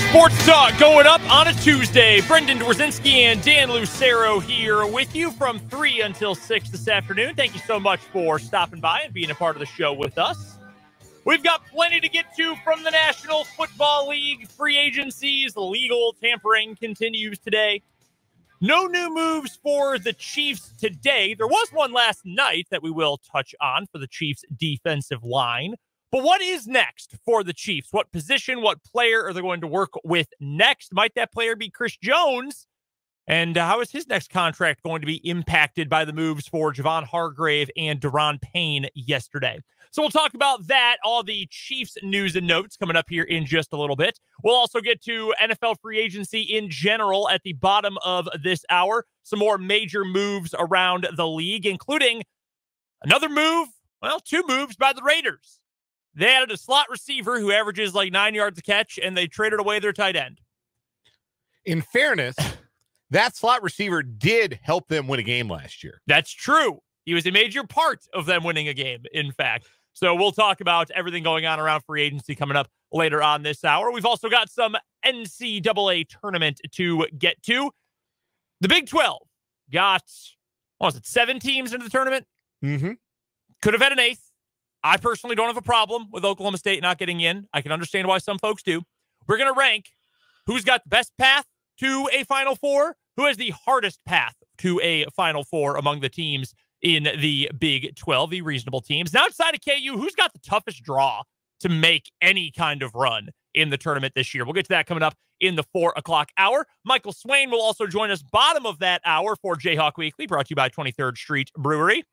Sports Talk going up on a Tuesday. Brendan Dworzinski and Dan Lucero here with you from 3 until 6 this afternoon. Thank you so much for stopping by and being a part of the show with us. We've got plenty to get to from the National Football League. Free agencies, legal tampering continues today. No new moves for the Chiefs today. There was one last night that we will touch on for the Chiefs defensive line. But what is next for the Chiefs? What position, what player are they going to work with next? Might that player be Chris Jones? And how is his next contract going to be impacted by the moves for Javon Hargrave and Daron Payne yesterday? So we'll talk about that, all the Chiefs news and notes coming up here in just a little bit. We'll also get to NFL free agency in general at the bottom of this hour. Some more major moves around the league, including another move, well, two moves by the Raiders. They added a slot receiver who averages like 9 yards a catch, and they traded away their tight end. In fairness, that slot receiver did help them win a game last year. That's true. He was a major part of them winning a game, in fact. So we'll talk about everything going on around free agency coming up later on this hour. We've also got some NCAA tournament to get to. The Big 12 got, what was it, 7 teams into the tournament? Mm-hmm. Could have had an 8th. I personally don't have a problem with Oklahoma State not getting in. I can understand why some folks do. We're going to rank who's got the best path to a Final Four, who has the hardest path to a Final Four among the teams in the Big 12, the reasonable teams. Now, outside of KU, who's got the toughest draw to make any kind of run in the tournament this year? We'll get to that coming up in the 4 o'clock hour. Michael Swain will also join us bottom of that hour for Jayhawk Weekly, brought to you by 23rd Street Brewery.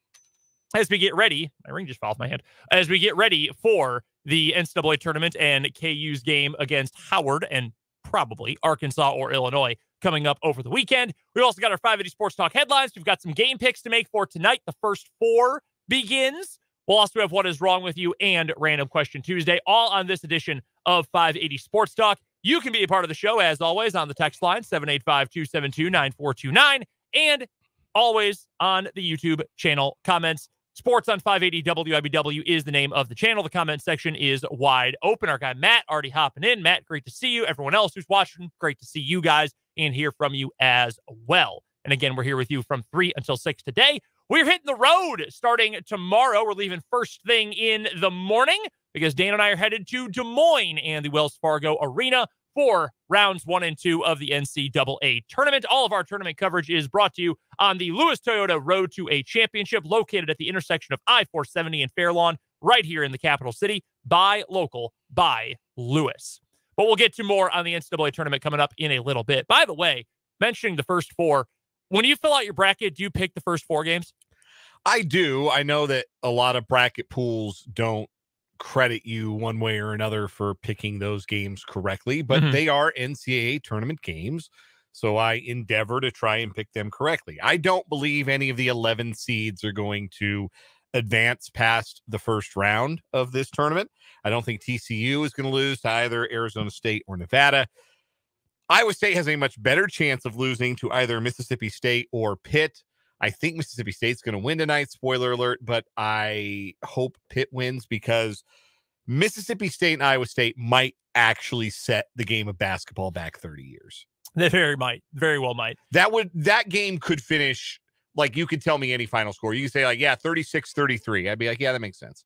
As we get ready, my ring just fell off my hand. As we get ready for the NCAA tournament and KU's game against Howard and probably Arkansas or Illinois coming up over the weekend. We've also got our 580 Sports Talk headlines. We've got some game picks to make for tonight. The first 4 begins. We'll also have What Is Wrong With You and Random Question Tuesday, all on this edition of 580 Sports Talk. You can be a part of the show, as always, on the text line, 785-272-9429, and always on the YouTube channel comments. Sports on 580 WIBW is the name of the channel. The comment section is wide open. Our guy Matt already hopping in. Matt, great to see you. Everyone else who's watching, great to see you guys and hear from you as well. And again, we're here with you from 3 until 6 today. We're hitting the road starting tomorrow. We're leaving first thing in the morning because Dan and I are headed to Des Moines and the Wells Fargo Arena for rounds 1 and 2 of the NCAA tournament. All of our tournament coverage is brought to you on the Lewis Toyota Road to a Championship, located at the intersection of I-470 and Fair Lawn, right here in the capital city. Buy local, buy Lewis. But we'll get to more on the NCAA tournament coming up in a little bit. By the way, mentioning the first 4, when you fill out your bracket, do you pick the first 4 games? I do. I know that a lot of bracket pools don't credit you one way or another for picking those games correctly, but they are NCAA tournament games, so I endeavor to try and pick them correctly. I don't believe any of the 11 seeds are going to advance past the first round of this tournament. I don't think TCU is going to lose to either Arizona State or Nevada. Iowa State has a much better chance of losing to either Mississippi State or Pitt. I think Mississippi State's going to win tonight, spoiler alert, but I hope Pitt wins because Mississippi State and Iowa State might actually set the game of basketball back 30 years. They very well might. That game could finish, like, you could tell me any final score. You could say, like, yeah, 36-33. I'd be like, yeah, that makes sense.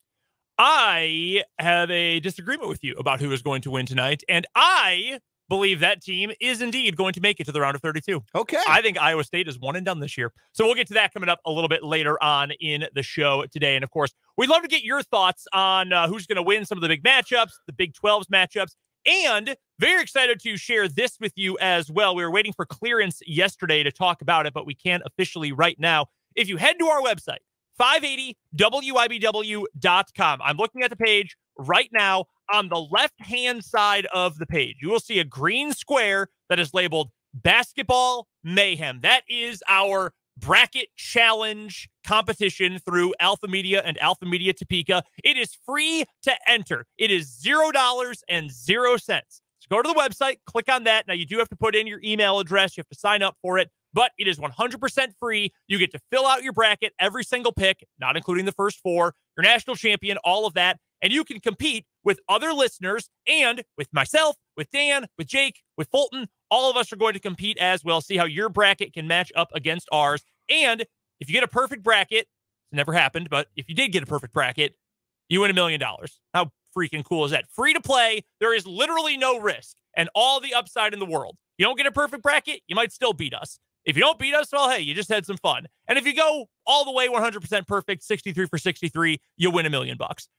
I have a disagreement with you about who is going to win tonight, and I believe that team is indeed going to make it to the round of 32. Okay. I think Iowa State is one and done this year. So we'll get to that coming up a little bit later on in the show today. And of course, we'd love to get your thoughts on who's going to win some of the big matchups, the Big 12's matchups, and very excited to share this with you as well. We were waiting for clearance yesterday to talk about it, but we can't officially right now. If you head to our website, 580WIBW.com, I'm looking at the page right now. On the left-hand side of the page, you will see a green square that is labeled Basketball Mayhem. That is our bracket challenge competition through Alpha Media and Alpha Media Topeka. It is free to enter. It is $0.00. So go to the website, click on that. Now, you do have to put in your email address. You have to sign up for it, but it is 100% free. You get to fill out your bracket, every single pick, not including the first 4, your national champion, all of that, and you can compete with other listeners and with myself, with Dan, with Jake, with Fulton. All of us are going to compete as well, see how your bracket can match up against ours. And if you get a perfect bracket, it never happened, but if you did get a perfect bracket, you win $1 million. How freaking cool is that? Free to play. There is literally no risk and all the upside in the world. You don't get a perfect bracket, you might still beat us. If you don't beat us, well, hey, you just had some fun. And if you go all the way 100% perfect, 63 for 63, you win $1 million.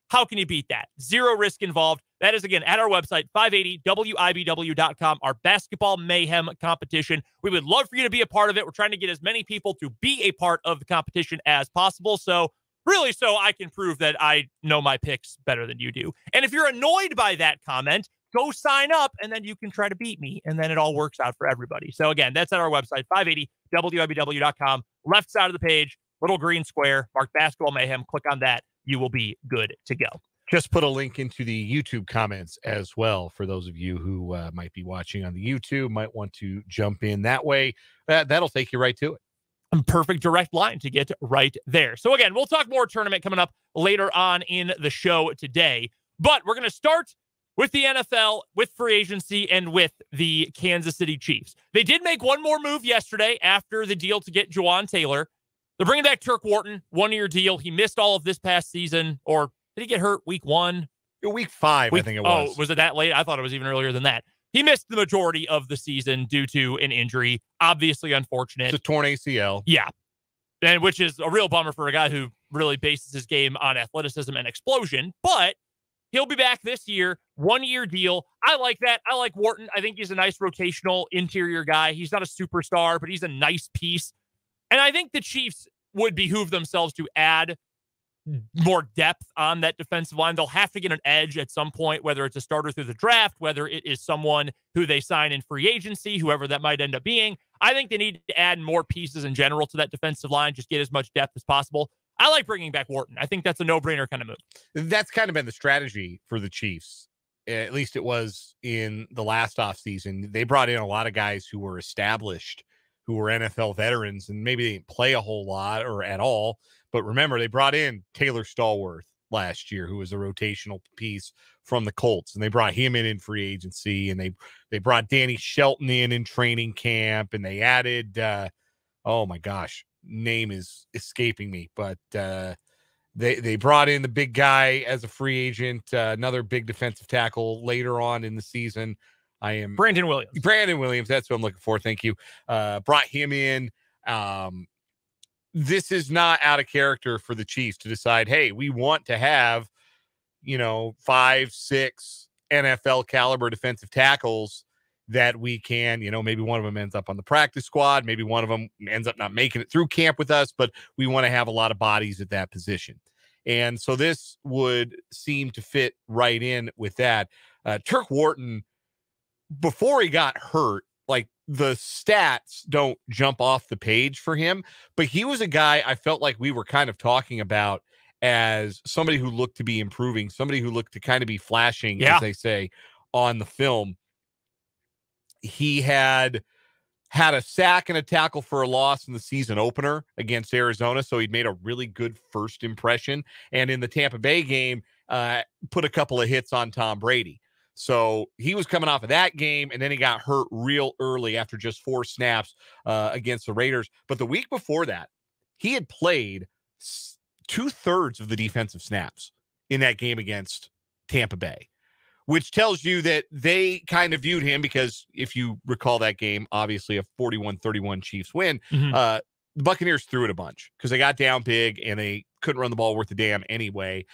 How can you beat that? Zero risk involved. That is, again, at our website, 580wibw.com, our basketball mayhem competition. We would love for you to be a part of it. We're trying to get as many people to be a part of the competition as possible. So really, so I can prove that I know my picks better than you do. And if you're annoyed by that comment, go sign up, and then you can try to beat me, and then it all works out for everybody. So again, that's at our website, 580wibw.com. Left side of the page, little green square, marked Basketball Mayhem. Click on that. You will be good to go. Just put a link into the YouTube comments as well for those of you who might be watching on the YouTube, might want to jump in that way. That'll take you right to it. Perfect direct line to get right there. So again, we'll talk more tournament coming up later on in the show today, but we're going to start with the NFL, with free agency, and with the Kansas City Chiefs. They did make one more move yesterday after the deal to get Juwan Taylor. They're bringing back Turk Wharton, one-year deal. He missed all of this past season, or did he get hurt week 1? Week 5, I think it was. Oh, was it that late? I thought it was even earlier than that. He missed the majority of the season due to an injury. Obviously unfortunate. It's a torn ACL. Yeah. And which is a real bummer for a guy who really bases his game on athleticism and explosion. But he'll be back this year, one-year deal. I like that. I like Wharton. I think he's a nice rotational interior guy. He's not a superstar, but he's a nice piece. And I think the Chiefs would behoove themselves to add more depth on that defensive line. They'll have to get an edge at some point, whether it's a starter through the draft, whether it is someone who they sign in free agency, whoever that might end up being. I think they need to add more pieces in general to that defensive line, just get as much depth as possible. I like bringing back Wharton. I think that's a no-brainer kind of move. That's kind of been the strategy for the Chiefs. At least it was in the last offseason. They brought in a lot of guys who were established, who were NFL veterans, and maybe they didn't play a whole lot or at all. But remember, they brought in Taylor Stallworth last year, who was a rotational piece from the Colts, and they brought him in free agency, and they brought Danny Shelton in training camp, and they added, oh my gosh, name is escaping me, but they brought in the big guy as a free agent, another big defensive tackle later on in the season. Brandon Williams. That's what I'm looking for. Thank you. Brought him in. This is not out of character for the Chiefs to decide, hey, we want to have, 5, 6 NFL caliber defensive tackles that we can, maybe one of them ends up on the practice squad. Maybe one of them ends up not making it through camp with us, but we want to have a lot of bodies at that position. And so this would seem to fit right in with that. Turk Wharton, before he got hurt, like the stats don't jump off the page for him, but he was a guy I felt like we were kind of talking about as somebody who looked to be improving, somebody who looked to kind of be flashing, as they say on the film. He had a sack and a tackle for a loss in the season opener against Arizona, so he'd made a really good first impression. And in the Tampa Bay game, put a couple of hits on Tom Brady. So he was coming off of that game, and then he got hurt real early after just 4 snaps against the Raiders. But the week before that, he had played 2/3 of the defensive snaps in that game against Tampa Bay, which tells you that they kind of viewed him, because if you recall that game, obviously a 41-31 Chiefs win, the Buccaneers threw it a bunch because they got down big and they couldn't run the ball worth a damn anyway.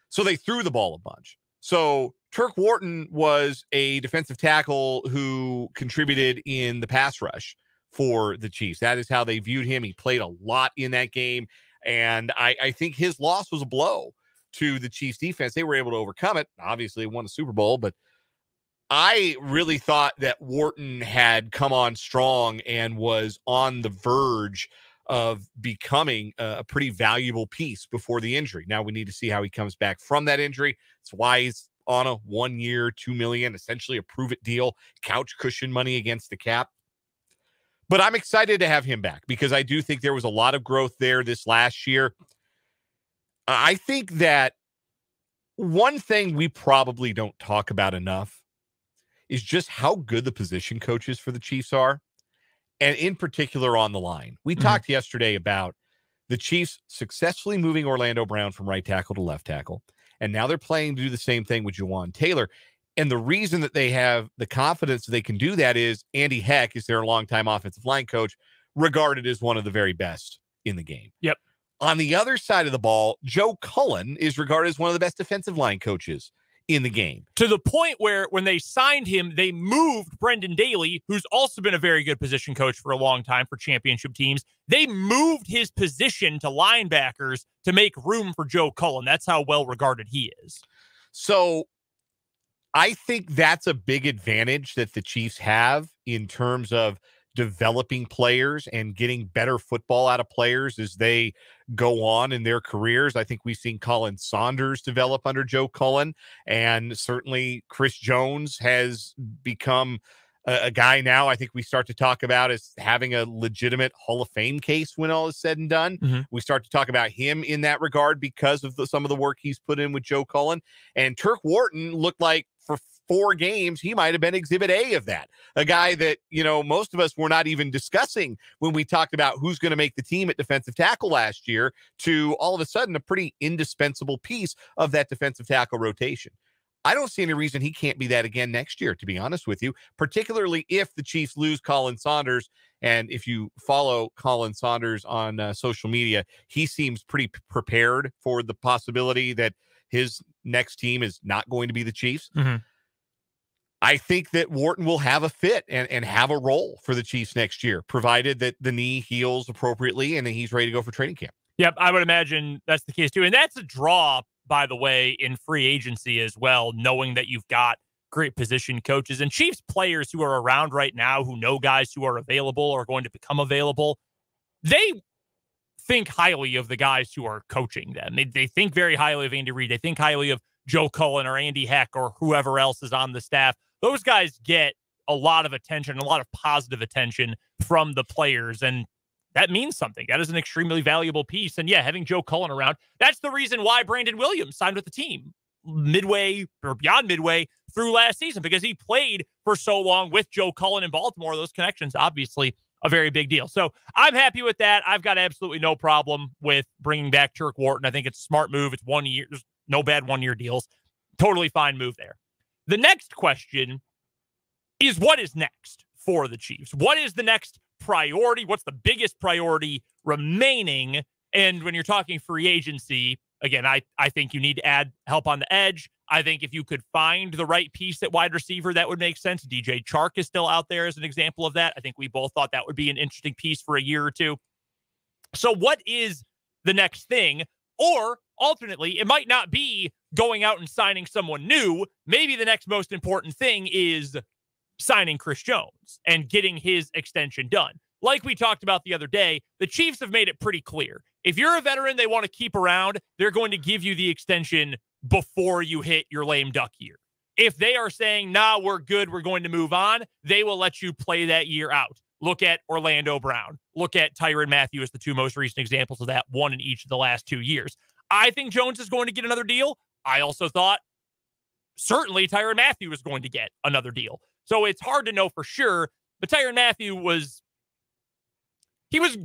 So they threw the ball a bunch. So Turk Wharton was a defensive tackle who contributed in the pass rush for the Chiefs. That is how they viewed him. He played a lot in that game, and I think his loss was a blow to the Chiefs defense. They were able to overcome it. Obviously, won the Super Bowl, but I really thought that Wharton had come on strong and was on the verge of becoming a pretty valuable piece before the injury. Now we need to see how he comes back from that injury. It's why he's on a 1-year, $2 million, essentially a prove-it deal, couch cushion money against the cap. But I'm excited to have him back because I do think there was a lot of growth there this last year. I think that one thing we probably don't talk about enough is just how good the position coaches for the Chiefs are, and in particular on the line. We talked yesterday about the Chiefs successfully moving Orlando Brown from right tackle to left tackle, and now they're planning to do the same thing with Jawan Taylor. And the reason that they have the confidence that they can do that is Andy Heck is their longtime offensive line coach, regarded as one of the very best in the game. Yep. On the other side of the ball, Joe Cullen is regarded as one of the best defensive line coaches in the game. To the point where when they signed him, they moved Brendan Daly, who's also been a very good position coach for a long time for championship teams. They moved his position to linebackers to make room for Joe Cullen. That's how well regarded he is. So I think that's a big advantage that the Chiefs have in terms of developing players and getting better football out of players as they go on in their careers. I think we've seen Colin Saunders develop under Joe Cullen, and certainly Chris Jones has become a guy now I think we start to talk about as having a legitimate Hall of Fame case when all is said and done. We start to talk about him in that regard because of some of the work he's put in with Joe Cullen. And Turk Wharton looked like for 4 games, he might have been exhibit A of that. A guy that, most of us were not even discussing when we talked about who's going to make the team at defensive tackle last year, to all of a sudden a pretty indispensable piece of that defensive tackle rotation. I don't see any reason he can't be that again next year, to be honest with you, particularly if the Chiefs lose Colin Saunders. And if you follow Colin Saunders on social media, he seems pretty prepared for the possibility that his next team is not going to be the Chiefs. I think that Wharton will have a fit and have a role for the Chiefs next year, provided that the knee heals appropriately and then he's ready to go for training camp. Yep, I would imagine that's the case too. And that's a draw, by the way, in free agency as well, knowing that you've got great position coaches and Chiefs players who are around right now who know guys who are available or going to become available. They think highly of the guys who are coaching them. They think very highly of Andy Reid. They think highly of Joe Cullen or Andy Heck or whoever else is on the staff. Those guys get a lot of attention, a lot of positive attention from the players, and that means something. That is an extremely valuable piece. And yeah, having Joe Cullen around, that's the reason why Brandon Williams signed with the team midway or beyond midway through last season, because he played for so long with Joe Cullen in Baltimore. Those connections, obviously a very big deal. So I'm happy with that. I've got absolutely no problem with bringing back Turk Wharton. I think it's a smart move. It's 1 year. There's no bad 1 year deals. Totally fine move there. The next question is, what is next for the Chiefs? What is the next priority? What's the biggest priority remaining? And when you're talking free agency, again, I think you need to add help on the edge. I think if you could find the right piece at wide receiver, that would make sense. DJ Chark is still out there as an example of that. I think we both thought that would be an interesting piece for a year or two. So what is the next thing? Or alternately, it might not be going out and signing someone new. Maybe the next most important thing is signing Chris Jones and getting his extension done. Like we talked about the other day, the Chiefs have made it pretty clear. If you're a veteran they want to keep around, they're going to give you the extension before you hit your lame duck year. If they are saying, nah, we're good, we're going to move on, they will let you play that year out. Look at Orlando Brown. Look at Tyrann Mathieu as the 2 most recent examples of that, one in each of the last 2 years. I think Jones is going to get another deal. I also thought certainly Tyrann Mathieu was going to get another deal. So it's hard to know for sure, but Tyrann Mathieu was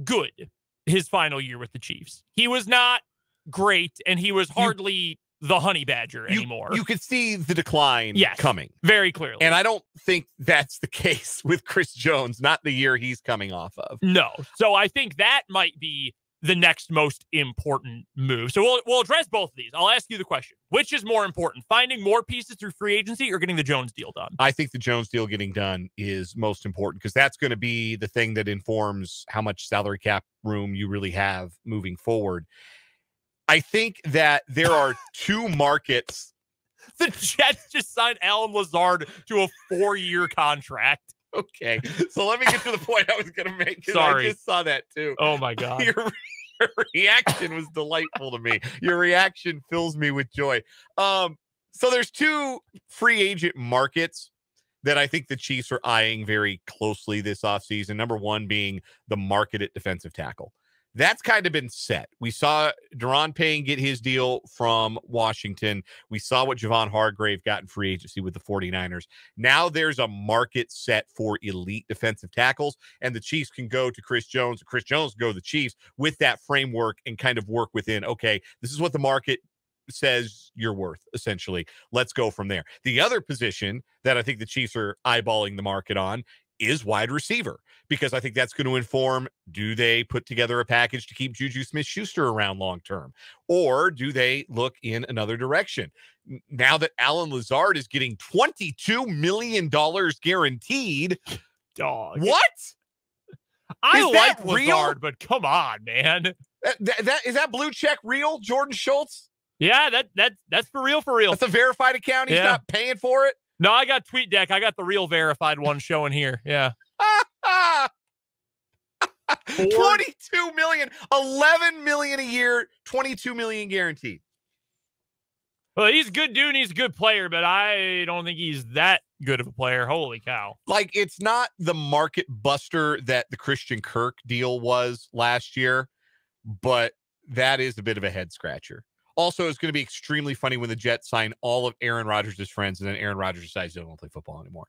good his final year with the Chiefs. He was not great, and he was hardly the honey badger anymore. You could see the decline coming. Very clearly. And I don't think that's the case with Chris Jones, not the year he's coming off of. No. So I think that might be the next most important move. So we'll address both of these. I'll ask you the question. Which is more important, finding more pieces through free agency or getting the Jones deal done? I think the Jones deal getting done is most important because that's going to be the thing that informs how much salary cap room you really have moving forward. I think that there are 2 markets. The Jets just signed Alan Lazard to a 4-year contract. Okay, so let me get to the point I was going to make. Sorry. I just saw that too. Oh my God. Your reaction was delightful to me. Your reaction fills me with joy. So there's 2 free agent markets that I think the Chiefs are eyeing very closely this offseason. Number one being the market at defensive tackle. That's kind of been set. We saw Deron Payne get his deal from Washington. We saw what Javon Hargrave got in free agency with the 49ers. Now there's a market set for elite defensive tackles, and the Chiefs can go to Chris Jones. Chris Jones can go to the Chiefs with that framework and kind of work within, okay, this is what the market says you're worth, essentially. Let's go from there. The other position that I think the Chiefs are eyeballing the market on is wide receiver, because I think that's going to inform, do they put together a package to keep Juju Smith-Schuster around long term, or do they look in another direction? Now that Allen Lazard is getting $22 million guaranteed, dog. What? I like Lazard, but come on, man. That is that blue check real, Jordan Schultz? Yeah, that's for real, for real. That's a verified account. He's not paying for it. No, I got TweetDeck. I got the real verified one showing here. Yeah. 22 million, 11 million a year, 22 million guaranteed. Well, he's a good dude and he's a good player, but I don't think he's that good of a player. Holy cow. Like, it's not the market buster that the Christian Kirk deal was last year, but that is a bit of a head scratcher. Also, it's going to be extremely funny when the Jets sign all of Aaron Rodgers' friends and then Aaron Rodgers decides they don't want to play football anymore.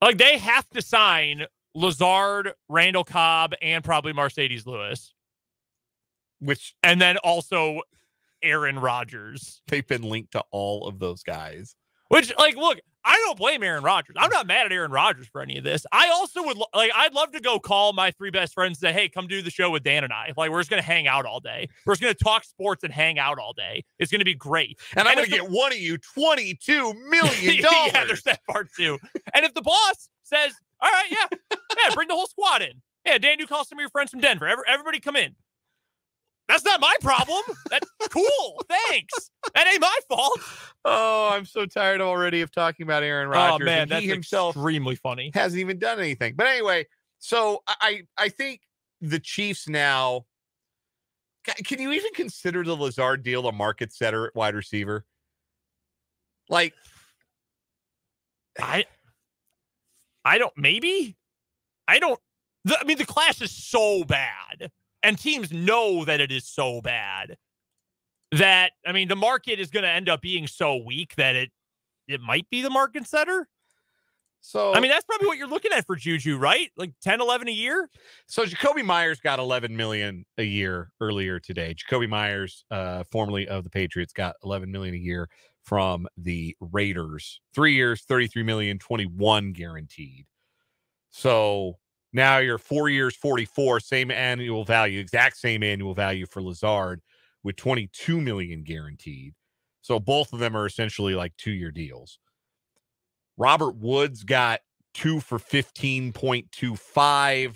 Like, they have to sign Lazard, Randall Cobb, and probably Mercedes Lewis. And then also Aaron Rodgers. They've been linked to all of those guys. Which, like, look, I don't blame Aaron Rodgers. I'm not mad at Aaron Rodgers for any of this. I also would, I'd love to go call my three best friends and say, hey, come do the show with Dan and I. Like, we're just going to hang out all day. We're just going to talk sports and hang out all day. It's going to be great. And I'm going to get one of you $22 million. Yeah, there's that part too. And if the boss says, all right, yeah, bring the whole squad in. Yeah, Dan, you call some of your friends from Denver. Everybody come in. That's not my problem. That's cool. Thanks. That ain't my fault. Oh, I'm so tired already of talking about Aaron Rodgers. Oh, man, that's he himself extremely funny. Hasn't even done anything. But anyway, so I think the Chiefs now, can you even consider the Lazard deal a market setter at wide receiver? Like, I don't, maybe? The class is so bad. And teams know that it is so bad that, the market is going to end up being so weak that it might be the market setter. So, that's probably what you're looking at for Juju, right? Like 10, 11 a year. So Jacoby Myers got 11 million a year earlier today. Jacoby Myers, formerly of the Patriots, got 11 million a year from the Raiders. 3 years, 33 million, 21 guaranteed. So now you're 4 years, 44, same annual value, exact same annual value for Lazard with 22 million guaranteed. So both of them are essentially like 2-year deals. Robert Woods got 2 for 15.25,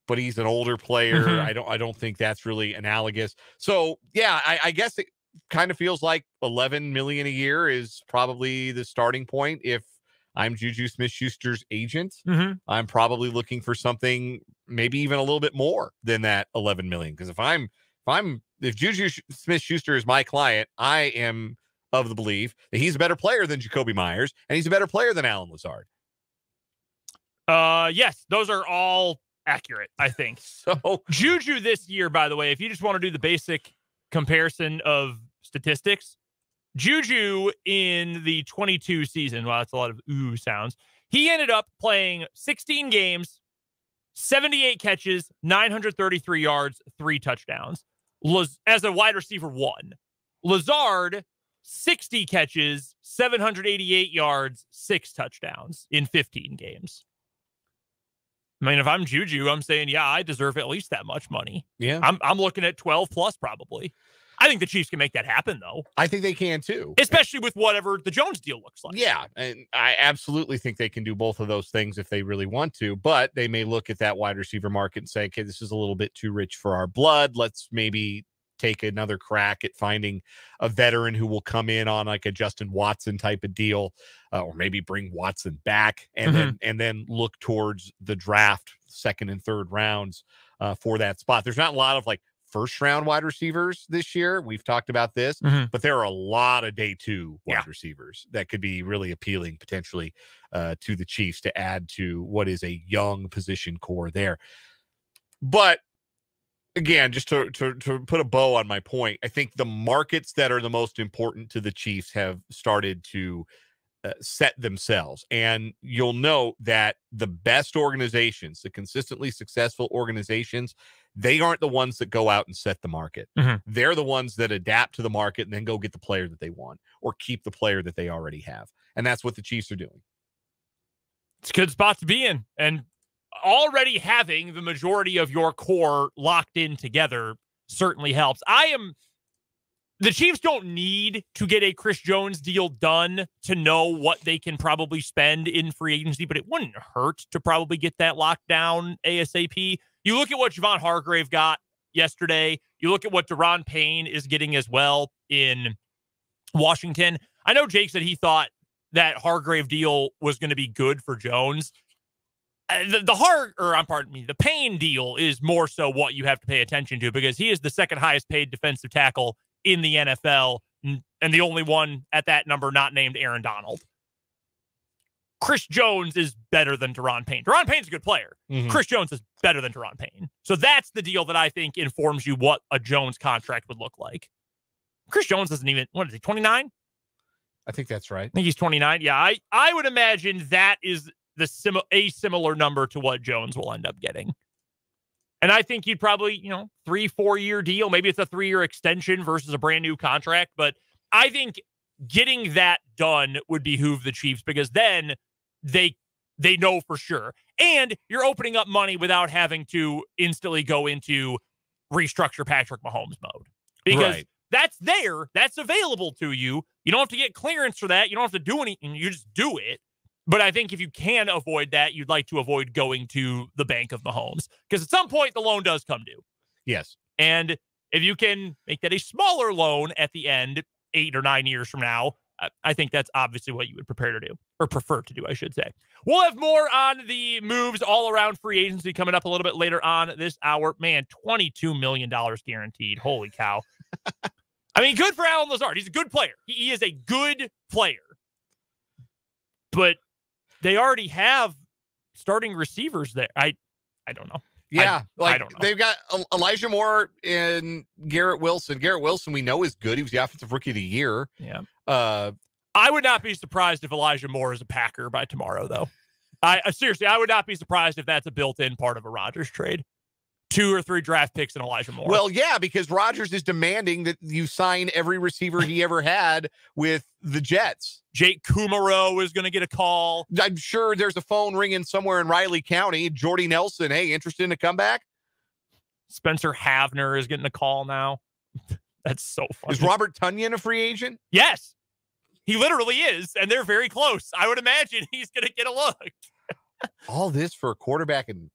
but he's an older player. Mm-hmm. I don't think that's really analogous. So yeah, I guess it kind of feels like 11 million a year is probably the starting point. If I'm Juju Smith-Schuster's agent, mm-hmm. I'm probably looking for something maybe even a little bit more than that 11 million. Because if Juju Smith-Schuster is my client, I am of the belief that he's a better player than Jacoby Myers, and he's a better player than Allen Lazard. Yes, those are all accurate, I think. So Juju this year, by the way, if you just want to do the basic comparison of statistics, Juju in the 22 season, wow, that's a lot of ooh sounds. He ended up playing 16 games, 78 catches, 933 yards, 3 touchdowns. As a wide receiver 1. Lazard, 60 catches, 788 yards, 6 touchdowns in 15 games. If I'm Juju, I'm saying, yeah, I deserve at least that much money. Yeah. I'm looking at 12 plus probably. I think the Chiefs can make that happen, though. I think they can, too. Especially with whatever the Jones deal looks like. Yeah, and I absolutely think they can do both of those things if they really want to, but they may look at that wide receiver market and say, okay, this is a little bit too rich for our blood. Let's maybe take another crack at finding a veteran who will come in on like a Justin Watson type of deal, or maybe bring Watson back and then look towards the draft, 2nd and 3rd rounds for that spot. There's not a lot of like first round wide receivers this year. We've talked about this, but there are a lot of day 2 wide receivers that could be really appealing potentially to the Chiefs to add to what is a young position core there. But again, just to put a bow on my point, I think the markets that are the most important to the Chiefs have started to set themselves. And you'll note that the best organizations, the consistently successful organizations, they aren't the ones that go out and set the market. Mm-hmm. They're the ones that adapt to the market and then go get the player that they want or keep the player that they already have. And that's what the Chiefs are doing. It's a good spot to be in. And already having the majority of your core locked in together certainly helps. The Chiefs don't need to get a Chris Jones deal done to know what they can probably spend in free agency, but it wouldn't hurt to probably get that locked down ASAP. You look at what Javon Hargrave got yesterday. You look at what Daron Payne is getting as well in Washington. I know Jake said he thought that Hargrave deal was going to be good for Jones. The Payne deal is more so what you have to pay attention to because he is the second highest paid defensive tackle in the NFL and the only one at that number not named Aaron Donald. Chris Jones is better than Daron Payne. Daron Payne's a good player. Mm-hmm. Chris Jones is better than Daron Payne. So that's the deal that I think informs you what a Jones contract would look like. Chris Jones isn't even, what is he, 29? I think that's right. I think he's 29. Yeah, I would imagine that is a similar number to what Jones will end up getting. And I think you'd probably, 3-4 year deal. Maybe it's a 3-year extension versus a brand new contract. But I think getting that done would behoove the Chiefs because then they know for sure. And you're opening up money without having to instantly go into restructure Patrick Mahomes mode. Because that's there. That's available to you. You don't have to get clearance for that. You don't have to do anything. You just do it. But I think if you can avoid that, you'd like to avoid going to the bank of Mahomes. Because at some point, the loan does come due. Yes. And if you can make that a smaller loan at the end, 8 or 9 years from now, I think that's obviously what you would prepare to do. Or prefer to do, I should say. We'll have more on the moves all around free agency coming up a little bit later on this hour. Man, $22 million guaranteed. Holy cow. I mean, good for Allen Lazard. He's a good player. He is a good player. But they already have starting receivers there. I don't know. Yeah, I don't know. They've got Elijah Moore and Garrett Wilson. Garrett Wilson, we know is good. He was the offensive rookie of the year. Yeah. I would not be surprised if Elijah Moore is a Packer by tomorrow, though. Seriously, I would not be surprised if that's a built-in part of a Rodgers trade. 2 or 3 draft picks in Elijah Moore. Well, yeah, because Rodgers is demanding that you sign every receiver he ever had with the Jets. Jake Kumaro is going to get a call. I'm sure there's a phone ringing somewhere in Riley County. Jordy Nelson, hey, interested in a comeback? Spencer Havner is getting a call now. That's so funny. Is Robert Tonyan a free agent? Yes. He literally is, and they're very close. I would imagine he's going to get a look. All this for a quarterback and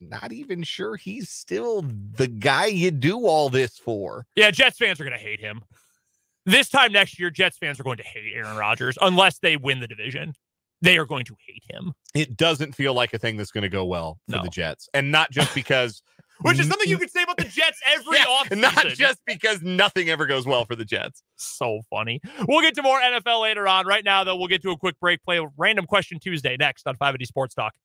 not even sure he's still the guy you do all this for. Yeah, Jets fans are going to hate him. This time next year, Jets fans are going to hate Aaron Rodgers unless they win the division. They are going to hate him. It doesn't feel like a thing that's going to go well for the Jets. And not just because... Which is something you could say about the Jets every offseason. Not just because nothing ever goes well for the Jets. So funny. We'll get to more NFL later on. Right now, though, we'll get to a quick break. Play a Random Question Tuesday next on 580 Sports Talk.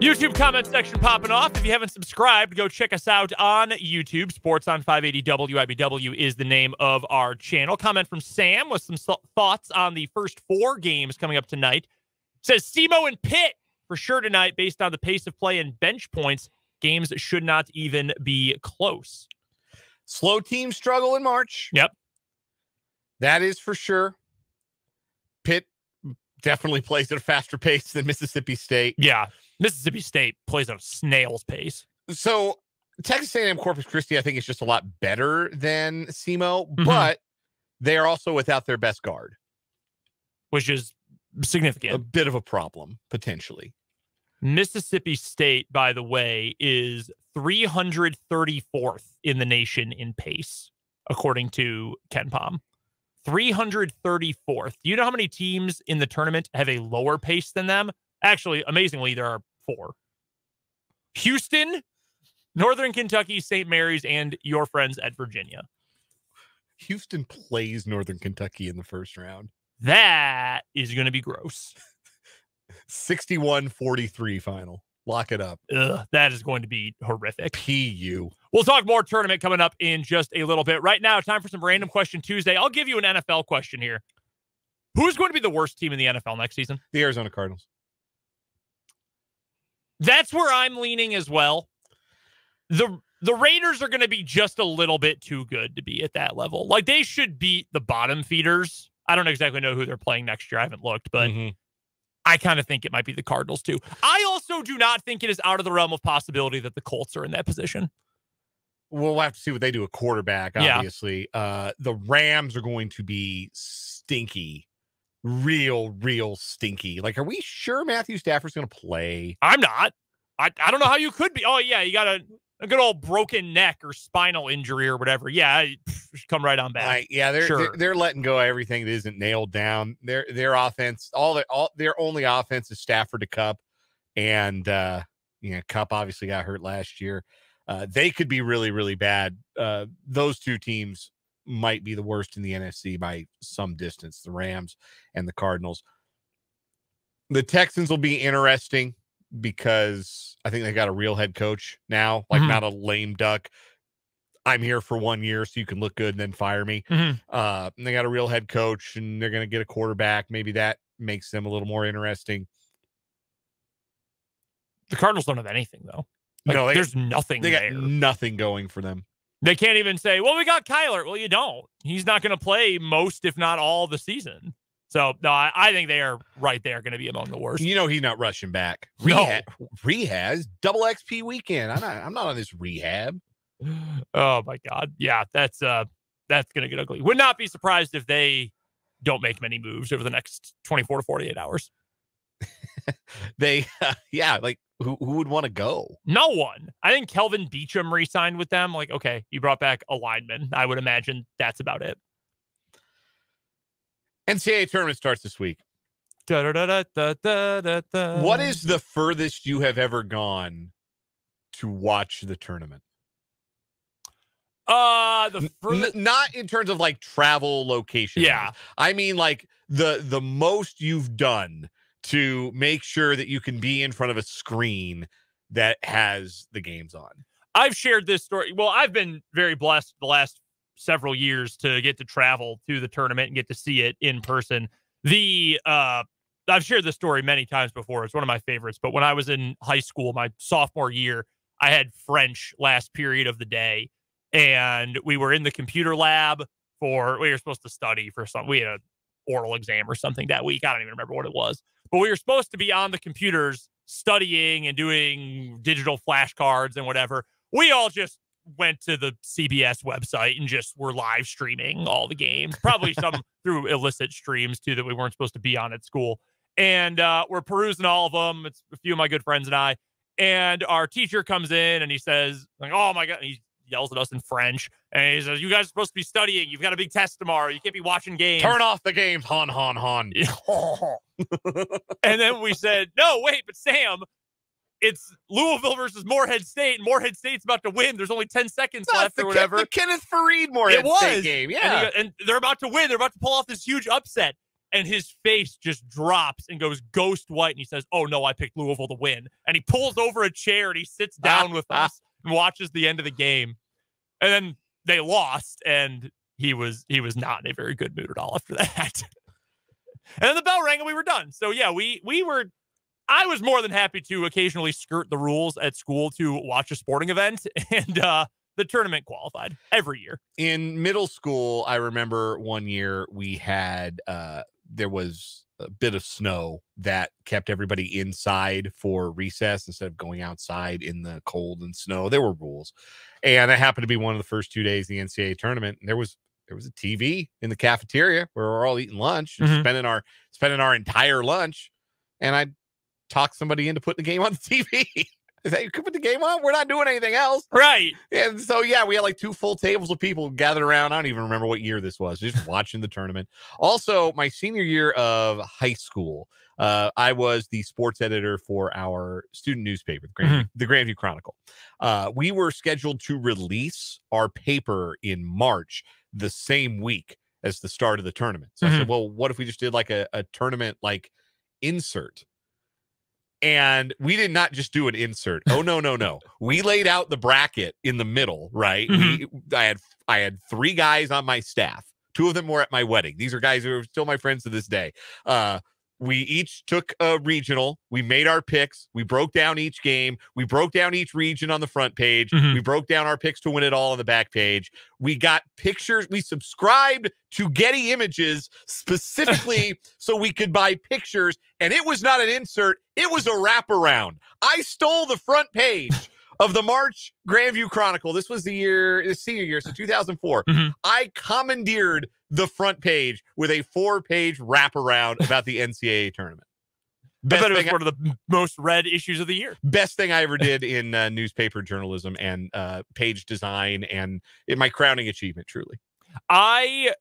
YouTube comment section popping off. If you haven't subscribed, go check us out on YouTube. Sports on 580 WIBW is the name of our channel. Comment from Sam with some thoughts on the first 4 games coming up tonight. Says SEMO and Pitt for sure tonight based on the pace of play and bench points. Games should not even be close. Slow teams struggle in March. Yep. That is for sure. Pitt definitely plays at a faster pace than Mississippi State. Yeah. Mississippi State plays at a snail's pace. So Texas A&M Corpus Christi, I think, is just a lot better than SEMO, but they are also without their best guard. Which is significant. A bit of a problem, potentially. Mississippi State, by the way, is 334th in the nation in pace, according to Ken Pom. 334th. Do you know how many teams in the tournament have a lower pace than them? Actually, amazingly, there are 4. Houston, Northern Kentucky, St. Mary's, and your friends at Virginia. Houston plays Northern Kentucky in the first round. That is going to be gross. 61-43 final. Lock it up. Ugh, that is going to be horrific. PU. We'll talk more tournament coming up in just a little bit. Right now, time for some Random Question Tuesday. I'll give you an NFL question here. Who's going to be the worst team in the NFL next season? The Arizona Cardinals. That's where I'm leaning as well. The Raiders are going to be just a little bit too good to be at that level. Like, they should beat the bottom feeders. I don't exactly know who they're playing next year. I haven't looked, but I kind of think it might be the Cardinals too. I also do not think it is out of the realm of possibility that the Colts are in that position. We'll have to see what they do at quarterback, obviously. Yeah. The Rams are going to be stinky. Real stinky. Like, are we sure Matthew Stafford's going to play? I'm not. I don't know how you could be. Oh, yeah, you got a good old broken neck or spinal injury or whatever. Yeah, come right on back. They're letting go of everything that isn't nailed down. Their offense, their only offense is Stafford to Kupp, and Kupp obviously got hurt last year. They could be really bad. Those two teams might be the worst in the NFC by some distance, the Rams and the Cardinals. The Texans will be interesting because I think they got a real head coach now, like not a lame duck. I'm here for 1 year so you can look good and then fire me. And they got a real head coach and they're going to get a quarterback. Maybe that makes them a little more interesting. The Cardinals don't have anything, though. Like, there's nothing there. They got nothing going for them. They can't even say, well, we got Kyler. Well, you don't. He's not going to play most, if not all, the season. So, no, I think they are right there going to be among the worst. You know he's not rushing back. Rehab's double XP weekend. I'm not on this rehab. Oh, my God. Yeah, that's going to get ugly. Would not be surprised if they don't make many moves over the next 24 to 48 hours. Who would want to go? No one. I think Kelvin Beachum re-signed with them. Like, okay, you brought back a lineman. I would imagine that's about it. NCAA tournament starts this week. What is the furthest you have ever gone to watch the tournament? Not in terms of like travel location. Yeah. I mean like the most you've done to make sure that you can be in front of a screen that has the games on. I've shared this story. Well, I've been very blessed the last several years to get to travel to the tournament and get to see it in person. I've shared this story many times before. It's one of my favorites. But when I was in high school, my sophomore year, I had French last period of the day. And we were in the computer lab we were supposed to study for something. We had an oral exam or something that week. I don't even remember what it was. But we were supposed to be on the computers studying and doing digital flashcards and whatever. We all just went to the CBS website and just were live streaming all the games, probably some through illicit streams too that we weren't supposed to be on at school. And we're perusing all of them. It's a few of my good friends and I. And our teacher comes in and he says, like, oh my God. And he yells at us in French. And he says, you guys are supposed to be studying. You've got a big test tomorrow. You can't be watching games. Turn off the games. Han. And then we said, no, wait, but Sam, it's Louisville versus Morehead State, and Morehead State's about to win. There's only 10 seconds left or whatever. The Kenneth Fareed Morehead State game, yeah. And they're about to win. They're about to pull off this huge upset. and his face just drops and goes ghost white, and he says, "Oh no, I picked Louisville to win." And he pulls over a chair and he sits down with us and watches the end of the game. And then they lost, and he was not in a very good mood at all after that. And then the bell rang and we were done. So yeah, I was more than happy to occasionally skirt the rules at school to watch a sporting event, and the tournament qualified every year. In middle school, I remember one year we had there was a bit of snow that kept everybody inside for recess instead of going outside in the cold and snow. There were rules. And it happened to be one of the first 2 days of the NCAA tournament. And there was a TV in the cafeteria where we're all eating lunch and spending our entire lunch. And I talked somebody into putting the game on the TV. I said, "You could put the game on. We're not doing anything else." Right. And so, yeah, we had like 2 full tables of people gathered around. I don't even remember what year this was, just watching the tournament. Also, my senior year of high school, I was the sports editor for our student newspaper, the Grandview Chronicle. We were scheduled to release our paper in March, the same week as the start of the tournament. So I said, well, what if we just did like a tournament like insert? And we did not just do an insert. Oh, no. We laid out the bracket in the middle, right? I had 3 guys on my staff. 2 of them were at my wedding. These are guys who are still my friends to this day. We each took a regional. We made our picks. We broke down each game. We broke down each region on the front page. We broke down our picks to win it all on the back page. We got pictures. We subscribed to Getty Images specifically so we could buy pictures. And it was not an insert. It was a wraparound. I stole the front page of the March Grandview Chronicle. This was the senior year, so 2004. I commandeered the front page with a 4-page wraparound about the NCAA tournament. I bet it was one of the most read issues of the year. Best thing I ever did in newspaper journalism and page design, and in my crowning achievement, truly. I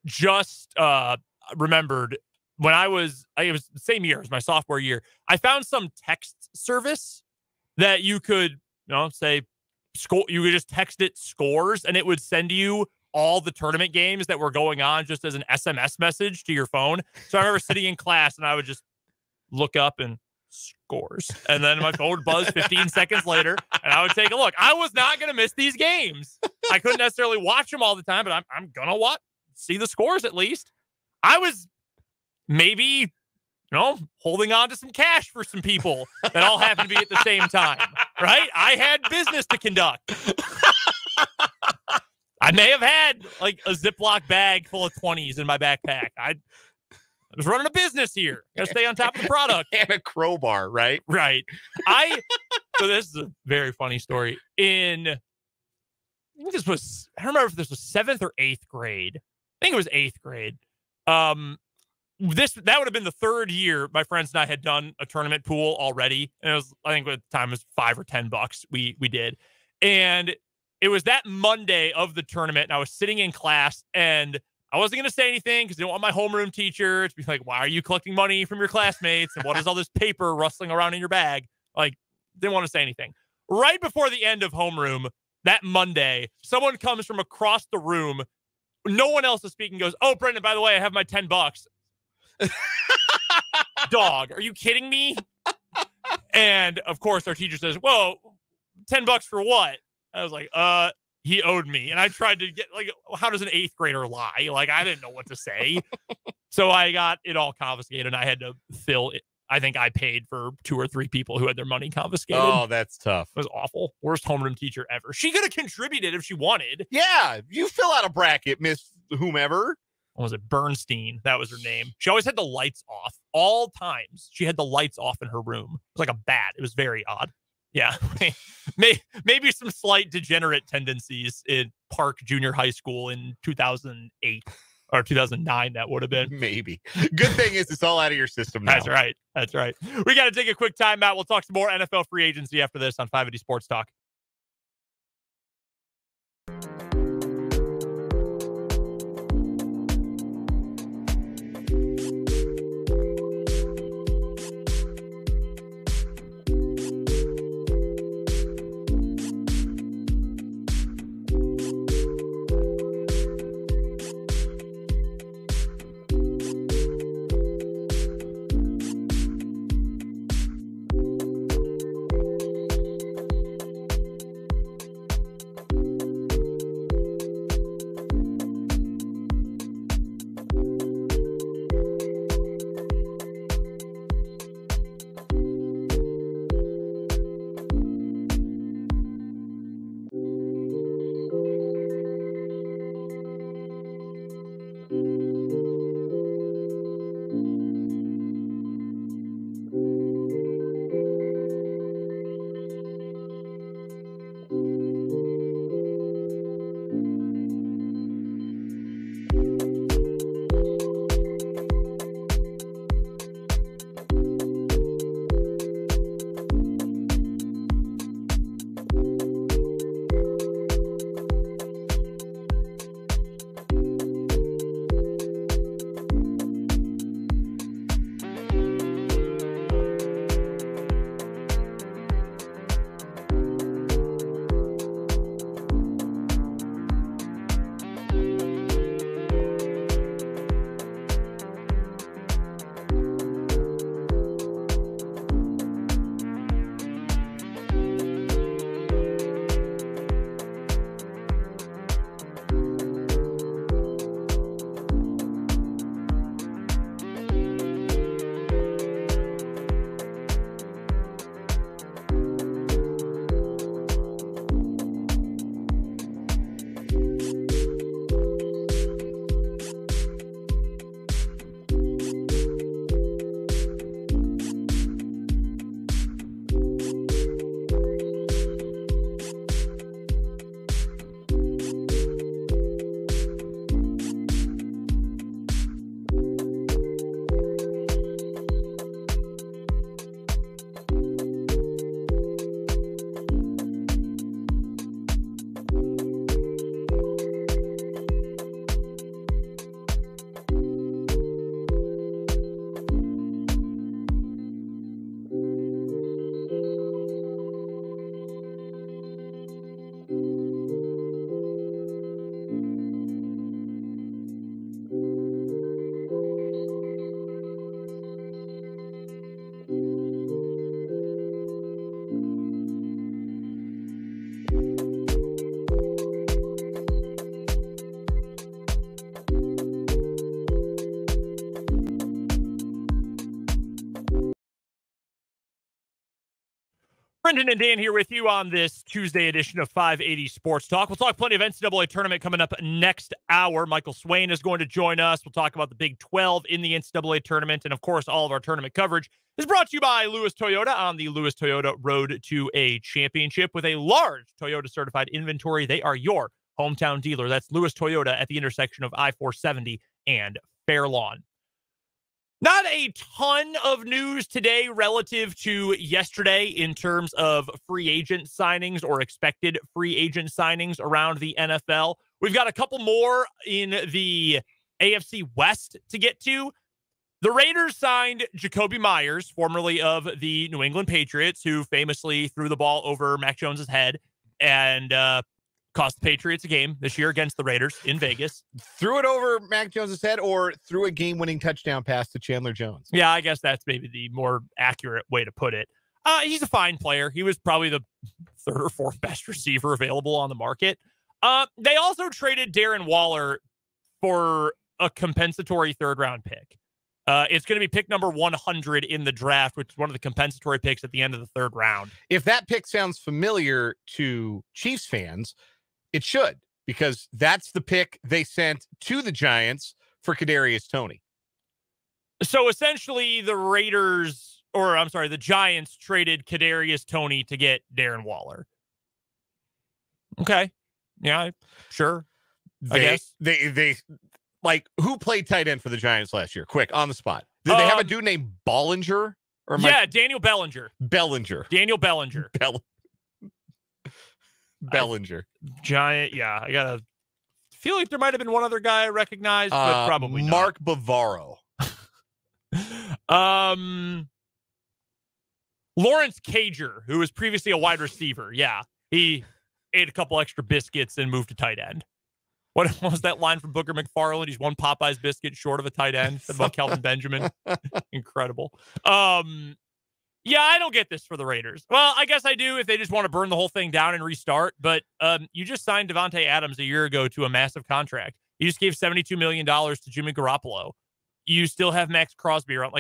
just remembered when it was the same year as my sophomore year, I found some text service that you could, say score. You could just text it scores, and it would send you all the tournament games that were going on just as an SMS message to your phone. So I remember sitting in class and I would just look up and scores. And then my phone would buzz 15 seconds later and I would take a look. I was not going to miss these games. I couldn't necessarily watch them all the time, but I'm going to see the scores at least. I was maybe, holding on to some cash for some people that all happened to be at the same time, right? I had business to conduct. I may have had like a Ziploc bag full of 20s in my backpack. I was running a business here. Got to stay on top of the product. And a crowbar, right? Right. So this is a very funny story. I don't remember if this was 7th or 8th grade. I think it was 8th grade. That would have been the 3rd year my friends and I had done a tournament pool already. And it was, I think at the time it was $5 or $10 we did. And it was that Monday of the tournament, and I was sitting in class, and I wasn't going to say anything because I didn't want my homeroom teacher to be like, "Why are you collecting money from your classmates? And what is all this paper rustling around in your bag?" Like, didn't want to say anything. Right before the end of homeroom, that Monday, someone comes from across the room. No one else is speaking. Goes, "Oh, Brendan, by the way, I have my $10." Dog, are you kidding me? And of course, our teacher says, "Whoa, $10 for what?" I was like, he owed me. And I tried to get, like, how does an 8th grader lie? Like, I didn't know what to say. So I got it all confiscated, and I had to fill it. I think I paid for 2 or 3 people who had their money confiscated. Oh, that's tough. It was awful. Worst homeroom teacher ever. She could have contributed if she wanted. Yeah, you fill out a bracket, Miss whomever. What was it? Bernstein. That was her name. She always had the lights off. All times she had the lights off in her room. It was like a bat. It was very odd. Yeah, maybe some slight degenerate tendencies in Park Junior High School in 2008 or 2009. That would have been. Maybe. Good thing is it's all out of your system now. That's right. We got to take a quick timeout. We'll talk some more NFL free agency after this on 580 Sports Talk. Brendan and Dan here with you on this Tuesday edition of 580 Sports Talk. We'll talk plenty of NCAA tournament coming up next hour. Michael Swain is going to join us. We'll talk about the Big 12 in the NCAA tournament. And, of course, all of our tournament coverage is brought to you by Lewis Toyota on the Lewis Toyota Road to a Championship. With a large Toyota certified inventory, they are your hometown dealer. That's Lewis Toyota at the intersection of I-470 and Fair Lawn. Not a ton of news today relative to yesterday in terms of free agent signings or expected free agent signings around the NFL. We've got a couple more in the AFC West to get to. The Raiders signed Jacoby Myers, formerly of the New England Patriots, who famously threw the ball over Mac Jones's head and cost the Patriots a game this year against the Raiders in Vegas. Threw it over Mac Jones's head or threw a game-winning touchdown pass to Chandler Jones? Yeah, I guess that's maybe the more accurate way to put it. He's a fine player. He was probably the third or fourth best receiver available on the market. They also traded Darren Waller for a compensatory third-round pick. It's going to be pick number 100 in the draft, which is one of the compensatory picks at the end of the third round. If that pick sounds familiar to Chiefs fans, it should, because that's the pick they sent to the Giants for Kadarius Toney. So essentially the Giants traded Kadarius Toney to get Darren Waller. Okay. Yeah, sure. I guess. They like, who played tight end for the Giants last year? Quick, on the spot. Did they have a dude named Bollinger? Daniel Bellinger. Daniel Bellinger. Bellinger. Giant, yeah. I gotta feel like there might have been one other guy I recognized, but probably not. Mark Bavaro. Lawrence Cager, who was previously a wide receiver. Yeah. He ate a couple extra biscuits and moved to tight end. What was that line from Booker McFarland? He's one Popeye's biscuit short of a tight end. Said about Kelvin Benjamin. Incredible. Yeah, I don't get this for the Raiders. Well, I guess I do if they just want to burn the whole thing down and restart. But you just signed Devontae Adams a year ago to a massive contract. You just gave $72 million to Jimmy Garoppolo. You still have Max Crosby around.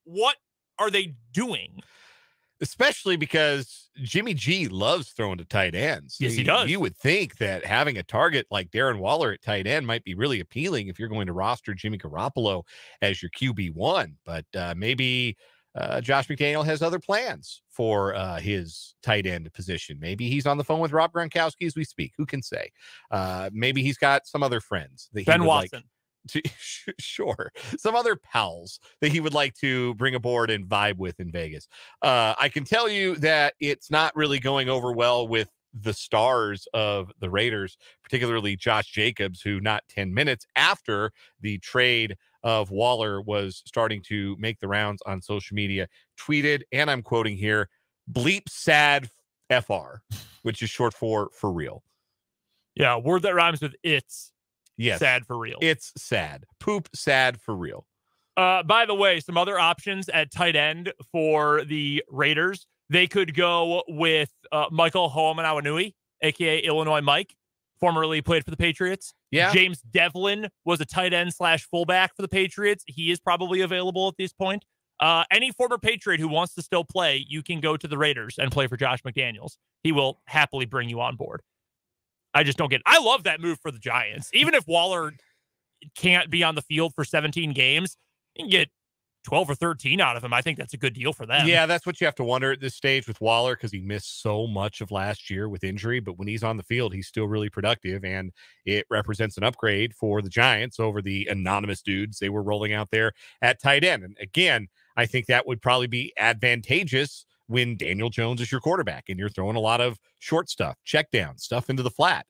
What are they doing? Especially because Jimmy G loves throwing to tight ends. Yes, he does. You would think that having a target like Darren Waller at tight end might be really appealing if you're going to roster Jimmy Garoppolo as your QB1. But maybe Josh McDaniel has other plans for his tight end position. Maybe he's on the phone with Rob Gronkowski as we speak. Who can say? Maybe he's got some other friends that Ben Watson. Sure. Some other pals that he would like to bring aboard and vibe with in Vegas. I can tell you that it's not really going over well with the stars of the Raiders, particularly Josh Jacobs, who not 10 minutes after the trade of Waller was starting to make the rounds on social media, tweeted, and I'm quoting here, bleep sad FR, which is short for real. Yeah, word that rhymes with it's. Yes. Sad for real. It's sad. Poop sad for real. By the way, some other options at tight end for the Raiders. They could go with Michael Hoomanawanui, a.k.a. Illinois Mike, formerly played for the Patriots. Yeah. James Devlin was a tight end / fullback for the Patriots. He is probably available at this point. Any former Patriot who wants to still play, you can go to the Raiders and play for Josh McDaniels. He will happily bring you on board. I just don't get it. I love that move for the Giants. Even if Waller can't be on the field for 17 games, you can get 12 or 13 out of him. I think that's a good deal for them. Yeah, that's what you have to wonder at this stage with Waller, because he missed so much of last year with injury. But when he's on the field, he's still really productive, and it represents an upgrade for the Giants over the anonymous dudes they were rolling out there at tight end. And again, I think that would probably be advantageous when Daniel Jones is your quarterback and you're throwing a lot of short stuff, check down, stuff into the flat.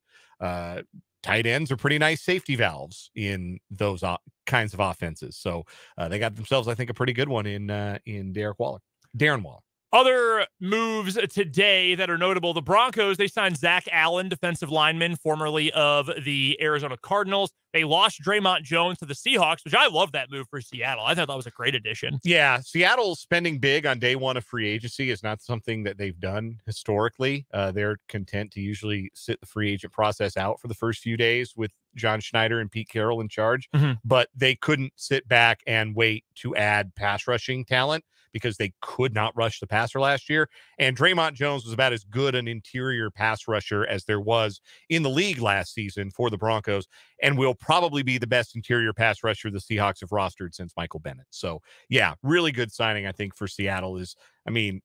Tight ends are pretty nice safety valves in those kinds of offenses. So they got themselves, I think, a pretty good one in Darren Waller. Other moves today that are notable, the Broncos, they signed Zach Allen, defensive lineman, formerly of the Arizona Cardinals. They lost Draymond Jones to the Seahawks, which I love that move for Seattle. I thought that was a great addition. Yeah, Seattle spending big on day one of free agency is not something that they've done historically. They're content to usually sit the free agent process out for the first few days with John Schneider and Pete Carroll in charge, but they couldn't sit back and wait to add pass rushing talent because they could not rush the passer last year. And Draymond Jones was about as good an interior pass rusher as there was in the league last season for the Broncos, and will probably be the best interior pass rusher the Seahawks have rostered since Michael Bennett. So, yeah, really good signing, I think, for Seattle.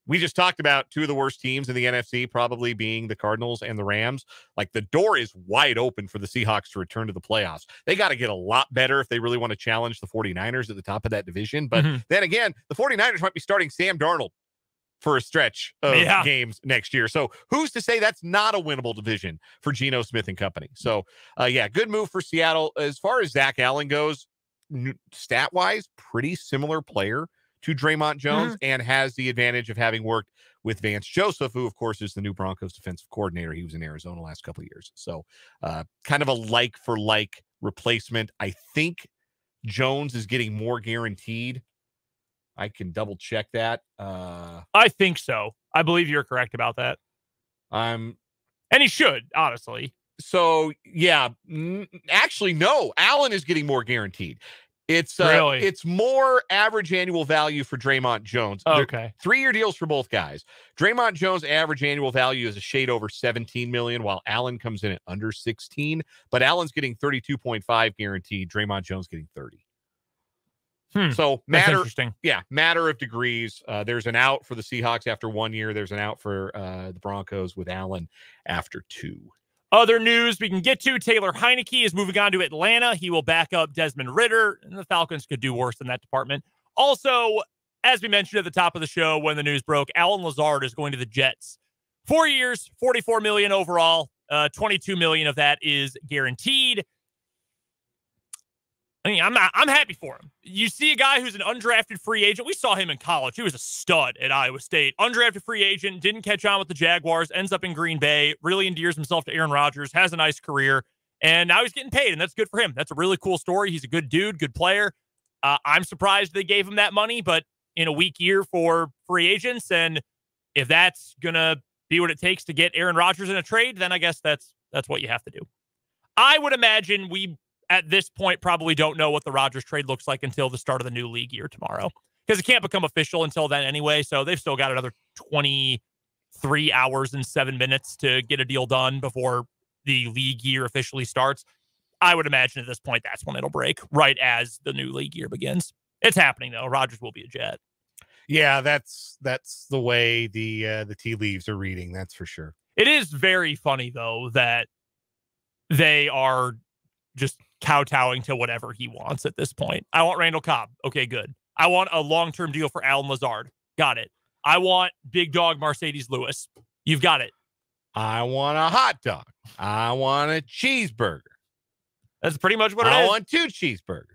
We just talked about two of the worst teams in the NFC, probably being the Cardinals and the Rams. Like, the door is wide open for the Seahawks to return to the playoffs. They got to get a lot better if they really want to challenge the 49ers at the top of that division. But then again, the 49ers might be starting Sam Darnold for a stretch of games next year. So who's to say that's not a winnable division for Geno Smith and company? So, good move for Seattle. As far as Zach Allen goes, stat-wise, pretty similar player to Draymond Jones and has the advantage of having worked with Vance Joseph, who, of course, is the new Broncos defensive coordinator. He was in Arizona the last couple of years. So kind of a like-for-like replacement. I think Jones is getting more guaranteed. I can double-check that. I think so. I believe you're correct about that. And he should, honestly. So, yeah. Actually, no. Allen is getting more guaranteed. It's really? It's more average annual value for Draymond Jones. Okay. 3-year deals for both guys. Draymond Jones' average annual value is a shade over $17 million, while Allen comes in at under 16. But Allen's getting 32.5 guaranteed. Draymond Jones getting 30. So matter of degrees. There's an out for the Seahawks after 1 year. There's an out for the Broncos with Allen after 2. Other news we can get to, Taylor Heineke is moving on to Atlanta. He will back up Desmond Ridder, and the Falcons could do worse in that department. Also, as we mentioned at the top of the show when the news broke, Allen Lazard is going to the Jets. 4 years, $44 million overall. $22 million of that is guaranteed. I mean, I'm happy for him. You see a guy who's an undrafted free agent. We saw him in college. He was a stud at Iowa State. Undrafted free agent, didn't catch on with the Jaguars, ends up in Green Bay, really endears himself to Aaron Rodgers, has a nice career, and now he's getting paid, and that's good for him. That's a really cool story. He's a good dude, good player. I'm surprised they gave him that money, but in a weak year for free agents, and if that's going to be what it takes to get Aaron Rodgers in a trade, then I guess that's what you have to do. I would imagine we at this point probably don't know what the Rodgers trade looks like until the start of the new league year tomorrow, because it can't become official until then anyway. So they've still got another 23 hours and 7 minutes to get a deal done before the league year officially starts. I would imagine at this point, that's when it'll break, right as the new league year begins. It's happening though. Rodgers will be a Jet. Yeah, that's the way the tea leaves are reading. That's for sure. It is very funny though that they are just kowtowing to whatever he wants at this point. I want Randall Cobb. Okay, good. I want a long-term deal for Allen Lazard. Got it. I want big dog Mercedes Lewis. You've got it. I want a hot dog. I want a cheeseburger. That's pretty much what it is. I want 2 cheeseburgers.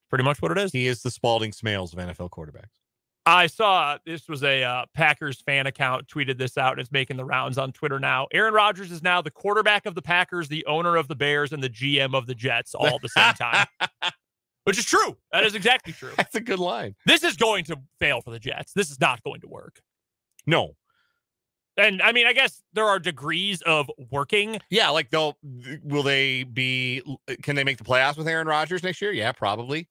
Pretty much what it is. He is the Spalding Smales of NFL quarterbacks. I saw this was a Packers fan account tweeted this out, and it's making the rounds on Twitter now. Aaron Rodgers is now the quarterback of the Packers, the owner of the Bears, and the GM of the Jets all at the same time. Which is true. That is exactly true. That's a good line. This is going to fail for the Jets. This is not going to work. No. And I mean, I guess there are degrees of working. Yeah, like can they make the playoffs with Aaron Rodgers next year? Yeah, probably.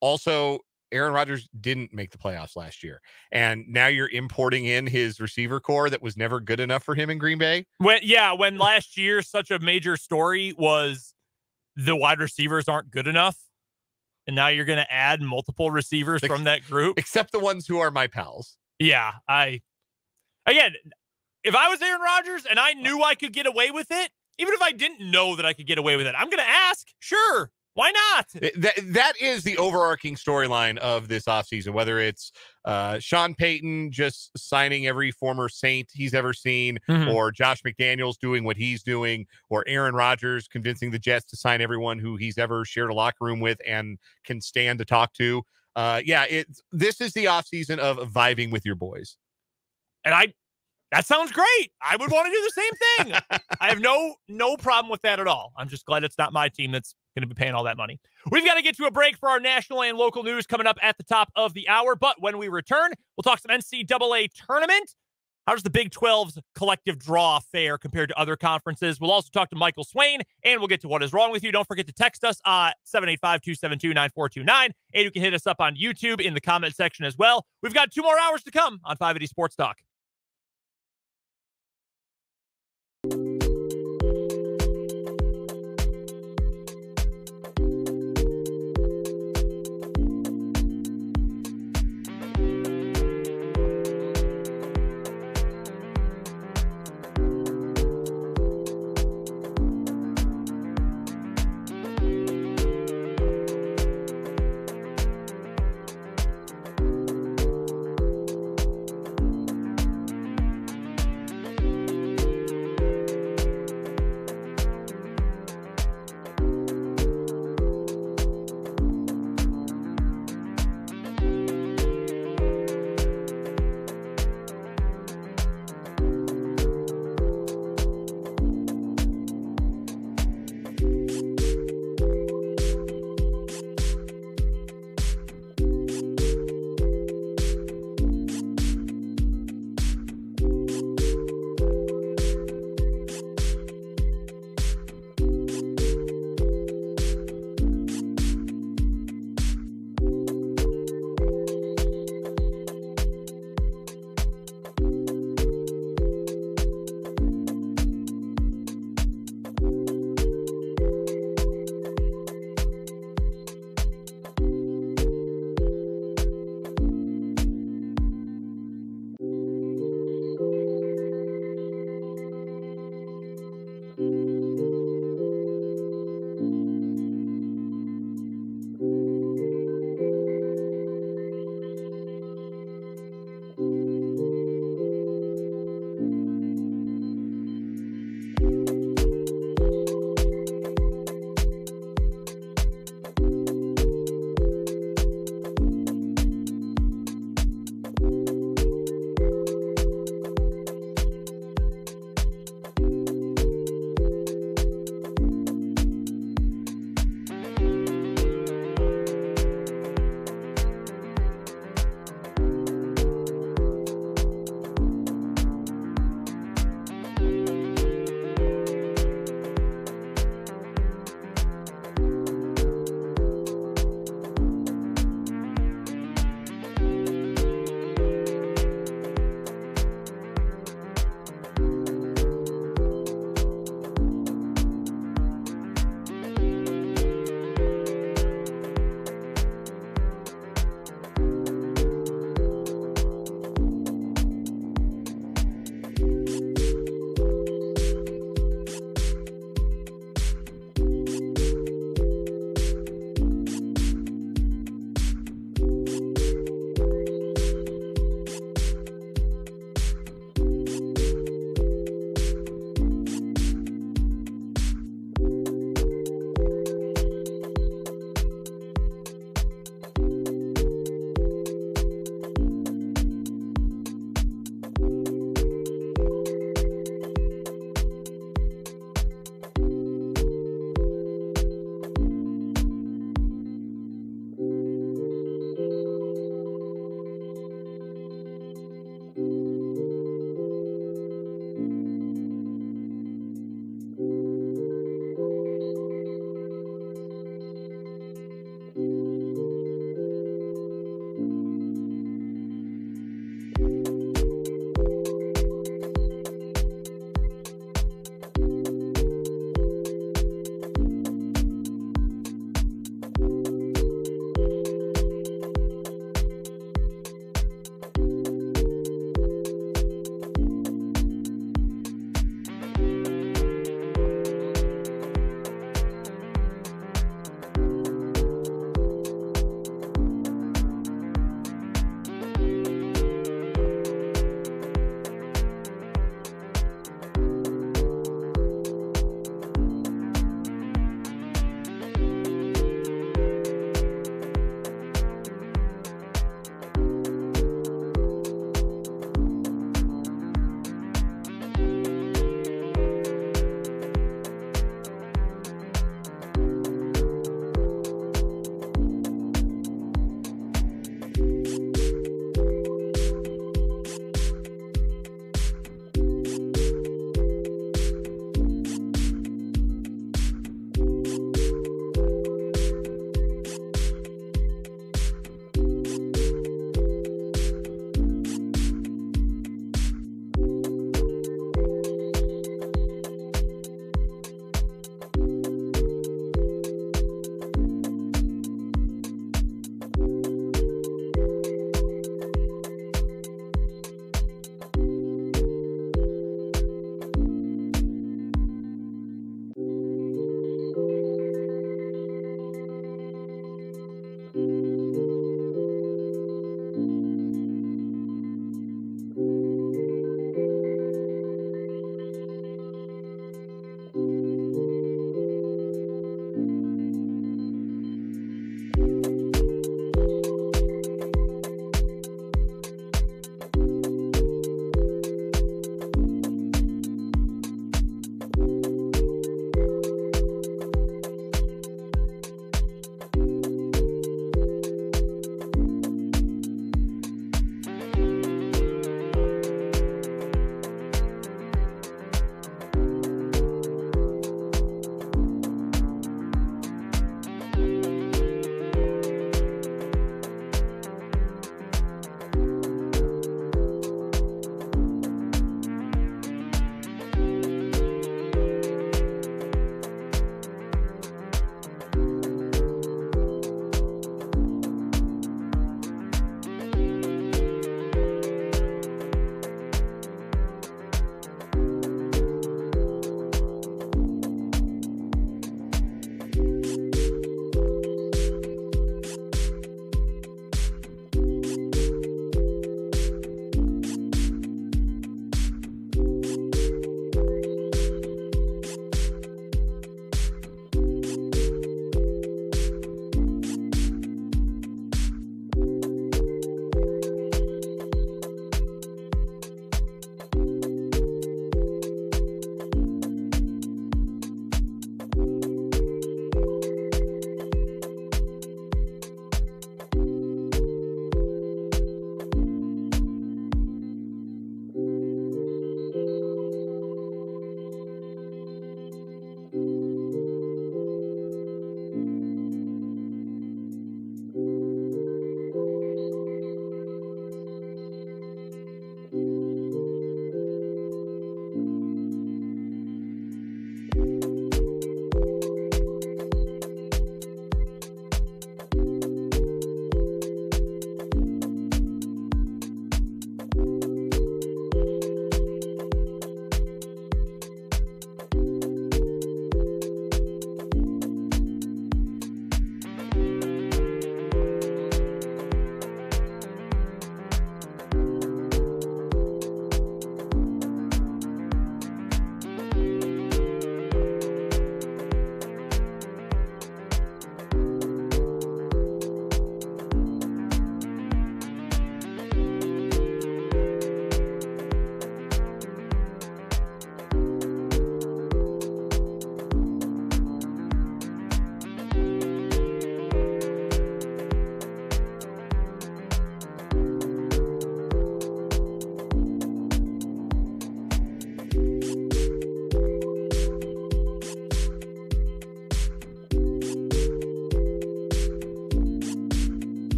Also, Aaron Rodgers didn't make the playoffs last year. And now you're importing in his receiver core that was never good enough for him in Green Bay. When last year such a major story was the wide receivers aren't good enough. And now you're going to add multiple receivers from that group. Except the ones who are my pals. Yeah. Again, if I was Aaron Rodgers and I knew I could get away with it, even if I didn't know that I could get away with it, I'm going to ask. Sure. Why not? That is the overarching storyline of this offseason, whether it's Sean Payton just signing every former Saint he's ever seen, or Josh McDaniels doing what he's doing, or Aaron Rodgers convincing the Jets to sign everyone who he's ever shared a locker room with and can stand to talk to. This is the offseason of vibing with your boys. And that sounds great. I would want to do the same thing. I have no problem with that at all. I'm just glad it's not my team that's going to be paying all that money. We've got to get to a break for our national and local news coming up at the top of the hour. But when we return, we'll talk some NCAA tournament. How does the Big 12's collective draw fare compared to other conferences? We'll also talk to Michael Swain, and we'll get to what is wrong with you. Don't forget to text us at 785-272-9429, and you can hit us up on YouTube in the comment section as well. We've got 2 more hours to come on 580 Sports Talk.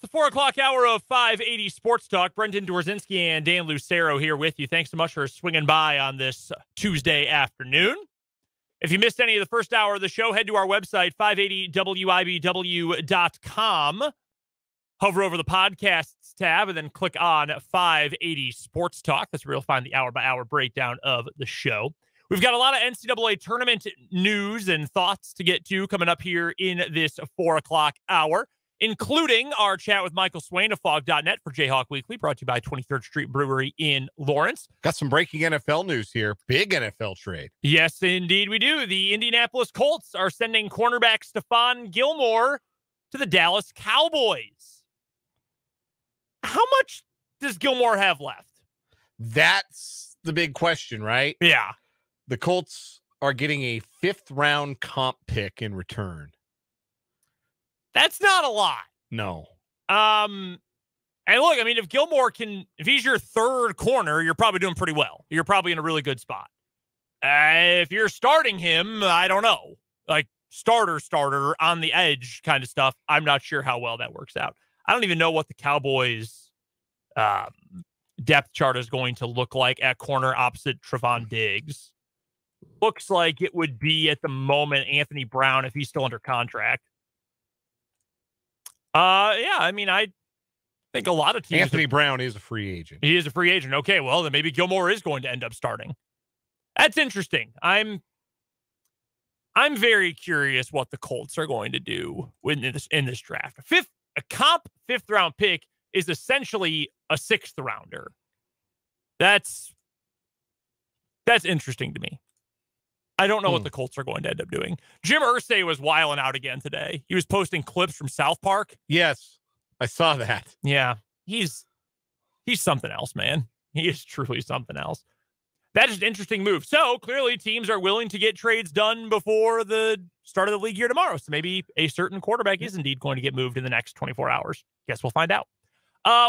the 4 o'clock hour of 580 Sports Talk. Brendan Dorzinski and Dan Lucero here with you. Thanks so much for swinging by on this Tuesday afternoon. If you missed any of the first hour of the show, head to our website, 580wibw.com. Hover over the podcasts tab and then click on 580 Sports Talk. That's where you'll find the hour-by-hour breakdown of the show. We've got a lot of NCAA tournament news and thoughts to get to coming up here in this 4 o'clock hour, including our chat with Michael Swain of Fog.net for Jayhawk Weekly, brought to you by 23rd Street Brewery in Lawrence. Got some breaking NFL news here. Big NFL trade. Yes, indeed we do. The Indianapolis Colts are sending cornerback Stephon Gilmore to the Dallas Cowboys. How much does Gilmore have left? That's the big question, right? Yeah. The Colts are getting a 5th-round comp pick in return. That's not a lot. No. And look, I mean, if he's your 3rd corner, you're probably doing pretty well. You're probably in a really good spot. If you're starting him, I don't know. Like starter on the edge kind of stuff. I'm not sure how well that works out. I don't even know what the Cowboys depth chart is going to look like at corner opposite Trevon Diggs. Looks like it would be at the moment Anthony Brown if he's still under contract. Yeah, I mean, I think a lot of teams. Anthony Brown is a free agent. He is a free agent. Okay, well, then maybe Gilmore is going to end up starting. That's interesting. I'm very curious what the Colts are going to do in this draft. A comp 5th-round pick is essentially a 6th-rounder. That's interesting to me. I don't know what the Colts are going to end up doing. Jim Irsay was wilding out again today. He was posting clips from South Park. Yes, I saw that. Yeah, he's something else, man. He is truly something else. That is an interesting move. So clearly teams are willing to get trades done before the start of the league year tomorrow. So maybe a certain quarterback is indeed going to get moved in the next 24 hours. Guess we'll find out.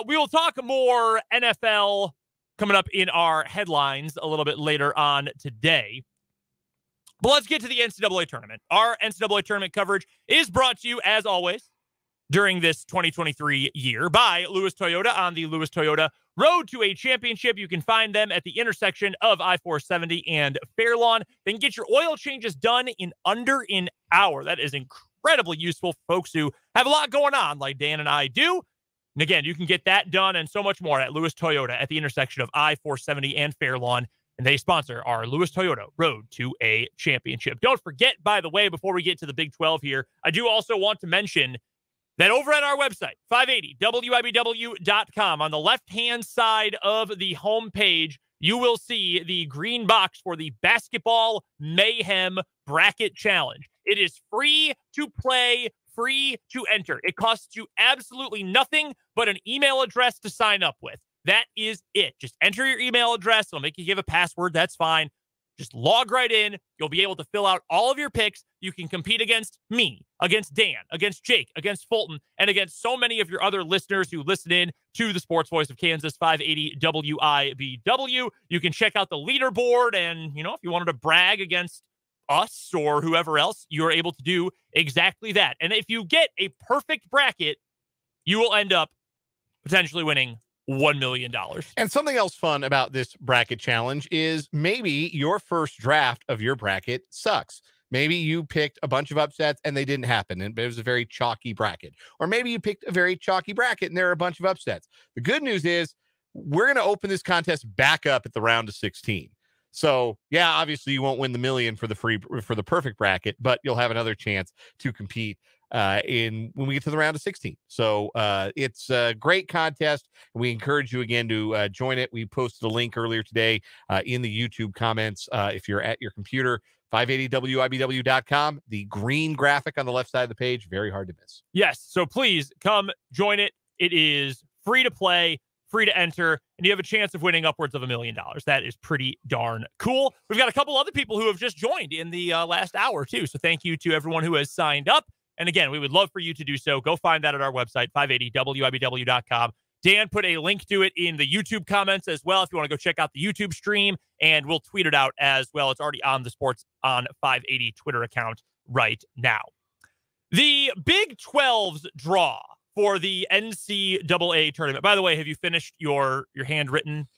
We will talk more NFL coming up in our headlines a little bit later on today. But let's get to the NCAA tournament. Our NCAA tournament coverage is brought to you, as always, during this 2023 year by Lewis Toyota on the Lewis Toyota Road to a Championship. You can find them at the intersection of I-470 and Fairlawn. Then get your oil changes done in under an hour. That is incredibly useful for folks who have a lot going on like Dan and I do. And again, you can get that done and so much more at Lewis Toyota at the intersection of I-470 and Fairlawn. And they sponsor our Lewis Toyota Road to a Championship. Don't forget, by the way, before we get to the Big 12 here, I do also want to mention that over at our website, 580wibw.com, on the left-hand side of the homepage, you will see the green box for the Basketball Mayhem Bracket Challenge. It is free to play, free to enter. It costs you absolutely nothing but an email address to sign up with. That is it. Just enter your email address. It'll make you give a password. That's fine. Just log right in. You'll be able to fill out all of your picks. You can compete against me, against Dan, against Jake, against Fulton, and against so many of your other listeners who listen in to the Sports Voice of Kansas, 580 WIBW. You can check out the leaderboard. And, if you wanted to brag against us or whoever else, you're able to do exactly that. And if you get a perfect bracket, you will end up potentially winning $1 million. And something else fun about this bracket challenge is maybe your first draft of your bracket sucks. Maybe you picked a bunch of upsets and they didn't happen, and it was a very chalky bracket. Or maybe you picked a very chalky bracket and there are a bunch of upsets. The good news is we're going to open this contest back up at the round of 16. So, yeah, obviously you won't win the million for the perfect bracket, but you'll have another chance to compete when we get to the round of 16. So it's a great contest. We encourage you again to join it. We posted a link earlier today in the YouTube comments. If you're at your computer, 580wibw.com, the green graphic on the left side of the page, very hard to miss. Yes. So please come join it. It is free to play, free to enter, and you have a chance of winning upwards of $1 million. That is pretty darn cool. We've got a couple other people who have just joined in the last hour too. So thank you to everyone who has signed up. And again, we would love for you to do so. Go find that at our website, 580wibw.com. Dan put a link to it in the YouTube comments as well if you want to go check out the YouTube stream, and we'll tweet it out as well. It's already on the Sports on 580 Twitter account right now. The Big 12's draw for the NCAA tournament. By the way, have you finished your handwritten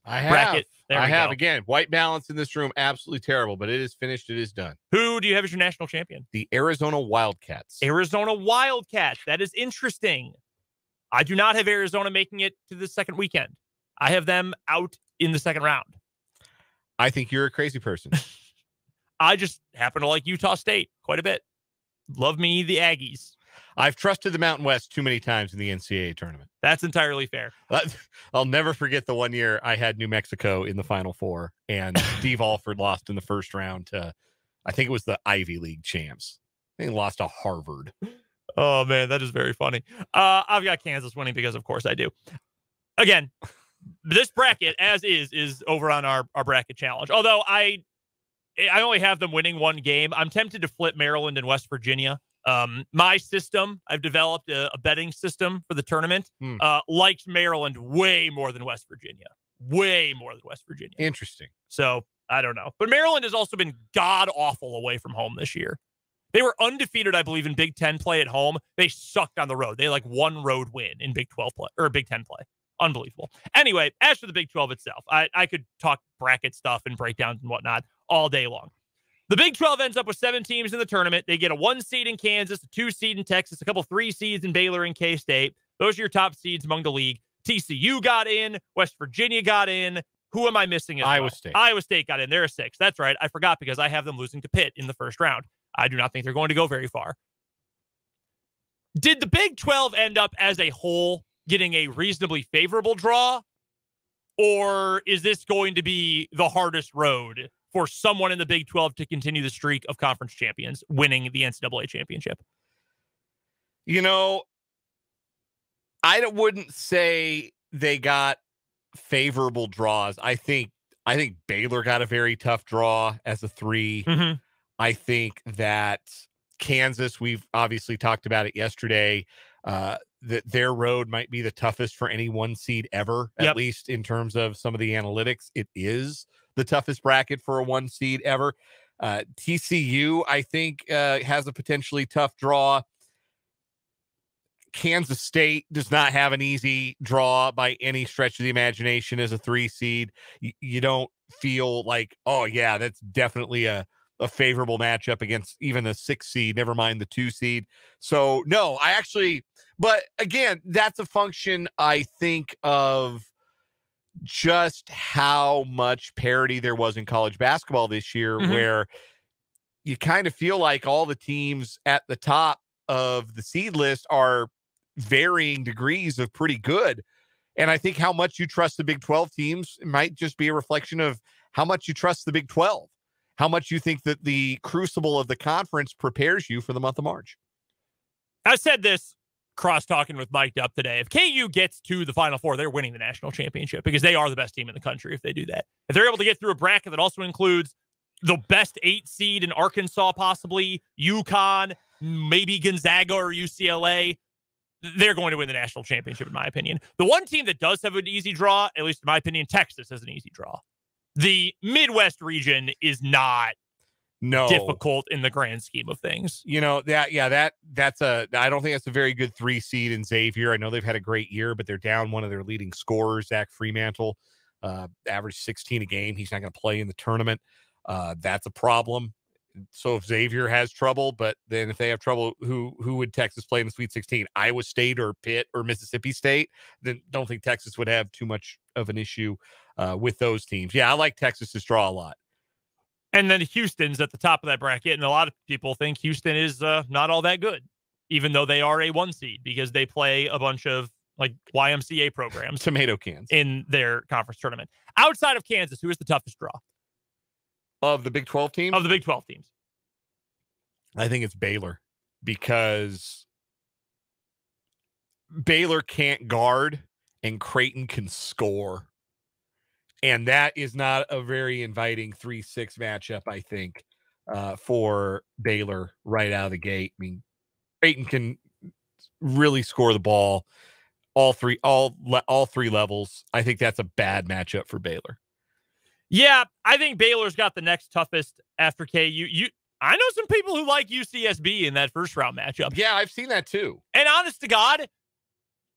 bracket? I have. Again, white balance in this room, absolutely terrible, but it is finished. It is done. Who do you have as your national champion? The Arizona Wildcats. Arizona Wildcats. That is interesting. I do not have Arizona making it to the second weekend. I have them out in the second round. I think you're a crazy person. I just happen to like Utah State quite a bit. Love me the Aggies. I've trusted the Mountain West too many times in the NCAA tournament. That's entirely fair. I'll never forget the one year I had New Mexico in the Final Four, and Steve Alford lost in the first round to, I think it was the Ivy League champs. I think he lost to Harvard. Oh, man, that is very funny. I've got Kansas winning because, of course, I do. Again, this bracket, as is over on our bracket challenge. Although I only have them winning one game. I'm tempted to flip Maryland and West Virginia. My system, I've developed a betting system for the tournament, likes Maryland way more than West Virginia. Way more than West Virginia. Interesting. So, I don't know. But Maryland has also been god-awful away from home this year. They were undefeated, I believe, in Big Ten play at home. They sucked on the road. They had one road win in Big 12 play or Big Ten play. Unbelievable. Anyway, as for the Big 12 itself, I could talk bracket stuff and breakdowns and whatnot all day long. The Big 12 ends up with 7 teams in the tournament. They get a 1 seed in Kansas, a 2 seed in Texas, a couple 3 seeds in Baylor and K-State. Those are your top seeds among the league. TCU got in. West Virginia got in. Who am I missing? Iowa State. Iowa State got in. They're a 6. That's right. I forgot because I have them losing to Pitt in the first round. I do not think they're going to go very far. Did the Big 12 end up as a whole getting a reasonably favorable draw? Or is this going to be the hardest road for someone in the Big 12 to continue the streak of conference champions winning the NCAA championship? You know, I wouldn't say they got favorable draws. I think Baylor got a very tough draw as a 3. Mm-hmm. I think that Kansas, we've obviously talked about it yesterday, that their road might be the toughest for any 1 seed ever, at least in terms of some of the analytics. It is the toughest bracket for a 1 seed ever. TCU, I think, has a potentially tough draw. Kansas State does not have an easy draw by any stretch of the imagination as a 3 seed. You don't feel like, oh, yeah, that's definitely a favorable matchup against even the 6 seed, never mind the 2 seed. So, no, but again, that's a function, I think, of just how much parity there was in college basketball this year, where you kind of feel like all the teams at the top of the seed list are varying degrees of pretty good. And I think how much you trust the Big 12 teams might just be a reflection of how much you trust the Big 12, how much you think that the crucible of the conference prepares you for the month of March. I said this cross-talking with Mike up today. If KU gets to the Final Four, they're winning the national championship because they are the best team in the country if they do that. If they're able to get through a bracket that also includes the best 8 seed in Arkansas, possibly UConn, maybe Gonzaga or UCLA, they're going to win the national championship, in my opinion. The one team that does have an easy draw, at least in my opinion, Texas has an easy draw. The Midwest region is not difficult in the grand scheme of things. You know, I don't think that's a very good 3 seed in Xavier. I know they've had a great year, but they're down one of their leading scorers, Zach Fremantle, averaged 16 a game. He's not going to play in the tournament. That's a problem. So if Xavier has trouble, but then if they have trouble, who would Texas play in the Sweet 16? Iowa State or Pitt or Mississippi State? Then don't think Texas would have too much of an issue with those teams. Yeah, I like Texas's draw a lot. And then Houston's at the top of that bracket, and a lot of people think Houston is not all that good, even though they are a 1 seed because they play a bunch of like YMCA programs, tomato cans in their conference tournament. Outside of Kansas, who is the toughest draw? Of the Big 12 teams? Of the Big 12 teams. I think it's Baylor because Baylor can't guard and Creighton can score. And that is not a very inviting 3-6 matchup, I think, for Baylor right out of the gate. I mean, Creighton can really score the ball all three levels. I think that's a bad matchup for Baylor. Yeah, I think Baylor's got the next toughest after KU. I know some people who like UCSB in that first round matchup. Yeah, I've seen that too. And honest to God,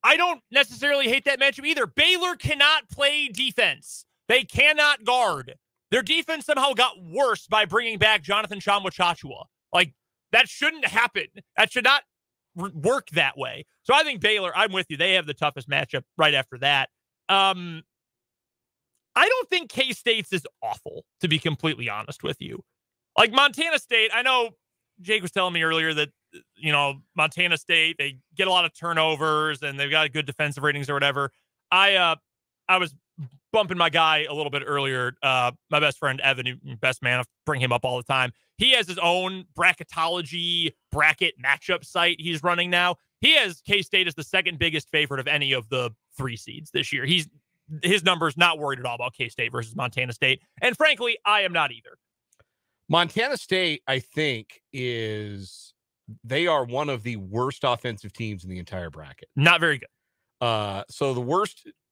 I don't necessarily hate that matchup either. Baylor cannot play defense. They cannot guard. Their defense somehow got worse by bringing back Jonathan Tchamwa-Tchatchoua. Like, that shouldn't happen. That should not work that way. So I think Baylor, I'm with you. They have the toughest matchup right after that. I don't think K-State's is awful, to be completely honest with you. Like, Montana State, I know Jake was telling me earlier that, Montana State, they get a lot of turnovers and they've got good defensive ratings or whatever. I was bumping my guy a little bit earlier. My best friend, Evan, best man, I bring him up all the time. He has his own bracketology bracket matchup site he's running now. He has K-State as the second biggest favorite of any of the 3 seeds this year. His number's not worried at all about K-State versus Montana State. And frankly, I am not either. Montana State, I think, they are one of the worst offensive teams in the entire bracket. Not very good. So the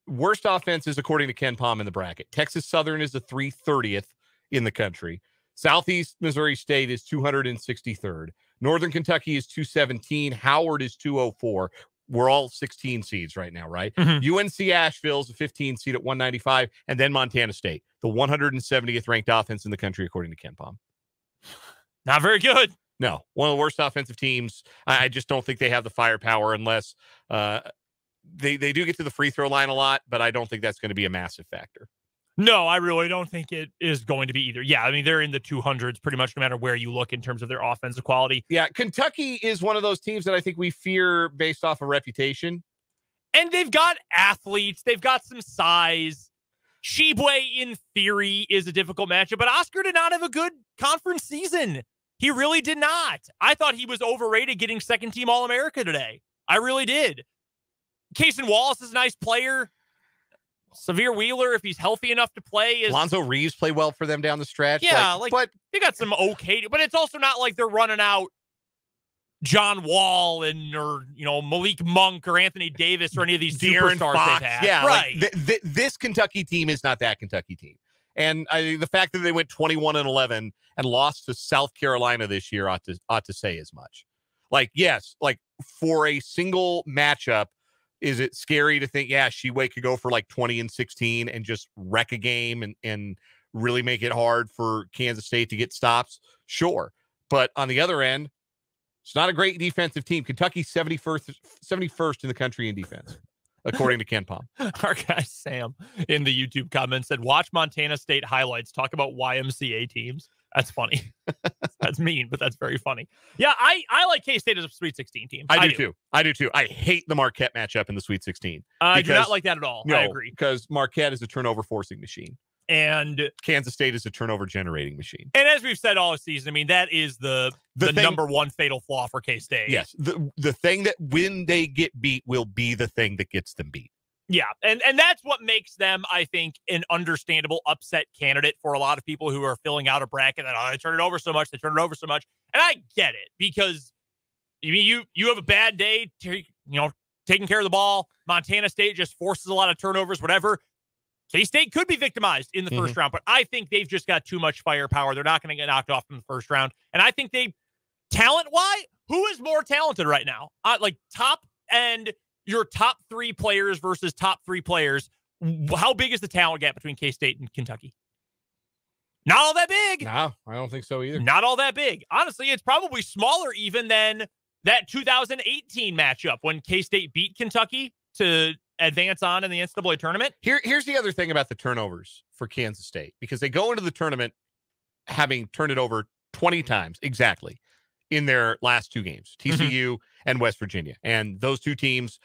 worst offenses, according to Ken Palm in the bracket. Texas Southern is the 330th in the country. Southeast Missouri State is 263rd. Northern Kentucky is 217. Howard is 204. We're all 16 seeds right now, right? Mm-hmm. UNC Asheville is a 15 seed at 195. And then Montana State, the 170th ranked offense in the country, according to Ken Palm. Not very good. No, one of the worst offensive teams. I just don't think they have the firepower unless they do get to the free throw line a lot, but I don't think that's going to be a massive factor. No, I really don't think it is going to be either. Yeah, I mean, they're in the 200s pretty much no matter where you look in terms of their offensive quality. Yeah, Kentucky is one of those teams that I think we fear based off of reputation. And they've got athletes. They've got some size. Shibwe, in theory, is a difficult matchup, but Oscar did not have a good conference season. He really did not. I thought he was overrated getting second-team All-America today. I really did. Cason Wallace is a nice player. Severe Wheeler, if he's healthy enough to play. Lonzo Reeves play well for them down the stretch. Yeah, but they got some okay. But it's also not like they're running out John Wall or Malik Monk or Anthony Davis or any of these superstars Fox. they've had. Yeah, right. Like this Kentucky team is not that Kentucky team. And the fact that they went 21-11 and lost to South Carolina this year ought to say as much. Like, yes, like for a single matchup, is it scary to think, Shibwe could go for like 20-16 and just wreck a game and really make it hard for Kansas State to get stops? Sure. But on the other end, it's not a great defensive team. Kentucky's 71st in the country in defense, according to Ken Palm. Our guy Sam in the YouTube comments said, watch Montana State highlights, talk about YMCA teams. That's funny. That's mean, but that's very funny. Yeah, I like K-State as a Sweet 16 team. I do too. I hate the Marquette matchup in the Sweet 16. I do not like that at all. No, I agree. Because Marquette is a turnover forcing machine. And Kansas State is a turnover generating machine. And as we've said all season, I mean, that is the number one fatal flaw for K-State. Yes. The thing that when they get beat will be the thing that gets them beat. Yeah. And that's what makes them, I think, an understandable upset candidate for a lot of people who are filling out a bracket that, they turn it over so much. And I get it because you have a bad day, taking care of the ball. Montana State just forces a lot of turnovers, whatever. K-State could be victimized in the first round, but I think they've just got too much firepower. They're not going to get knocked off in the first round. And I think talent-wise, who is more talented right now? Like top end, your top 3 players versus top 3 players. How big is the talent gap between K-State and Kentucky? Not all that big. No, I don't think so either. Not all that big. Honestly, it's probably smaller even than that 2018 matchup when K-State beat Kentucky to advance on in the NCAA tournament. Here's the other thing about the turnovers for Kansas State, because they go into the tournament having turned it over 20 times exactly in their last 2 games, TCU and West Virginia. And those 2 teams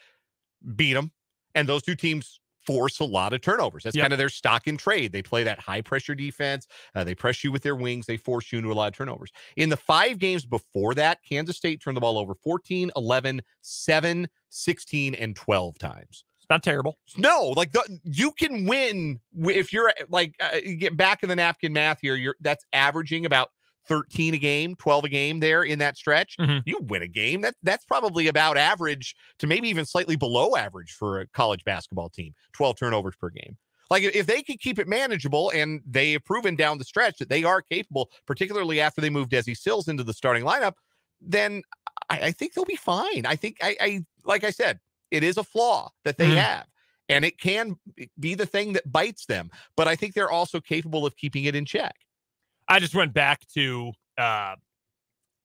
beat them, and those 2 teams force a lot of turnovers. That's kind of their stock in trade. They play that high pressure defense. They press you with their wings. They force you into a lot of turnovers. In the 5 games before that, Kansas State turned the ball over 14, 11, 7, 16, and 12 times. Not terrible. No, like you can win if you're like get back in the napkin math here. That's averaging about 13 a game, 12 a game there in that stretch. You win a game. That's probably about average to maybe even slightly below average for a college basketball team. 12 turnovers per game. Like if they could keep it manageable, and they have proven down the stretch that they are capable, particularly after they moved Desi Sills into the starting lineup, then I think they'll be fine. I think I like I said, it is a flaw that they have, and it can be the thing that bites them. But I think they're also capable of keeping it in check. I just went back to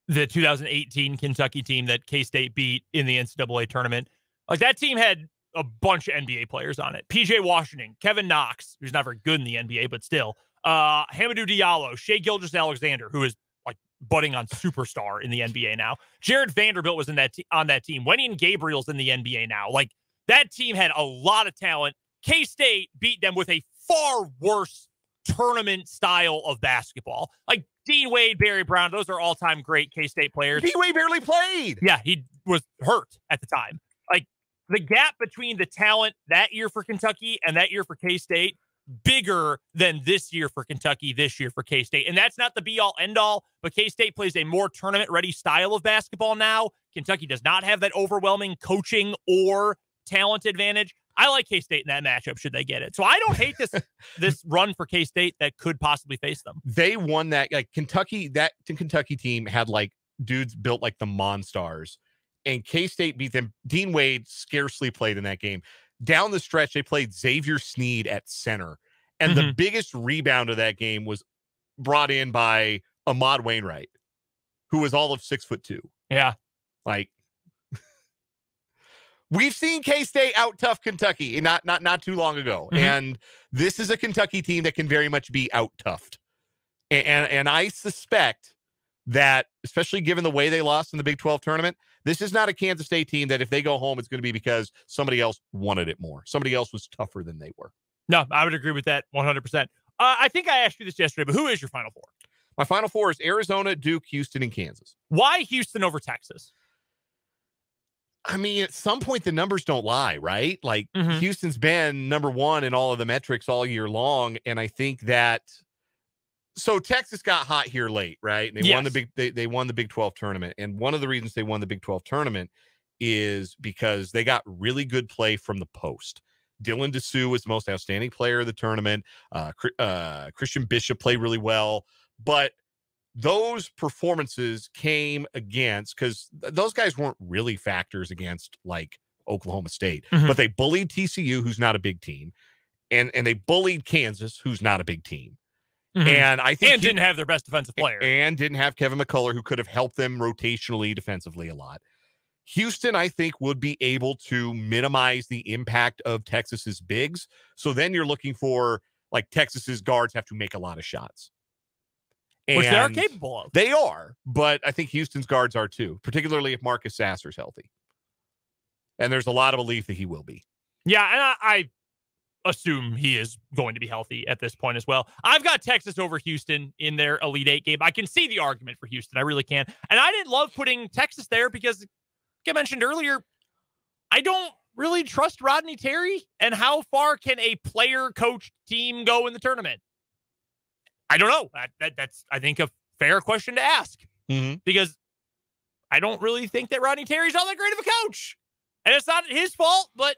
the 2018 Kentucky team that K-State beat in the NCAA tournament. Like, that team had a bunch of NBA players on it. PJ Washington, Kevin Knox, who's not very good in the NBA, but still. Hamidou Diallo, Shai Gilgeous-Alexander, who is like budding on superstar in the NBA now. Jared Vanderbilt was on that team. Wenyen Gabriel's in the NBA now. Like, that team had a lot of talent. K-State beat them with a far worse tournament style of basketball. Like, Dean Wade, Barry Brown, those are all-time great K-State players. Dean Wade barely played. Yeah, he was hurt at the time. Like, the gap between the talent that year for Kentucky and that year for K-State, bigger than this year for Kentucky, this year for K-State. And that's not the be-all, end-all, but K-State plays a more tournament-ready style of basketball now. Kentucky does not have that overwhelming coaching or talent advantage. I like K-State in that matchup, should they get it. So I don't hate this run for K-State that could possibly face them. They won that. Like, Kentucky team had like dudes built like the Monstars, and K-State beat them. Dean Wade scarcely played in that game. Down the stretch, they played Xavier Sneed at center, and the biggest rebound of that game was brought in by Ahmad Wainwright, who was all of 6'2". Yeah, like. We've seen K-State out tough Kentucky not too long ago. And this is a Kentucky team that can very much be out toughed. And I suspect that, especially given the way they lost in the Big 12 tournament, this is not a Kansas State team that if they go home, it's going to be because somebody else wanted it more. Somebody else was tougher than they were. No, I would agree with that 100%. I think I asked you this yesterday, but who is your Final Four? My Final Four is Arizona, Duke, Houston, and Kansas. Why Houston over Texas? I mean, at some point, the numbers don't lie, right? Like, Houston's been number one in all of the metrics all year long. And I think that, so Texas got hot here late, right? And they won the Big 12 tournament. And one of the reasons they won the Big 12 tournament is because they got really good play from the post. Dylan Dessou was the most outstanding player of the tournament. Christian Bishop played really well, but those performances came against, because those guys weren't really factors against like Oklahoma State, but they bullied TCU, who's not a big team, and they bullied Kansas, who's not a big team. And I think didn't have their best defensive player, and didn't have Kevin McCullough, who could have helped them rotationally defensively a lot. Houston, I think, would be able to minimize the impact of Texas's bigs. So then you're looking for, like, Texas's guards have to make a lot of shots. Which they are capable of. They are, but I think Houston's guards are too, particularly if Marcus Sasser's healthy. And there's a lot of belief that he will be. Yeah, and I assume he is going to be healthy at this point as well. I've got Texas over Houston in their Elite Eight game. I can see the argument for Houston. I really can. And I didn't love putting Texas there because, like I mentioned earlier, I don't really trust Rodney Terry. And how far can a player-coached team go in the tournament? I don't know. That's, I think, a fair question to ask, because I don't really think that Rodney Terry's all that great of a coach. And it's not his fault, but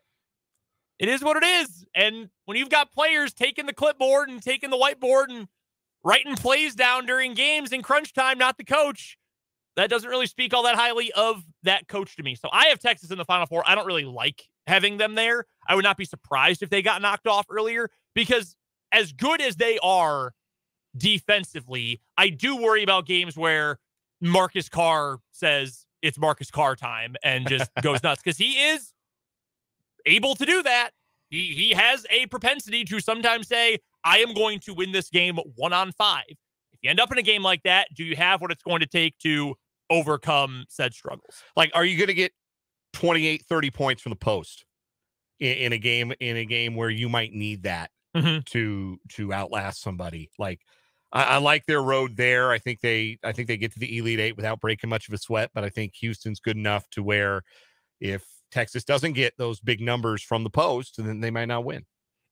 it is what it is. And when you've got players taking the clipboard and taking the whiteboard and writing plays down during games in crunch time, not the coach, that doesn't really speak all that highly of that coach to me. So I have Texas in the Final Four. I don't really like having them there. I would not be surprised if they got knocked off earlier, because as good as they are defensively, I do worry about games where Marcus Carr says it's Marcus Carr time and just goes nuts, because he is able to do that. He has a propensity to sometimes say, I am going to win this game 1-on-5. If you end up in a game like that, do you have what it's going to take to overcome said struggles? Like, are you going to get 28, 30 points from the post in a game where you might need that to outlast somebody? Like, I like their road there. I think they get to the Elite Eight without breaking much of a sweat, but I think Houston's good enough to where if Texas doesn't get those big numbers from the post, then they might not win.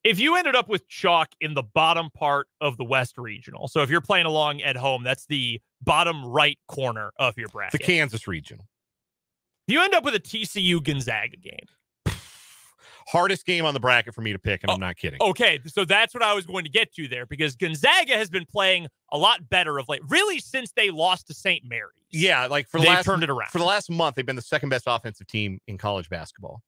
If you ended up with chalk in the bottom part of the West Regional, so if you're playing along at home, that's the bottom right corner of your bracket. The Kansas Regional. If you end up with a TCU Gonzaga game. hardest game on the bracket for me to pick, and I'm not kidding. Okay, so that's what I was going to get to there, because Gonzaga has been playing a lot better of late, really since they lost to St. Mary's. Yeah, like they've turned it around. For the last month, they've been the second best offensive team in college basketball.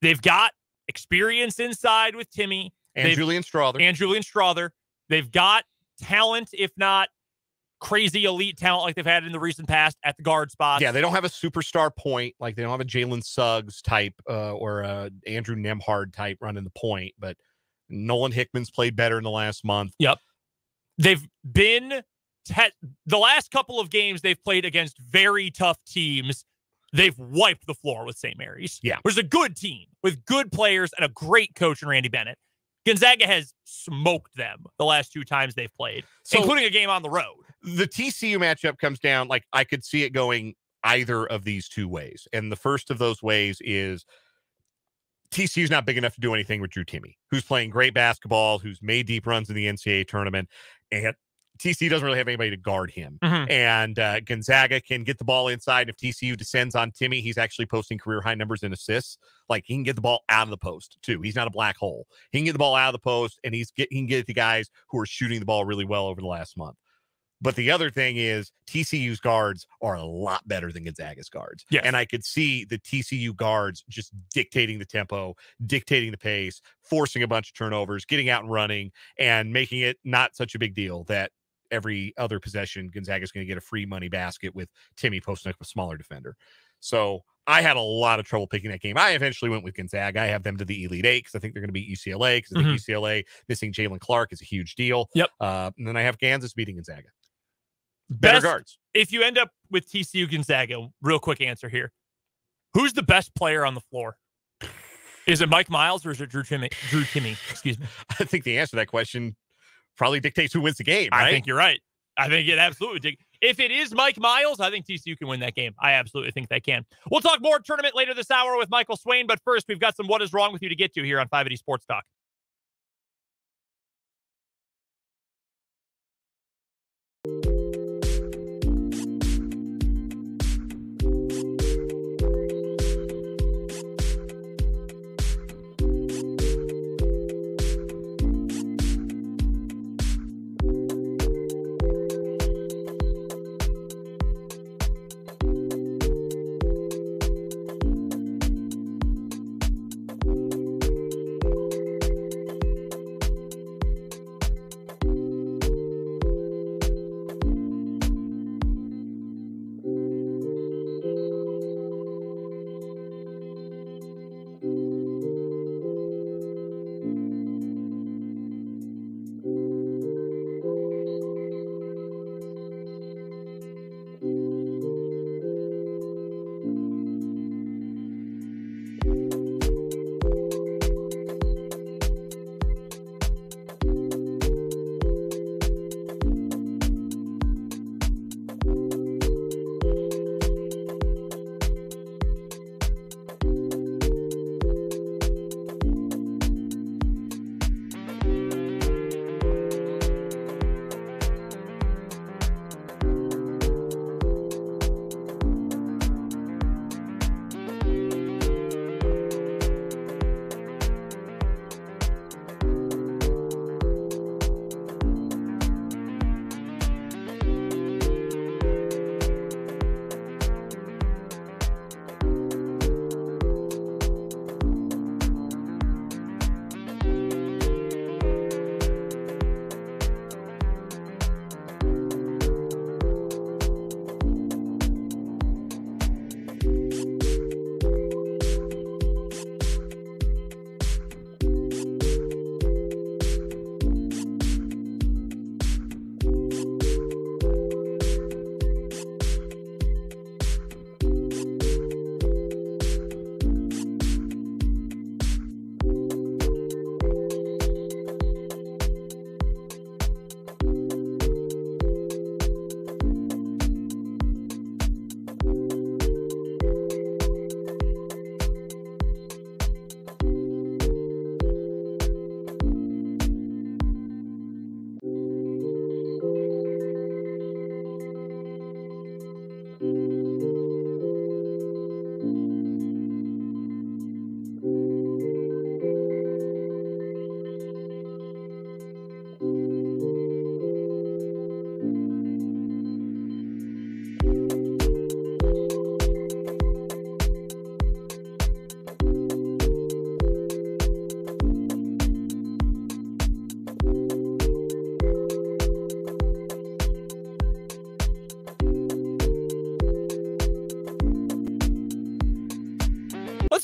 They've got experience inside with Timmy. And Julian Strawther. They've got talent, if not crazy elite talent like they've had in the recent past at the guard spot. Yeah, they don't have a superstar point. Like, they don't have a Jalen Suggs type or a Andrew Nemhard type running the point. But Nolan Hickman's played better in the last month. Yep. They've been the last couple of games they've played against very tough teams. They've wiped the floor with St. Mary's. Yeah. There's a good team with good players and a great coach in Randy Bennett. Gonzaga has smoked them the last 2 times they've played, including a game on the road. The TCU matchup comes down, like, I could see it going either of these 2 ways. And the first of those ways is TCU's not big enough to do anything with Drew Timme, who's playing great basketball, who's made deep runs in the NCAA tournament, and TCU doesn't really have anybody to guard him. Mm-hmm. And Gonzaga can get the ball inside. If TCU descends on Timme, he's actually posting career-high numbers in assists. Like, he can get the ball out of the post, too. He's not a black hole. He can get the ball out of the post, and he can get it to guys who are shooting the ball really well over the last month. But the other thing is TCU's guards are a lot better than Gonzaga's guards. Yes. And I could see the TCU guards just dictating the tempo, dictating the pace, forcing a bunch of turnovers, getting out and running, and making it not such a big deal that every other possession Gonzaga's going to get a free money basket with Timme posting up a smaller defender. So I had a lot of trouble picking that game. I eventually went with Gonzaga. I have them to the Elite Eight because I think they're going to beat UCLA, because I think UCLA missing Jalen Clark is a huge deal. Yep. And then I have Kansas beating Gonzaga. Better guards. If you end up with TCU Gonzaga, real quick answer here. Who's the best player on the floor? Is it Mike Miles or is it Drew Timme? Excuse me. I think the answer to that question probably dictates who wins the game, right? I think you're right. I think it absolutely did. If it is Mike Miles, I think TCU can win that game. I absolutely think they can. We'll talk more tournament later this hour with Michael Swain, but first, we've got some What Is Wrong With You to get to here on 580 Sports Talk.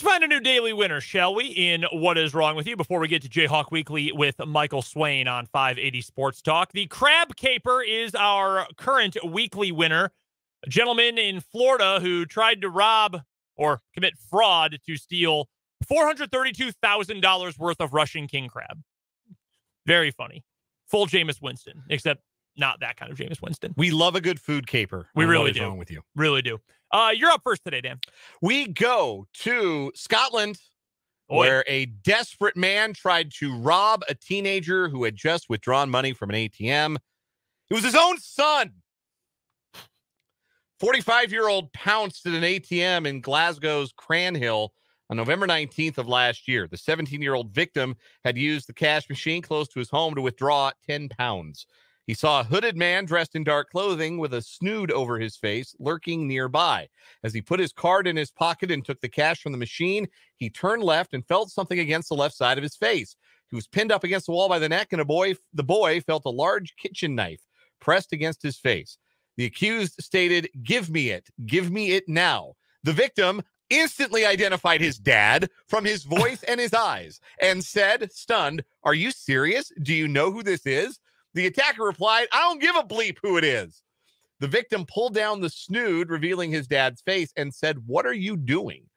Let's find a new daily winner, shall we, in What Is Wrong With You, before we get to Jayhawk Weekly with Michael Swain on 580 Sports Talk. The Crab Caper is our current weekly winner. A gentleman in Florida who tried to rob or commit fraud to steal $432,000 worth of Russian king crab. Very funny. Full Jameis Winston, except not that kind of Jameis Winston. We love a good food caper. We really do. Wrong with you? Really do. You're up first today, Dan. We go to Scotland, where a desperate man tried to rob a teenager who had just withdrawn money from an ATM. It was his own son. 45-year-old pounced at an ATM in Glasgow's Cranhill on November 19th of last year. The 17-year-old victim had used the cash machine close to his home to withdraw 10 pounds. He saw a hooded man dressed in dark clothing with a snood over his face lurking nearby. As he put his card in his pocket and took the cash from the machine, he turned left and felt something against the left side of his face. He was pinned up against the wall by the neck, and the boy felt a large kitchen knife pressed against his face. The accused stated, "Give me it now." The victim instantly identified his dad from his voice and his eyes and said, stunned, "Are you serious? Do you know who this is?" The attacker replied, "I don't give a bleep who it is." The victim pulled down the snood, revealing his dad's face, and said, "What are you doing?"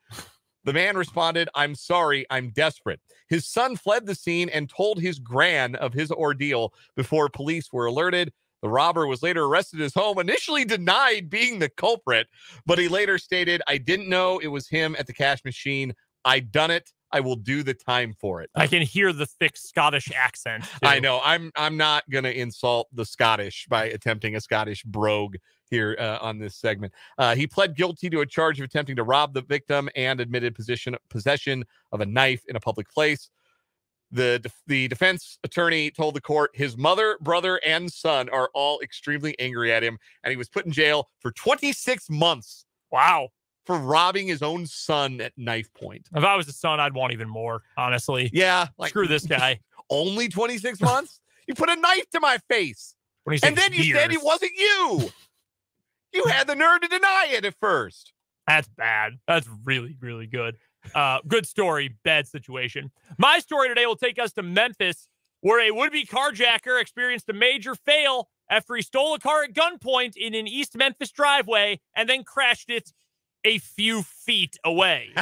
The man responded, "I'm sorry, I'm desperate." His son fled the scene and told his gran of his ordeal before police were alerted. The robber was later arrested at his home, initially denied being the culprit, but he later stated, "I didn't know it was him at the cash machine. I done it. I will do the time for it." I can hear the thick Scottish accent, too. I know. I'm not going to insult the Scottish by attempting a Scottish brogue here on this segment. He pled guilty to a charge of attempting to rob the victim and admitted possession of a knife in a public place. The defense attorney told the court his mother, brother, and son are all extremely angry at him, and he was put in jail for 26 months. Wow. For robbing his own son at knife point. If I was the son, I'd want even more, honestly. Yeah. Screw this guy. Only 26 months? You put a knife to my face. And then you said it wasn't you. You had the nerve to deny it at first. That's bad. That's really, really good. Good story, bad situation. My story today will take us to Memphis, where a would-be carjacker experienced a major fail after he stole a car at gunpoint in an East Memphis driveway and then crashed it a few feet away.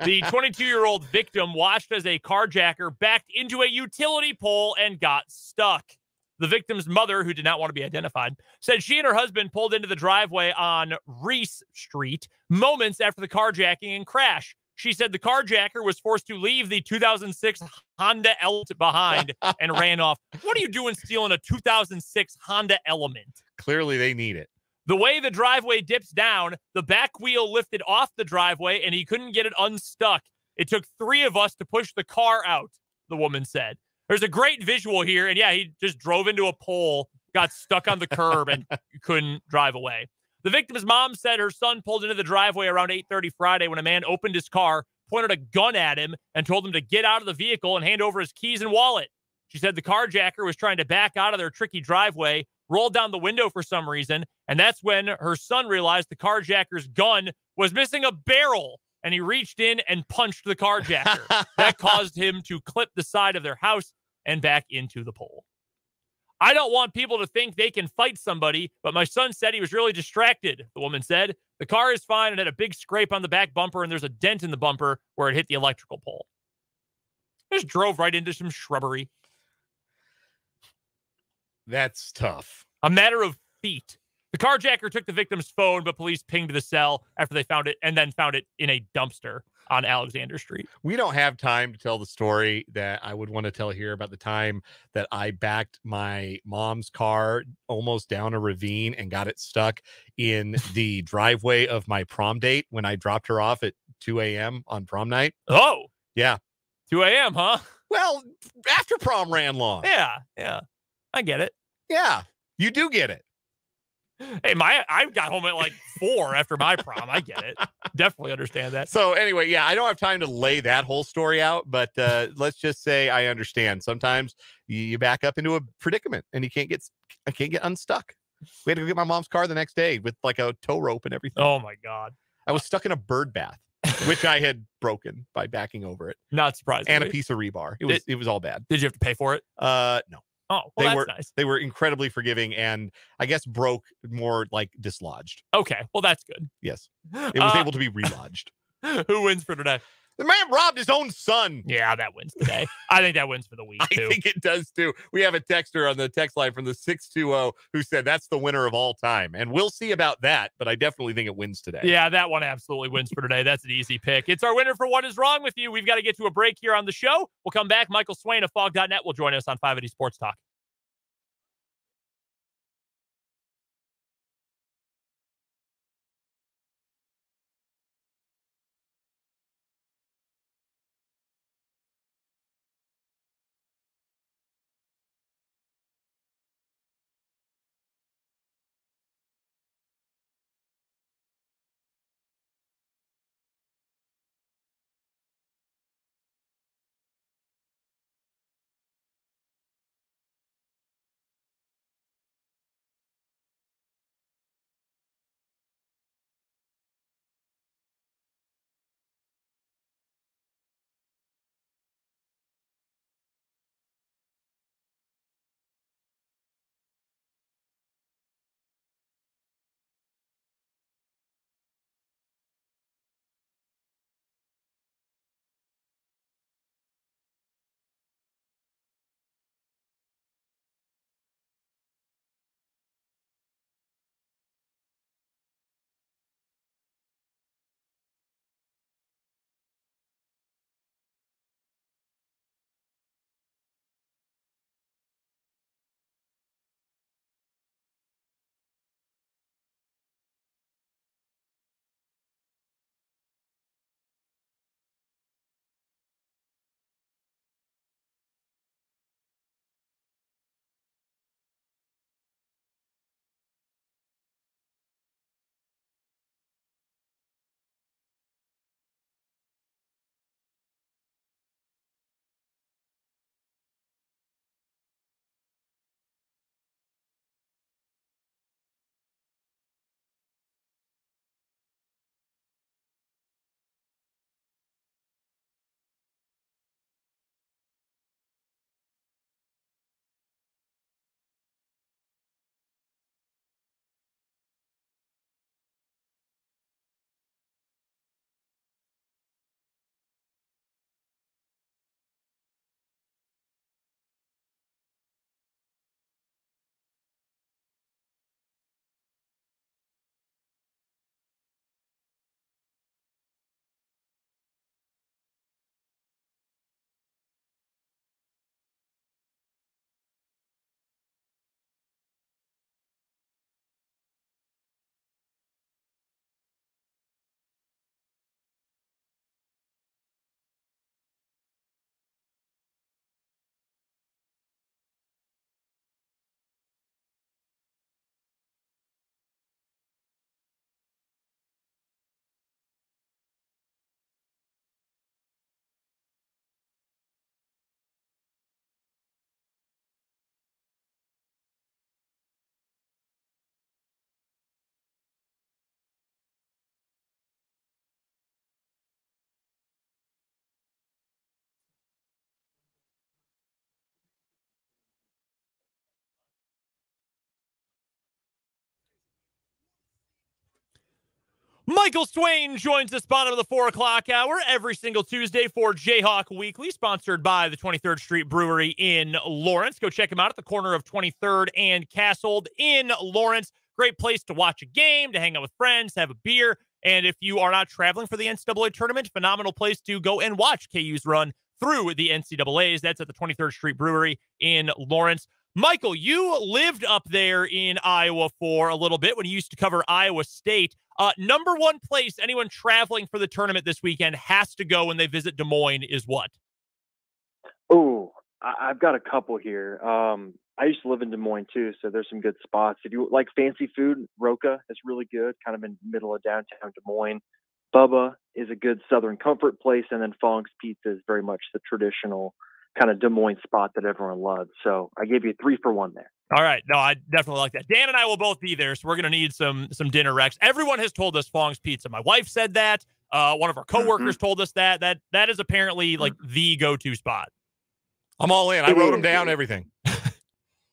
The 22-year-old victim watched as a carjacker backed into a utility pole and got stuck. The victim's mother, who did not want to be identified, said she and her husband pulled into the driveway on Reese Street moments after the carjacking and crash. She said the carjacker was forced to leave the 2006 Honda Element behind and ran off. What are you doing stealing a 2006 Honda Element? Clearly they need it. The way the driveway dips down, the back wheel lifted off the driveway and he couldn't get it unstuck. It took 3 of us to push the car out, the woman said. There's a great visual here. And yeah, he just drove into a pole, got stuck on the curb and couldn't drive away. The victim's mom said her son pulled into the driveway around 8:30 Friday when a man opened his car, pointed a gun at him, and told him to get out of the vehicle and hand over his keys and wallet. She said the carjacker was trying to back out of their tricky driveway, rolled down the window for some reason, and that's when her son realized the carjacker's gun was missing a barrel, and he reached in and punched the carjacker. That caused him to clip the side of their house and back into the pole. I don't want people to think they can fight somebody, but my son said he was really distracted, the woman said. The car is fine and had a big scrape on the back bumper, and there's a dent in the bumper where it hit the electrical pole. Just drove right into some shrubbery. That's tough. A matter of feet. The carjacker took the victim's phone, but police pinged the cell after they found it and then found it in a dumpster on Alexander Street. We don't have time to tell the story that I would want to tell here about the time that I backed my mom's car almost down a ravine and got it stuck in the driveway of my prom date when I dropped her off at 2 a.m. on prom night. Oh, yeah. 2 a.m., huh? Well, after prom ran long. Yeah. I get it. Yeah, you do get it. Hey, I got home at like 4 after my prom. I get it. Definitely understand that. So anyway, yeah, I don't have time to lay that whole story out, but let's just say I understand. Sometimes you back up into a predicament and I can't get unstuck. We had to go get my mom's car the next day with like a tow rope and everything. Oh my God. I was stuck in a bird bath. which I had broken by backing over it. Not surprising. And a piece of rebar. It was all bad. Did you have to pay for it? No. Oh, well, that's nice. They were incredibly forgiving, and I guess broke more like dislodged. Okay, well, that's good. Yes, it was able to be relodged. Who wins for today? The man robbed his own son. Yeah, that wins today. I think that wins for the week, too. I think it does, too. We have a texter on the text line from the 620 who said that's the winner of all time. And we'll see about that, but I definitely think it wins today. Yeah, that one absolutely wins for today. That's an easy pick. It's our winner for What Is Wrong With You. We've got to get to a break here on the show. We'll come back. Michael Swain of Fog.net will join us on 580 Sports Talk. Michael Swain joins us bottom of the 4 o'clock hour every single Tuesday for Jayhawk Weekly, sponsored by the 23rd Street Brewery in Lawrence. Go check him out at the corner of 23rd and Castle in Lawrence. Great place to watch a game, to hang out with friends, to have a beer. And if you are not traveling for the NCAA tournament, phenomenal place to go and watch KU's run through the NCAAs. That's at the 23rd Street Brewery in Lawrence. Michael, you lived up there in Iowa for a little bit when you used to cover Iowa State. Number one place anyone traveling for the tournament this weekend has to go when they visit Des Moines is what? Oh, I've got a couple here. I used to live in Des Moines too, so there's some good spots. If you like fancy food, Roca is really good, kind of in the middle of downtown Des Moines. Bubba is a good Southern comfort place, and then Fong's Pizza is very much the traditional kind of Des Moines spot that everyone loves. So I gave you 3 for 1 there. All right. No, I definitely like that. Dan and I will both be there, so we're going to need some dinner recs. Everyone has told us Fong's Pizza. My wife said that. One of our coworkers told us that is apparently like the go-to spot. I'm all in. I wrote them down, everything.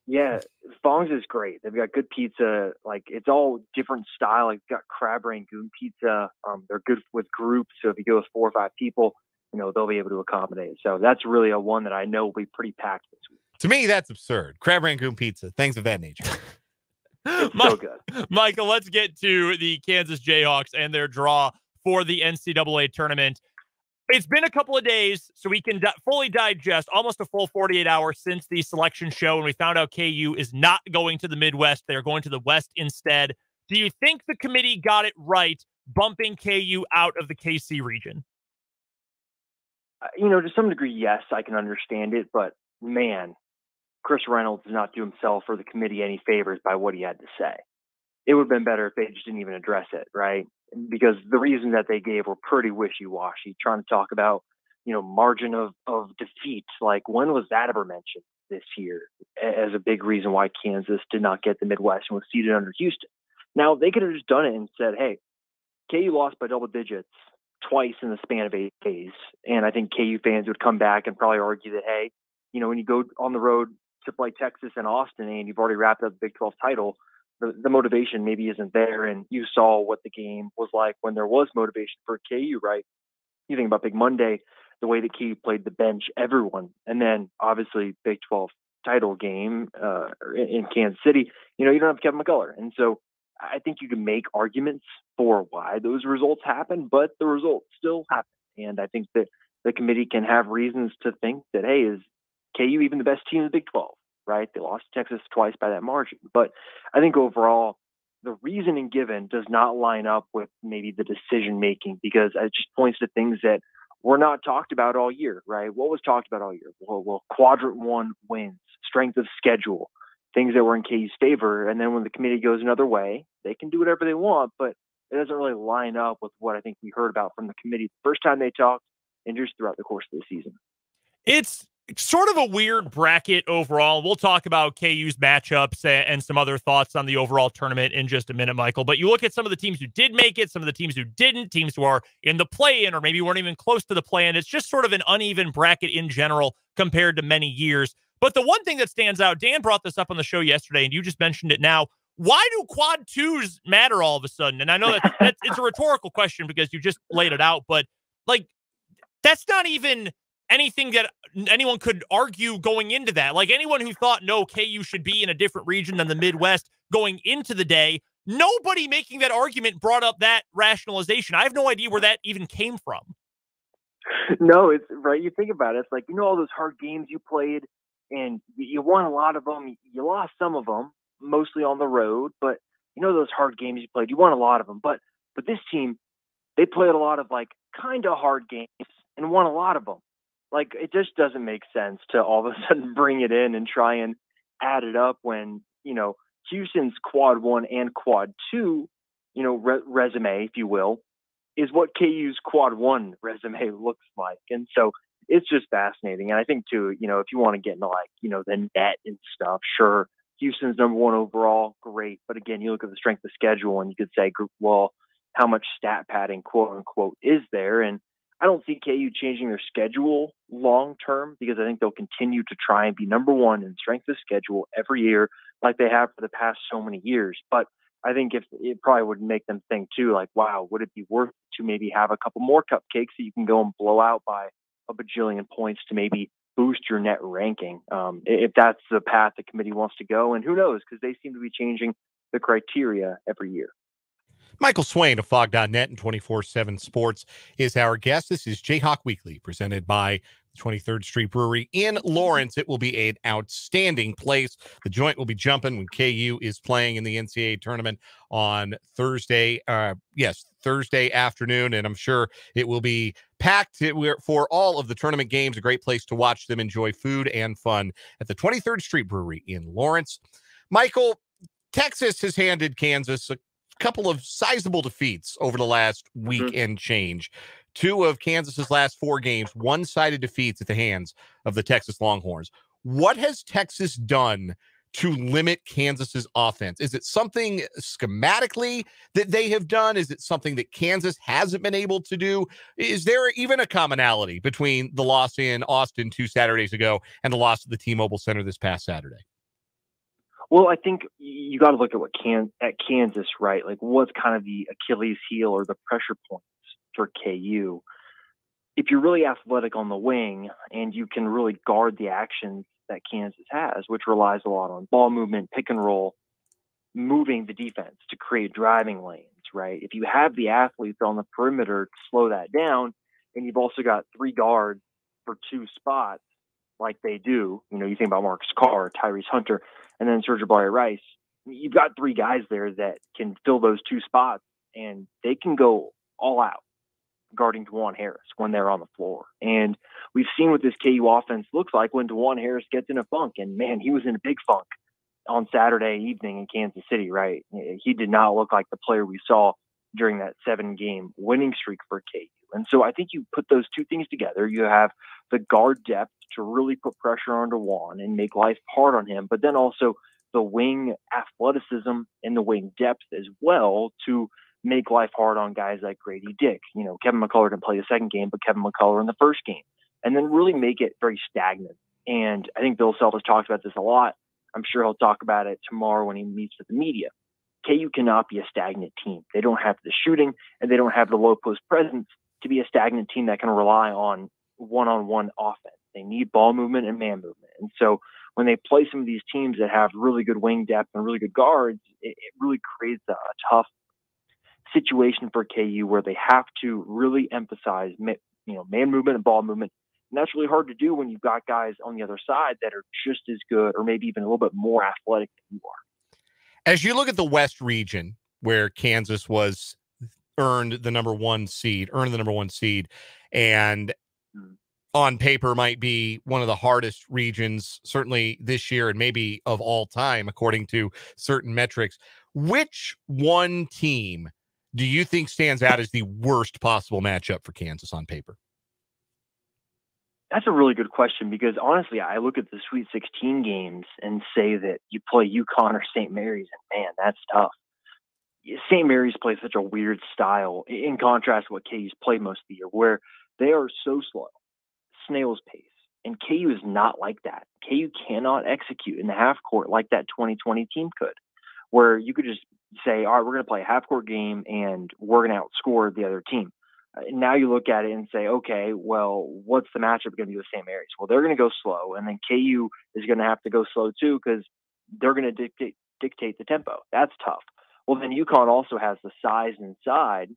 Yeah, Fong's is great. They've got good pizza. Like, it's all different style. Like, got crab rangoon pizza. They're good with groups. So if you go with 4 or 5 people, they'll be able to accommodate. So that's really a one that I know will be pretty packed this week. To me, that's absurd. Crab rangoon pizza, things of that nature. It's so good. Michael, let's get to the Kansas Jayhawks and their draw for the NCAA tournament. It's been a couple of days, so we can fully digest almost a full 48 hours since the selection show, and we found out KU is not going to the Midwest. They're going to the West instead. Do you think the committee got it right bumping KU out of the KC region? To some degree, yes, I can understand it, but man, Chris Reynolds did not do himself or the committee any favors by what he had to say. It would have been better if they just didn't even address it, right? Because the reason that they gave were pretty wishy-washy, trying to talk about, margin of defeat. Like, when was that ever mentioned this year as a big reason why Kansas did not get the Midwest and was seeded under Houston? Now, they could have just done it and said, hey, KU lost by double digits twice in the span of 8 days. And I think KU fans would come back and probably argue that, hey, when you go on the road to play Texas and Austin and you've already wrapped up the Big 12 title, the motivation maybe isn't there. And you saw what the game was like when there was motivation for KU, right? You think about Big Monday, the way that KU played the bench, everyone. And then obviously Big 12 title game in Kansas City, you don't have Kevin McCullough. And so I think you can make arguments for why those results happen, but the results still happen. And I think that the committee can have reasons to think that, hey, is KU even the best team in the Big 12? Right? They lost to Texas twice by that margin. But I think overall, the reasoning given does not line up with maybe the decision making, because it just points to things that were not talked about all year, right? What was talked about all year? Well, quadrant 1 wins, strength of schedule, things that were in KU's favor. And then when the committee goes another way, they can do whatever they want, but it doesn't really line up with what I think we heard about from the committee the first time they talked and just throughout the course of the season. It's sort of a weird bracket overall. We'll talk about KU's matchups and some other thoughts on the overall tournament in just a minute, Michael. But you look at some of the teams who did make it, some of the teams who didn't, teams who are in the play-in or maybe weren't even close to the play-in. It's just sort of an uneven bracket in general compared to many years. But the one thing that stands out, Dan brought this up on the show yesterday, and you just mentioned it now. Why do quad 2s matter all of a sudden? And I know that it's a rhetorical question because you just laid it out, but like, that's not even anything that anyone could argue going into that. Like, anyone who thought, no, KU should be in a different region than the Midwest going into the day, nobody making that argument brought up that rationalization. I have no idea where that even came from. No, it's right. You think about it. It's like, all those hard games you played and you won a lot of them. You lost some of them, mostly on the road, but those hard games you played, you won a lot of them. But this team, they played a lot of like kind of hard games and won a lot of them. Like, it just doesn't make sense to all of a sudden bring it in and try and add it up when, Houston's quad 1 and quad 2, resume, if you will, is what KU's quad 1 resume looks like. And so it's just fascinating. And I think too, if you want to get into like, the net and stuff, sure, Houston's number 1 overall, great. But again, you look at the strength of schedule and you could say, well, how much stat padding, quote unquote, is there? And I don't see KU changing their schedule long term, because I think they'll continue to try and be number 1 in strength of schedule every year, like they have for the past so many years. But I think if it probably would make them think too, like, wow, would it be worth it to maybe have a couple more cupcakes that you can go and blow out by a bajillion points to maybe boost your net ranking, if that's the path the committee wants to go. And who knows, because they seem to be changing the criteria every year. Michael Swain of Fog.net and 24/7 Sports is our guest. This is Jayhawk Weekly, presented by the 23rd Street Brewery in Lawrence. It will be an outstanding place. The joint will be jumping when KU is playing in the NCAA tournament on Thursday. Thursday afternoon, and I'm sure it will be packed for all of the tournament games. A great place to watch them enjoy food and fun at the 23rd Street Brewery in Lawrence. Michael, Texas has handed Kansas a couple of sizable defeats over the last week and change. 2 of Kansas's last 4 games, one-sided defeats at the hands of the Texas Longhorns. What has Texas done to limit Kansas's offense? Is it something schematically that they have done? Is it something that Kansas hasn't been able to do? Is there even a commonality between the loss in Austin 2 Saturdays ago and the loss at the T-Mobile Center this past Saturday? Well, I think you got to look at Kansas, right? Like, what's kind of the Achilles heel or the pressure points for KU? If you're really athletic on the wing and you can really guard the actions that Kansas has, which relies a lot on ball movement, pick and roll, moving the defense to create driving lanes, right? If you have the athletes on the perimeter to slow that down, and you've also got 3 guards for 2 spots like they do, you think about Marcus Carr, Tyrese Hunter, and then Serge Rice, you've got 3 guys there that can fill those 2 spots, and they can go all out guarding DeJuan Harris when they're on the floor. And we've seen what this KU offense looks like when DeJuan Harris gets in a funk. And, man, he was in a big funk on Saturday evening in Kansas City, right? He did not look like the player we saw during that 7-game winning streak for KU. And so I think you put those 2 things together. You have the guard depth to really put pressure on DeJuan and make life hard on him, but then also the wing athleticism and the wing depth as well to make life hard on guys like Grady Dick. Kevin McCullough didn't play the 2nd game, but Kevin McCullough in the 1st game. And then really make it very stagnant. And I think Bill Self has talked about this a lot. I'm sure he'll talk about it tomorrow when he meets with the media. KU cannot be a stagnant team. They don't have the shooting, and they don't have the low post presence to be a stagnant team that can rely on one-on-one offense. They need ball movement and man movement. And so when they play some of these teams that have really good wing depth and really good guards, it really creates a tough situation for KU where they have to really emphasize, man movement and ball movement. And that's really hard to do when you've got guys on the other side that are just as good or maybe even a little bit more athletic than you are. As you look at the West region where Kansas was earned the number one seed, and on paper might be one of the hardest regions, certainly this year and maybe of all time, according to certain metrics. Which one team do you think stands out as the worst possible matchup for Kansas on paper? That's a really good question because, honestly, I look at the Sweet 16 games and say that you play UConn or St. Mary's, and, man, that's tough. St. Mary's plays such a weird style in contrast to what KU's played most of the year, where they are so slow, snail's pace. And KU is not like that. KU cannot execute in the half court like that 2020 team could, where you could just say, all right, we're going to play a half court game and we're going to outscore the other team. Now you look at it and say, okay, well, what's the matchup going to be with St. Mary's? Well, they're going to go slow, and then KU is going to have to go slow too because they're going to dictate the tempo. That's tough. Well, then UConn also has the size inside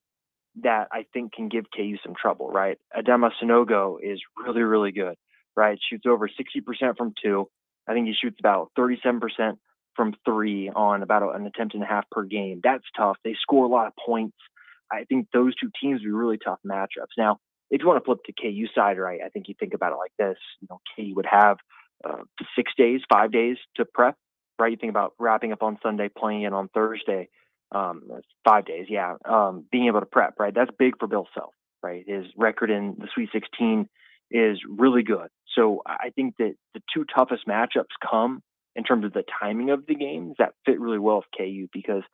that I think can give KU some trouble, right? Adama Sanogo is really, really good, right? Shoots over 60% from 2. I think he shoots about 37% from 3 on about an attempt and a half per game. That's tough. They score a lot of points. I think those 2 teams would be really tough matchups. Now, if you want to flip to KU side, right, I think you think about it like this. KU would have 6 days, 5 days to prep, right? You think about wrapping up on Sunday, playing it on Thursday. 5 days, yeah. Being able to prep, right? That's big for Bill Self, right? His record in the Sweet 16 is really good. So I think that the 2 toughest matchups come in terms of the timing of the games that fit really well with KU because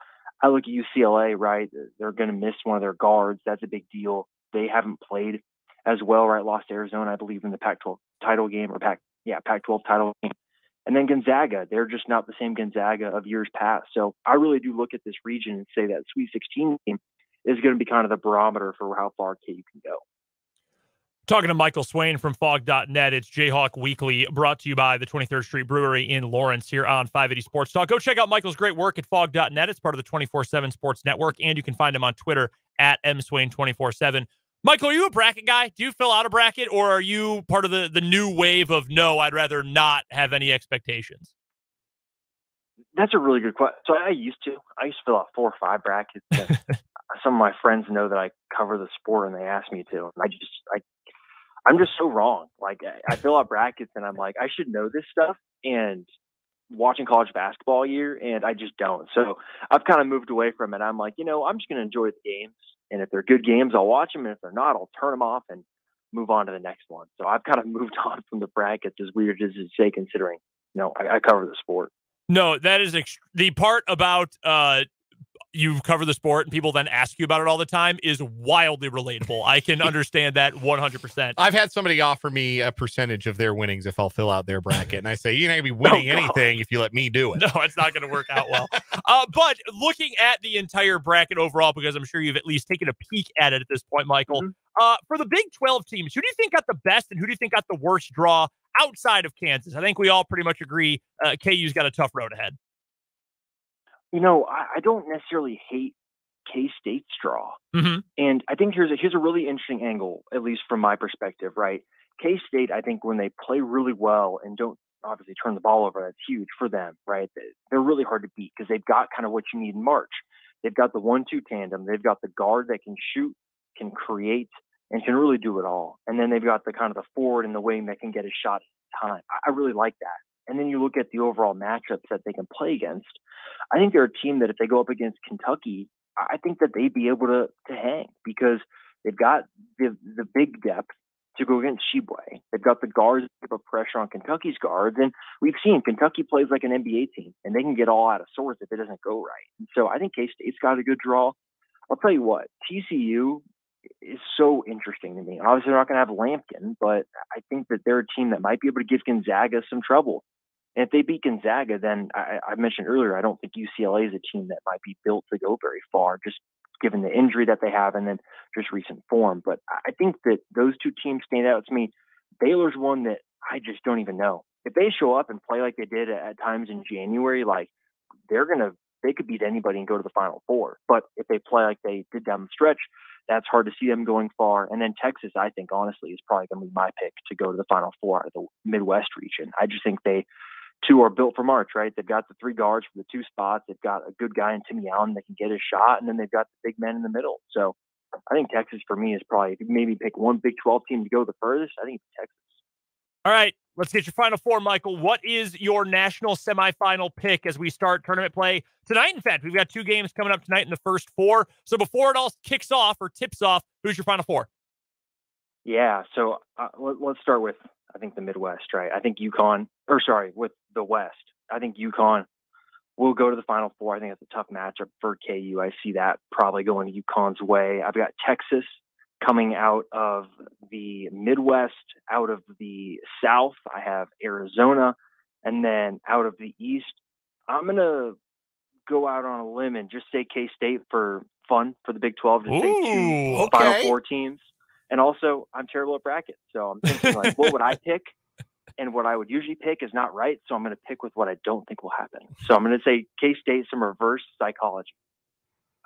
I look at UCLA, right? They're going to miss one of their guards. That's a big deal. They haven't played as well, right? Lost to Arizona, I believe, in the Pac-12 title game or Pac-12 title game. And then Gonzaga, they're just not the same Gonzaga of years past. So I really do look at this region and say that Sweet 16 game is going to be kind of the barometer for how far KU can go. Talking to Michael Swain from Fog.net, it's Jayhawk Weekly, brought to you by the 23rd Street Brewery in Lawrence here on 580 Sports Talk. Go check out Michael's great work at Fog.net. It's part of the 24/7 Sports Network, and you can find him on Twitter at mswain247. Michael, are you a bracket guy? Do you fill out a bracket, or are you part of the new wave of no, I'd rather not have any expectations? That's a really good question. So I used to fill out 4 or 5 brackets. Some of my friends know that I cover the sport and they ask me to. I'm just so wrong. Like I fill out brackets and I'm like, I should know this stuff. And watching college basketball year, and I just don't. So I've kind of moved away from it. I'm like, I'm just going to enjoy the games. And if they're good games, I'll watch them. And if they're not, I'll turn them off and move on to the next one. So I've kind of moved on from the brackets, as weird as it say, considering, I cover the sport. No, that is the part about you cover the sport and people then ask you about it all the time is wildly relatable. I can understand that 100%. I've had somebody offer me a percentage of their winnings if I'll fill out their bracket. And I say, you're not going to be winning anything if you let me do it. No, it's not going to work out well. But looking at the entire bracket overall, because I'm sure you've at least taken a peek at it at this point, Michael, for the Big 12 teams, who do you think got the best and who do you think got the worst draw outside of Kansas? I think we all pretty much agree KU's got a tough road ahead. You know, I don't necessarily hate K-State's draw. And I think here's a really interesting angle, at least from my perspective, right? K-State, I think when they play really well and don't obviously turn the ball over, that's huge for them, right? They're really hard to beat because they've got kind of what you need in March. They've got the 1-2 tandem. They've got the guard that can shoot, can create, and can really do it all. And then they've got the kind of the forward and the wing that can get a shot at a time. I really like that. And then you look at the overall matchups that they can play against. I think they're a team that if they go up against Kentucky, I think that they'd be able to hang because they've got the big depth to go against Sheboygan. They've got the guards to put pressure on Kentucky's guards. And we've seen Kentucky plays like an NBA team, and they can get all out of sorts if it doesn't go right. And so I think K-State's got a good draw. I'll tell you what, TCU is so interesting to me. Obviously, they're not going to have Lampkin, but I think that they're a team that might be able to give Gonzaga some trouble. And if they beat Gonzaga, then I mentioned earlier, I don't think UCLA is a team that might be built to go very far, just given the injury that they have and then just recent form. But I think that those two teams stand out to me. Baylor's one that I just don't even know. If they show up and play like they did at times in January, like they could beat anybody and go to the Final Four. But if they play like they did down the stretch, that's hard to see them going far. And then Texas, I think, honestly, is probably going to be my pick to go to the Final Four out of the Midwest region. I just think they two are built for March, right? They've got the three guards for the two spots. They've got a good guy in Timmy Allen that can get his shot, and then they've got the big men in the middle. So I think Texas, for me, is probably, if you maybe pick one Big 12 team to go the furthest, I think it's Texas. All right, let's get your Final Four, Michael. What is your national semifinal pick as we start tournament play tonight? In fact, we've got two games coming up tonight in the first four. So before it all kicks off or tips off, who's your Final Four? Yeah, so let's start with, I think, the Midwest, right? I think with the West. I think UConn will go to the Final Four. I think it's a tough matchup for KU. I see that probably going to UConn's way. I've got Texas coming out of the Midwest. Out of the South, I have Arizona. And then out of the East, I'm going to go out on a limb and just say K-State for fun for the Big 12 to say two Final Four teams. And also, I'm terrible at brackets. So I'm thinking, like, what would I pick? And what I would usually pick is not right. So I'm going to pick with what I don't think will happen. So I'm going to say K-State, some reverse psychology.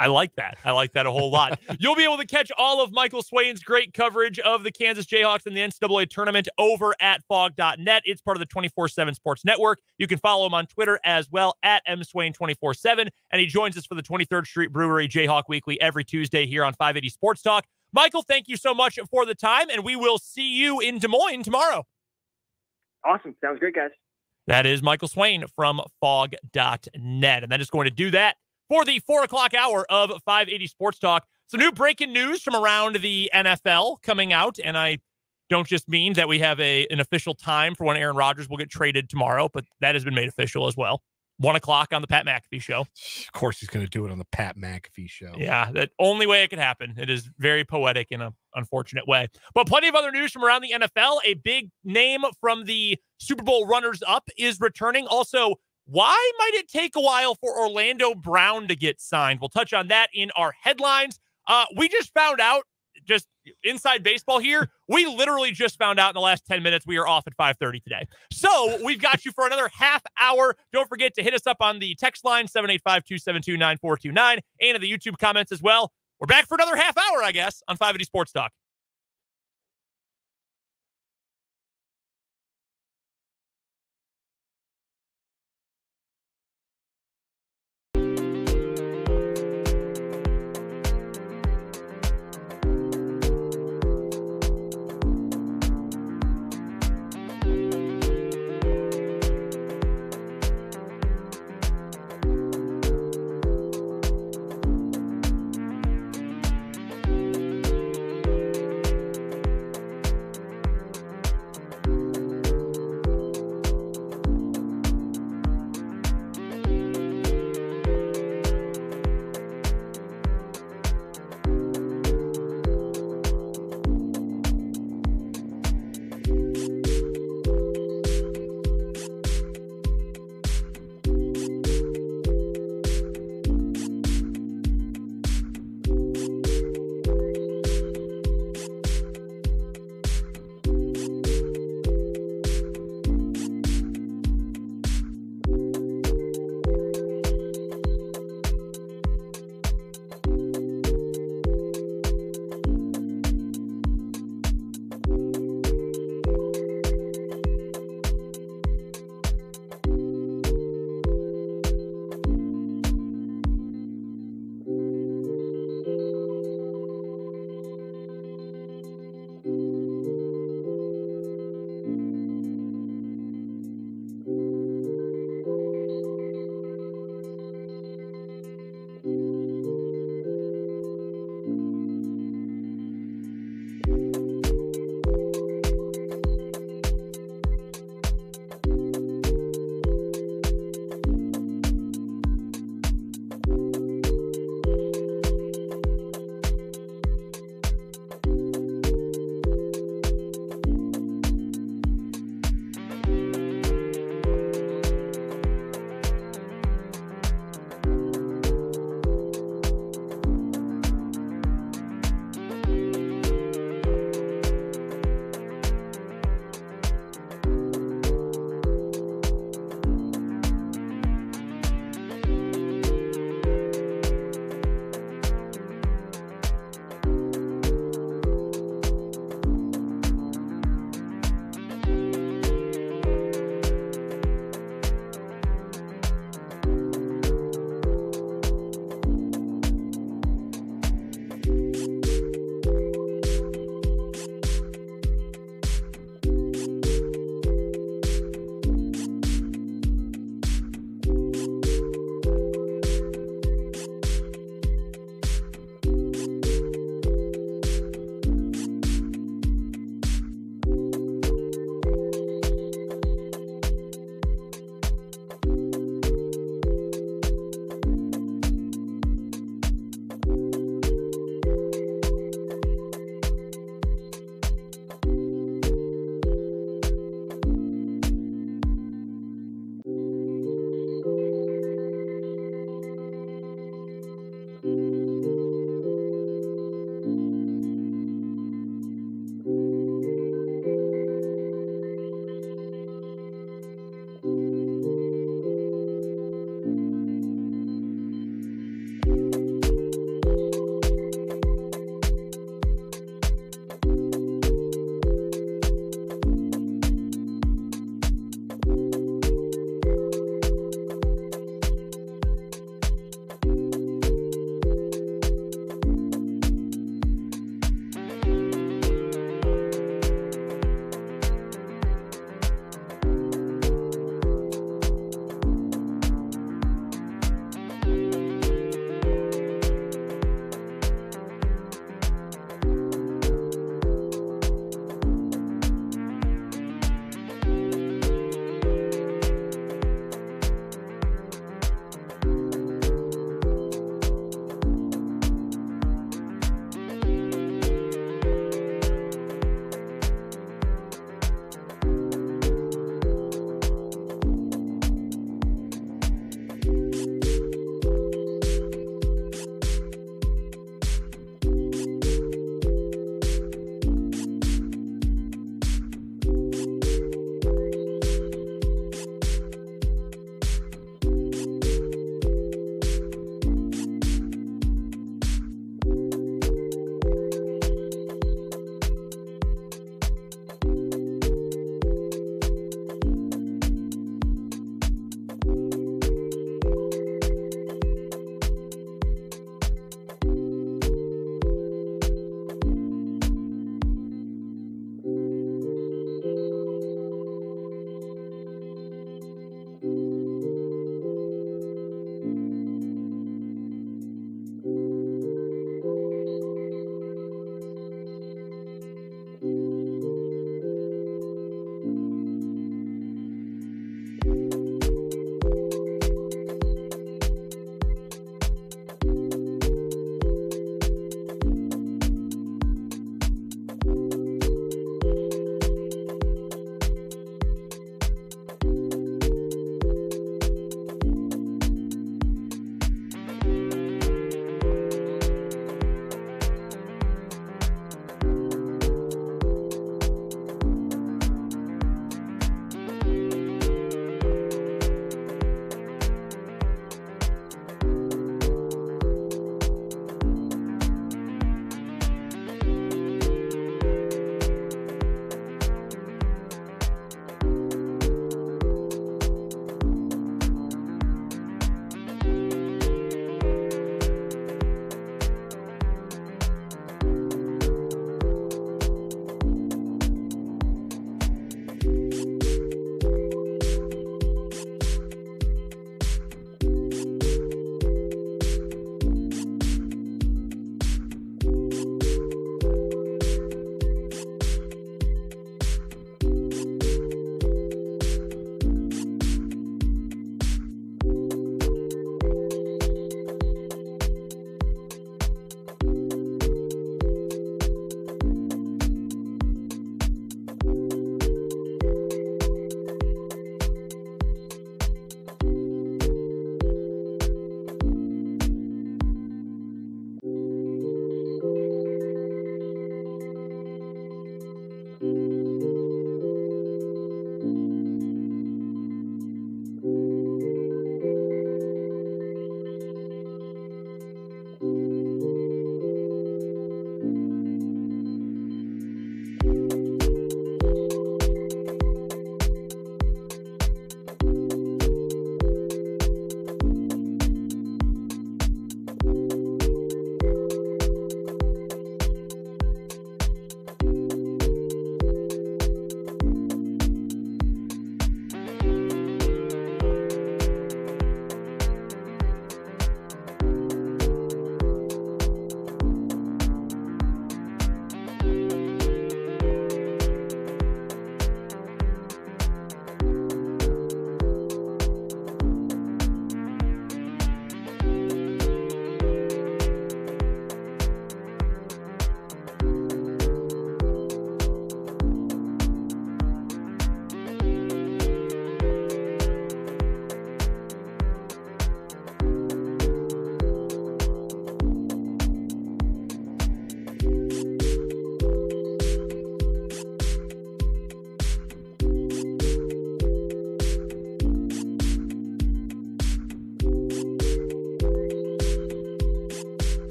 I like that. I like that a whole lot. You'll be able to catch all of Michael Swain's great coverage of the Kansas Jayhawks in the NCAA tournament over at fog.net. It's part of the 24/7 Sports Network. You can follow him on Twitter as well at mswain247. And he joins us for the 23rd Street Brewery Jayhawk Weekly every Tuesday here on 580 Sports Talk. Michael, thank you so much for the time, and we will see you in Des Moines tomorrow. Awesome. Sounds great, guys. That is Michael Swain from fog.net. And that is going to do that for the 4 o'clock hour of 580 Sports Talk. Some new breaking news from around the NFL coming out, and I don't just mean that we have an official time for when Aaron Rodgers will get traded tomorrow, but that has been made official as well. 1 o'clock on the Pat McAfee show. Of course he's going to do it on the Pat McAfee show. Yeah, that only way it could happen. It is very poetic in an unfortunate way. But plenty of other news from around the NFL. A big name from the Super Bowl runners-up is returning. Also, why might it take a while for Orlando Brown to get signed? We'll touch on that in our headlines. We just found out, just inside baseball here, we literally just found out in the last 10 minutes we are off at 5:30 today. So we've got you for another half hour. Don't forget to hit us up on the text line, 785-272-9429, and in the YouTube comments as well. We're back for another half hour, I guess, on 580 Sports Talk.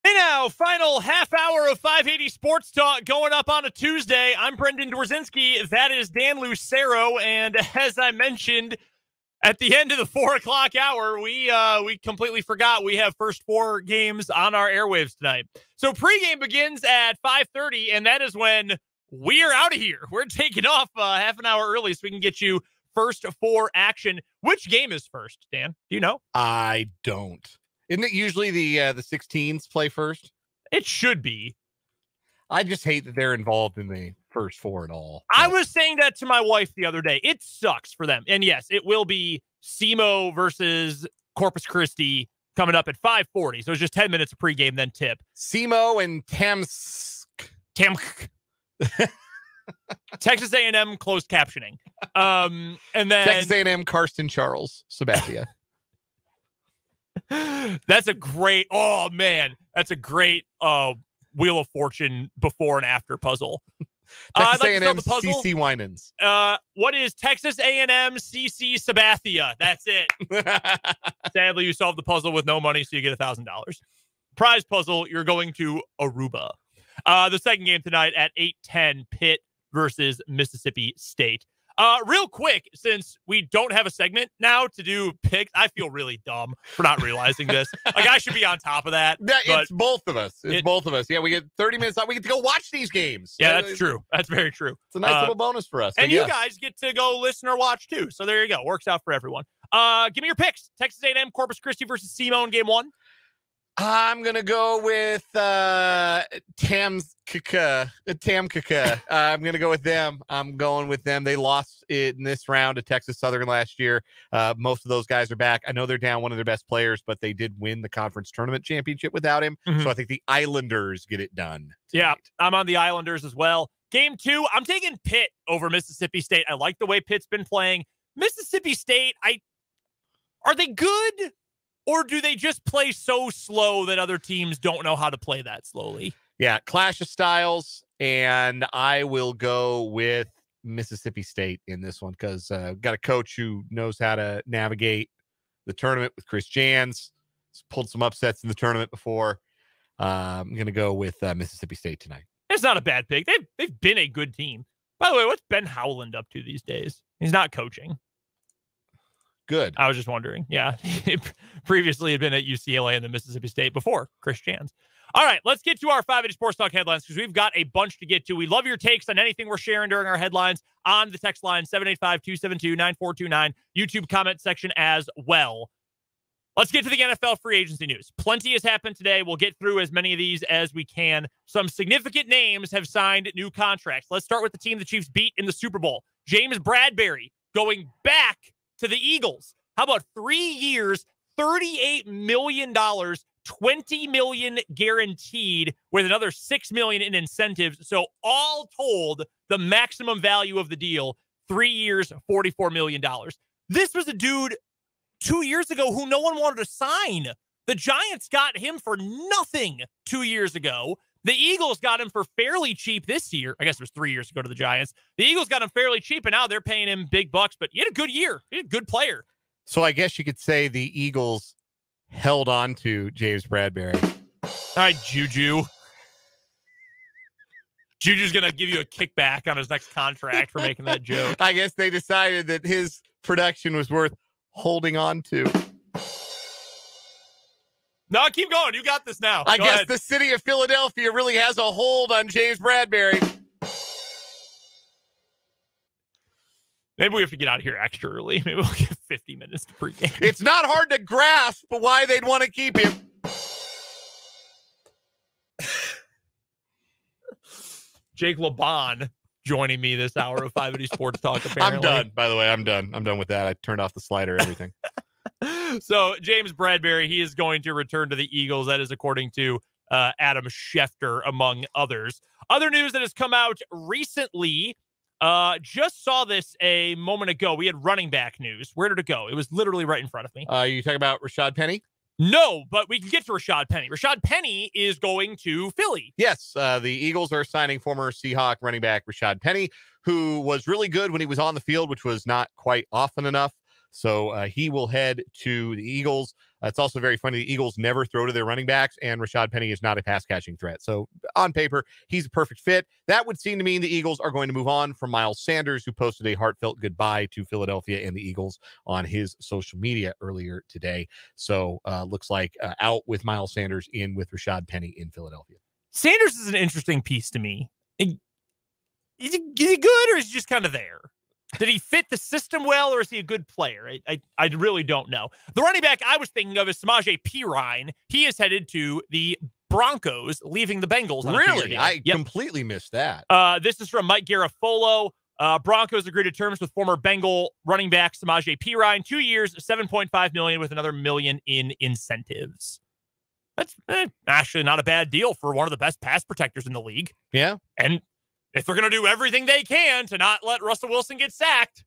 Hey now, final half hour of 580 Sports Talk going up on a Tuesday. I'm Brendan Dworzinski. That is Dan Lucero. And as I mentioned, at the end of the 4 o'clock hour, we completely forgot we have first 4 games on our airwaves tonight. So pregame begins at 5:30, and that is when we are out of here. We're taking off half an hour early so we can get you first 4 action. Which game is first, Dan? Do you know? I don't. Isn't it usually the 16s play first? It should be. I just hate that they're involved in the first 4 at all. I was saying that to my wife the other day. It sucks for them. And yes, it will be SEMO versus Corpus Christi coming up at 5:40. So it's just 10 minutes of pregame, then tip. SEMO and Texas A&M closed captioning. And then Texas A&M Karsten Charles Sabathia. That's a great Wheel of Fortune before and after puzzle. Texas A&M CC Winans. What is Texas A&M CC Sabathia? That's it. Sadly, you solved the puzzle with no money, so you get $1,000. Prize puzzle, you're going to Aruba. The second game tonight at 8:10, Pitt versus Mississippi State. Real quick, since we don't have a segment now to do picks, I feel really dumb for not realizing this. Like, I should be on top of that. It's both of us. It's both of us. Yeah, we get 30 minutes out. We get to go watch these games. Yeah, that's true. That's very true. It's a nice little bonus for us. And you guys get to go listen or watch, too. So there you go. Works out for everyone. Give me your picks. Texas A&M, Corpus Christi versus SEMO in game 1. I'm going to go with Tamkaka. I'm going to go with them. I'm going with them. They lost in this round to Texas Southern last year. Most of those guys are back. I know they're down one of their best players, but they did win the conference tournament championship without him. Mm-hmm. So I think the Islanders get it done tonight. Yeah, I'm on the Islanders as well. Game 2, I'm taking Pitt over Mississippi State. I like the way Pitt's been playing. Mississippi State, are they good? Or do they just play so slow that other teams don't know how to play that slowly? Yeah, clash of styles, and I will go with Mississippi State in this one because I've got a coach who knows how to navigate the tournament with Chris Jans. He's pulled some upsets in the tournament before. I'm going to go with Mississippi State tonight. It's not a bad pick. They've been a good team. By the way, what's Ben Howland up to these days? He's not coaching. Good. I was just wondering. Yeah. Previously had been at UCLA and then Mississippi State before Chris Jans. All right, let's get to our 580 Sports Talk headlines because we've got a bunch to get to. We love your takes on anything we're sharing during our headlines on the text line 785-272-9429, YouTube comment section as well. Let's get to the NFL free agency news. Plenty has happened today. We'll get through as many of these as we can. Some significant names have signed new contracts. Let's start with the team the Chiefs beat in the Super Bowl. James Bradberry going back to the Eagles. How about 3 years, $38 million, $20 million guaranteed with another $6 million in incentives. So all told, the maximum value of the deal, 3 years, $44 million. This was a dude 2 years ago who no one wanted to sign. The Giants got him for nothing 2 years ago. The Eagles got him for fairly cheap this year. I guess it was 3 years ago to the Giants. The Eagles got him fairly cheap, and now they're paying him big bucks, but he had a good year. He had a good player. So I guess you could say the Eagles held on to James Bradberry. All right, Juju. Juju's going to give you a kickback on his next contract for making that joke. I guess they decided that his production was worth holding on to. No, keep going. You got this now. I guess ahead. The city of Philadelphia really has a hold on James Bradberry. Maybe we have to get out of here extra early. Maybe we'll get 50 minutes to pregame. It's not hard to grasp why they'd want to keep him. Jake LeBon joining me this hour of 580 Sports Talk, apparently. I'm done, by the way. I'm done. I'm done with that. I turned off the slider, everything. So James Bradberry, he is going to return to the Eagles. That is according to Adam Schefter, among others. Other news that has come out recently, just saw this a moment ago. We had running back news. Where did it go? It was literally right in front of me. You talking about Rashad Penny? No, but we can get to Rashad Penny. Rashad Penny is going to Philly. Yes, the Eagles are signing former Seahawk running back Rashad Penny, who was really good when he was on the field, which was not quite often enough. So he will head to the Eagles. It's also very funny. The Eagles never throw to their running backs, and Rashad Penny is not a pass catching threat. So on paper, he's a perfect fit. That would seem to mean the Eagles are going to move on from Miles Sanders, who posted a heartfelt goodbye to Philadelphia and the Eagles on his social media earlier today. So looks like out with Miles Sanders, in with Rashad Penny in Philadelphia. Sanders is an interesting piece to me. Is he good, or is he just kind of there? Did he fit the system well, or is he a good player? I really don't know. The running back I was thinking of is Samaje Perine. He is headed to the Broncos, leaving the Bengals. Really? I completely missed that. This is from Mike Garafolo. Broncos agreed to terms with former Bengal running back Samaje Perine. 2 years, $7.5 million with another $1 million in incentives. That's actually not a bad deal for one of the best pass protectors in the league. Yeah. And if they're going to do everything they can to not let Russell Wilson get sacked,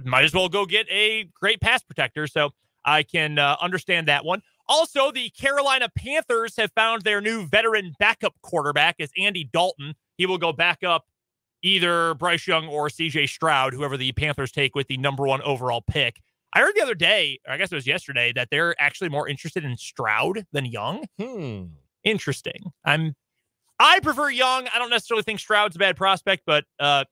might as well go get a great pass protector. So I can understand that one. Also, the Carolina Panthers have found their new veteran backup quarterback as Andy Dalton. He will go back up either Bryce Young or CJ Stroud, whoever the Panthers take with the number 1 overall pick. I heard the other day, or I guess it was yesterday, that they're actually more interested in Stroud than Young. Interesting. I prefer Young. I don't necessarily think Stroud's a bad prospect, but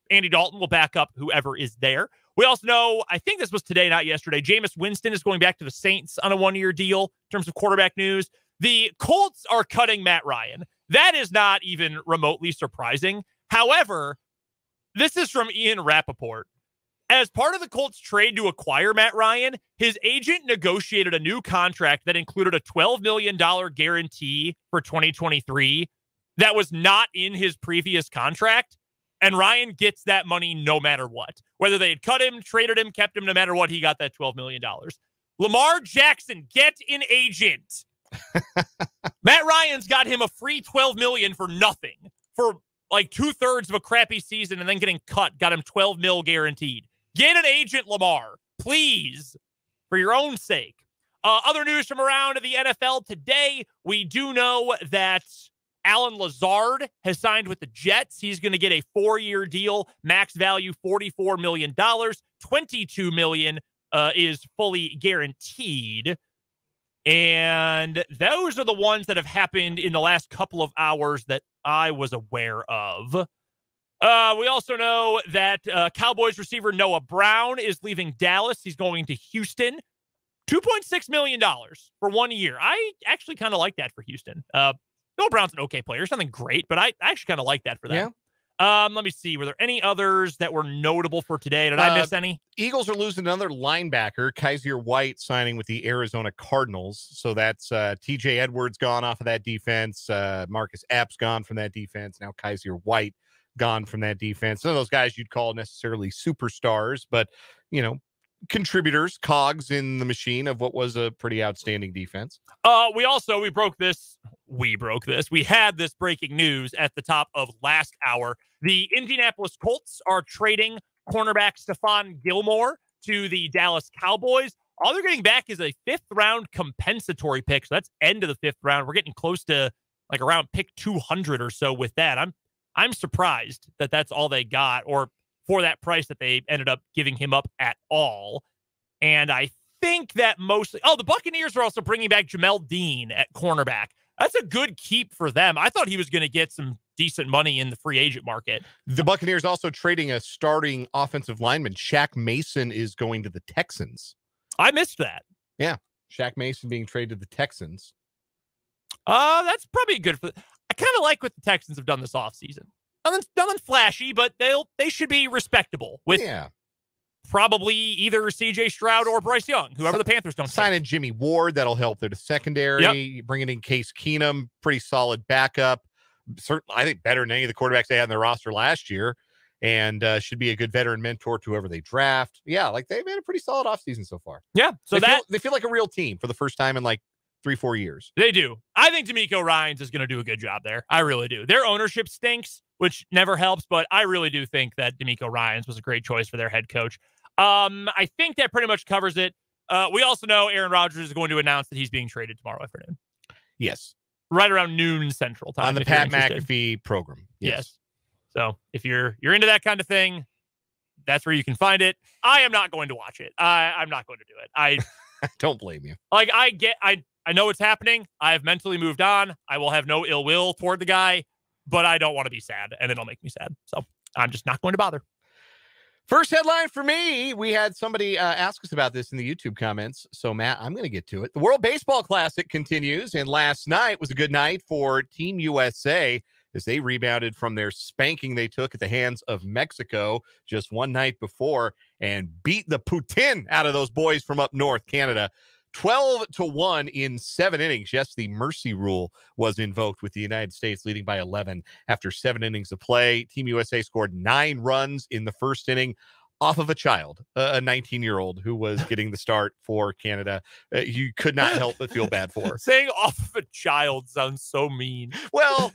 Andy Dalton will back up whoever is there. We also know, I think this was today, not yesterday, Jameis Winston is going back to the Saints on a 1-year deal in terms of quarterback news. The Colts are cutting Matt Ryan. That is not even remotely surprising. However, this is from Ian Rappaport. As part of the Colts trade to acquire Matt Ryan, his agent negotiated a new contract that included a $12 million guarantee for 2023 that was not in his previous contract. And Ryan gets that money no matter what. Whether they had cut him, traded him, kept him, no matter what, he got that $12 million. Lamar Jackson, get an agent. Matt Ryan's got him a free $12 million for nothing. For like 2/3 of a crappy season and then getting cut, got him $12 million guaranteed. Get an agent, Lamar, please, for your own sake. Other news from around the NFL today, we do know that Alan Lazard has signed with the Jets. He's going to get a 4-year deal, max value $44 million. $22 million is fully guaranteed. And those are the ones that have happened in the last couple of hours that I was aware of. We also know that Cowboys receiver Noah Brown is leaving Dallas. He's going to Houston. $2.6 million for 1 year. I actually kind of like that for Houston. Noah Brown's an okay player. It's nothing great, but I actually kind of like that for them. Yeah. Let me see. Were there any others that were notable for today? Did I miss any? Eagles are losing another linebacker, Kaiser White, signing with the Arizona Cardinals. So that's TJ Edwards gone off of that defense. Marcus Epps gone from that defense. Now Kaiser White gone from that defense. None of those guys you'd call necessarily superstars, but, contributors, cogs in the machine of what was a pretty outstanding defense. We broke this. We had this breaking news at the top of last hour. The Indianapolis Colts are trading cornerback Stephon Gilmore to the Dallas Cowboys. All they're getting back is a 5th-round compensatory pick. So that's end of the 5th round. We're getting close to like around pick 200 or so with that. I'm surprised that that's all they got, or for that price that they ended up giving him up at all. And I think that mostly... the Buccaneers are also bringing back Jamel Dean at cornerback. That's a good keep for them. I thought he was going to get some decent money in the free agent market. The Buccaneers also trading a starting offensive lineman. Shaq Mason is going to the Texans. I missed that. Yeah. Shaq Mason being traded to the Texans. That's probably good for... I kind of like what the Texans have done this offseason. Nothing flashy, but they should be respectable with probably either CJ Stroud or Bryce Young, whoever the Panthers don't sign in Jimmy Ward. That'll help their secondary. Yep. Bringing in Case Keenum, pretty solid backup. Certainly, I think better than any of the quarterbacks they had in their roster last year, and should be a good veteran mentor to whoever they draft. Yeah, like they've had a pretty solid offseason so far. Yeah, so they feel like a real team for the first time in like 3-4 years. They do. I think DeMeco Ryans is going to do a good job there. I really do. Their ownership stinks, which never helps, but I really do think that DeMeco Ryans was a great choice for their head coach. I think that pretty much covers it. We also know Aaron Rodgers is going to announce that he's being traded tomorrow afternoon. Yes. Right around noon Central Time. On the Pat McAfee program. Yes. So if you're into that kind of thing, that's where you can find it. I am not going to watch it. I'm not going to do it. Don't blame you. Like, I know it's happening. I have mentally moved on. I will have no ill will toward the guy, but I don't want to be sad, and it'll make me sad. So I'm just not going to bother. First headline for me, we had somebody ask us about this in the YouTube comments. So, Matt, I'm going to get to it. The World Baseball Classic continues, and last night was a good night for Team USA as they rebounded from their spanking they took at the hands of Mexico just one night before and beat the Putin out of those boys from up north, Canada. 12-1 in 7 innings. Yes, the mercy rule was invoked with the United States leading by 11 after 7 innings of play. Team USA scored 9 runs in the first inning off of a child, a 19-year-old who was getting the start for Canada. You could not help but feel bad for her. Saying off of a child sounds so mean. Well,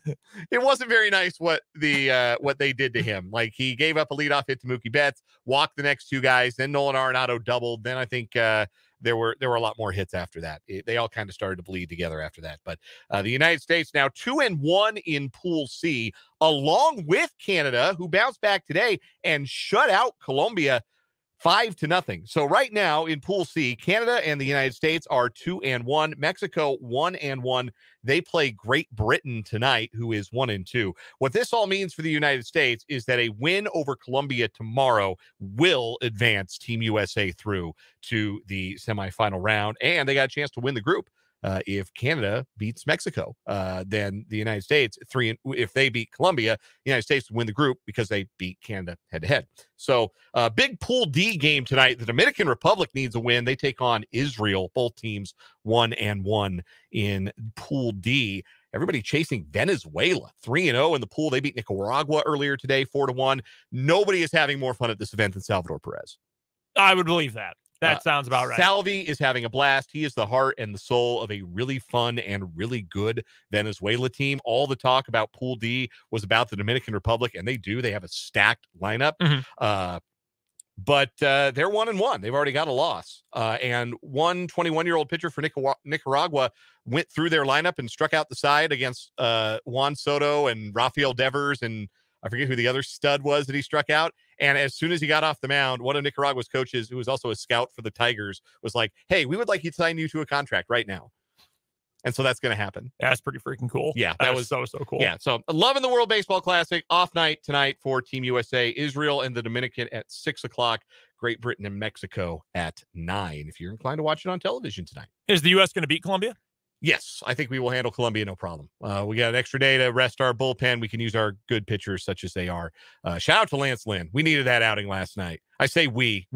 it wasn't very nice what they did to him. Like, he gave up a leadoff hit to Mookie Betts, walked the next 2 guys, then Nolan Arenado doubled. Then I think there were a lot more hits after that. They all kind of started to bleed together after that. But the United States now 2-1 in Pool C, along with Canada, who bounced back today and shut out Colombia 5-0. So right now in Pool C, Canada and the United States are 2-1. Mexico 1-1. They play Great Britain tonight, who is 1-2. What this all means for the United States is that a win over Colombia tomorrow will advance Team USA through to the semifinal round, and they got a chance to win the group. If Canada beats Mexico, then the United States if they beat Colombia, the United States win the group because they beat Canada head-to-head. So big Pool D game tonight. The Dominican Republic needs a win. They take on Israel. Both teams 1-1 in Pool D. Everybody chasing Venezuela 3-0 in the pool. They beat Nicaragua earlier today 4-1. Nobody is having more fun at this event than Salvador Perez. I would believe that. That sounds about right. Salvi is having a blast. He is the heart and the soul of a really fun and really good Venezuela team. All the talk about Pool D was about the Dominican Republic, and they do. They have a stacked lineup. Mm-hmm. But they're 1-1. They've already got a loss. And one 21-year-old pitcher for Nicaragua went through their lineup and struck out the side against Juan Soto and Rafael Devers, and I forget who the other stud was that he struck out. And as soon as he got off the mound, one of Nicaragua's coaches, who was also a scout for the Tigers, was like, "Hey, we would like you to sign you to a contract right now." And so that's going to happen. Yeah, that's pretty freaking cool. Yeah, that was so cool. Yeah, so loving the World Baseball Classic. Off night tonight for Team USA. Israel and the Dominican at 6 o'clock. Great Britain and Mexico at 9. If you're inclined to watch it on television tonight. Is the U.S. going to beat Colombia? Yes, I think we will handle Colombia no problem. We got an extra day to rest our bullpen. We can use our good pitchers such as they are. Shout out to Lance Lynn. We needed that outing last night. I say we,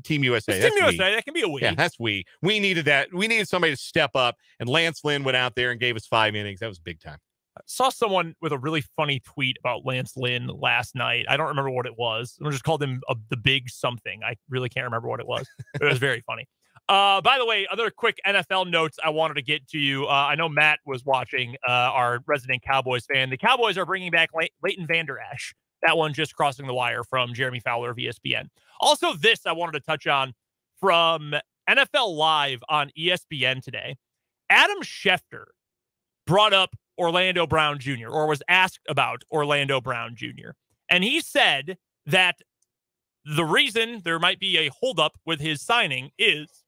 Team USA. Team USA, that can be a we. Yeah, that's we. We needed that. We needed somebody to step up, and Lance Lynn went out there and gave us 5 innings. That was big time. I saw someone with a really funny tweet about Lance Lynn last night. I don't remember what it was. I just called him the big something. I really can't remember what it was. It was very funny. By the way, other quick NFL notes I wanted to get to you. I know Matt was watching, our resident Cowboys fan. The Cowboys are bringing back Leighton Vander Esch. That one just crossing the wire from Jeremy Fowler of ESPN. Also, this I wanted to touch on from NFL Live on ESPN today. Adam Schefter brought up Orlando Brown Jr. or was asked about Orlando Brown Jr. And he said that the reason there might be a holdup with his signing is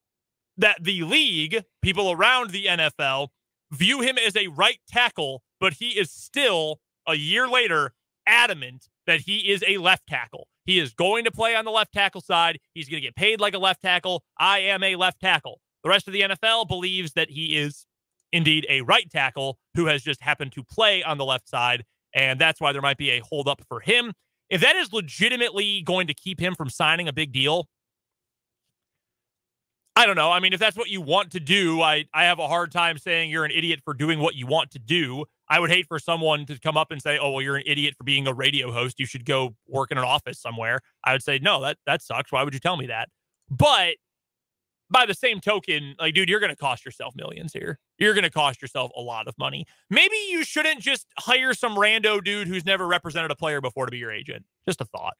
that the league, people around the NFL, view him as a right tackle, but he is still, a year later, adamant that he is a left tackle. He is going to play on the left tackle side. He's going to get paid like a left tackle. I am a left tackle. The rest of the NFL believes that he is indeed a right tackle who has just happened to play on the left side, and that's why there might be a holdup for him. If that is legitimately going to keep him from signing a big deal, I don't know. I mean, if that's what you want to do, I have a hard time saying you're an idiot for doing what you want to do. I would hate for someone to come up and say, oh, well, you're an idiot for being a radio host. You should go work in an office somewhere. I would say, no, that sucks. Why would you tell me that? But by the same token, like, dude, you're going to cost yourself millions here. You're going to cost yourself a lot of money. Maybe you shouldn't just hire some rando dude who's never represented a player before to be your agent. Just a thought.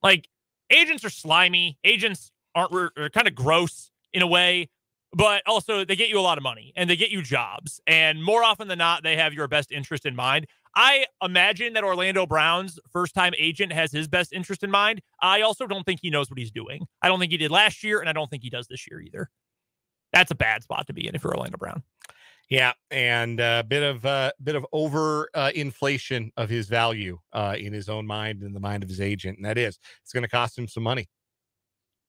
Like, agents are slimy. Agents are kind of gross in a way, but also they get you a lot of money and they get you jobs. And more often than not, they have your best interest in mind. I imagine that Orlando Brown's first-time agent has his best interest in mind. I also don't think he knows what he's doing. I don't think he did last year, and I don't think he does this year either. That's a bad spot to be in if you're Orlando Brown. Yeah, and a bit of over inflation of his value in his own mind and the mind of his agent, and it's going to cost him some money.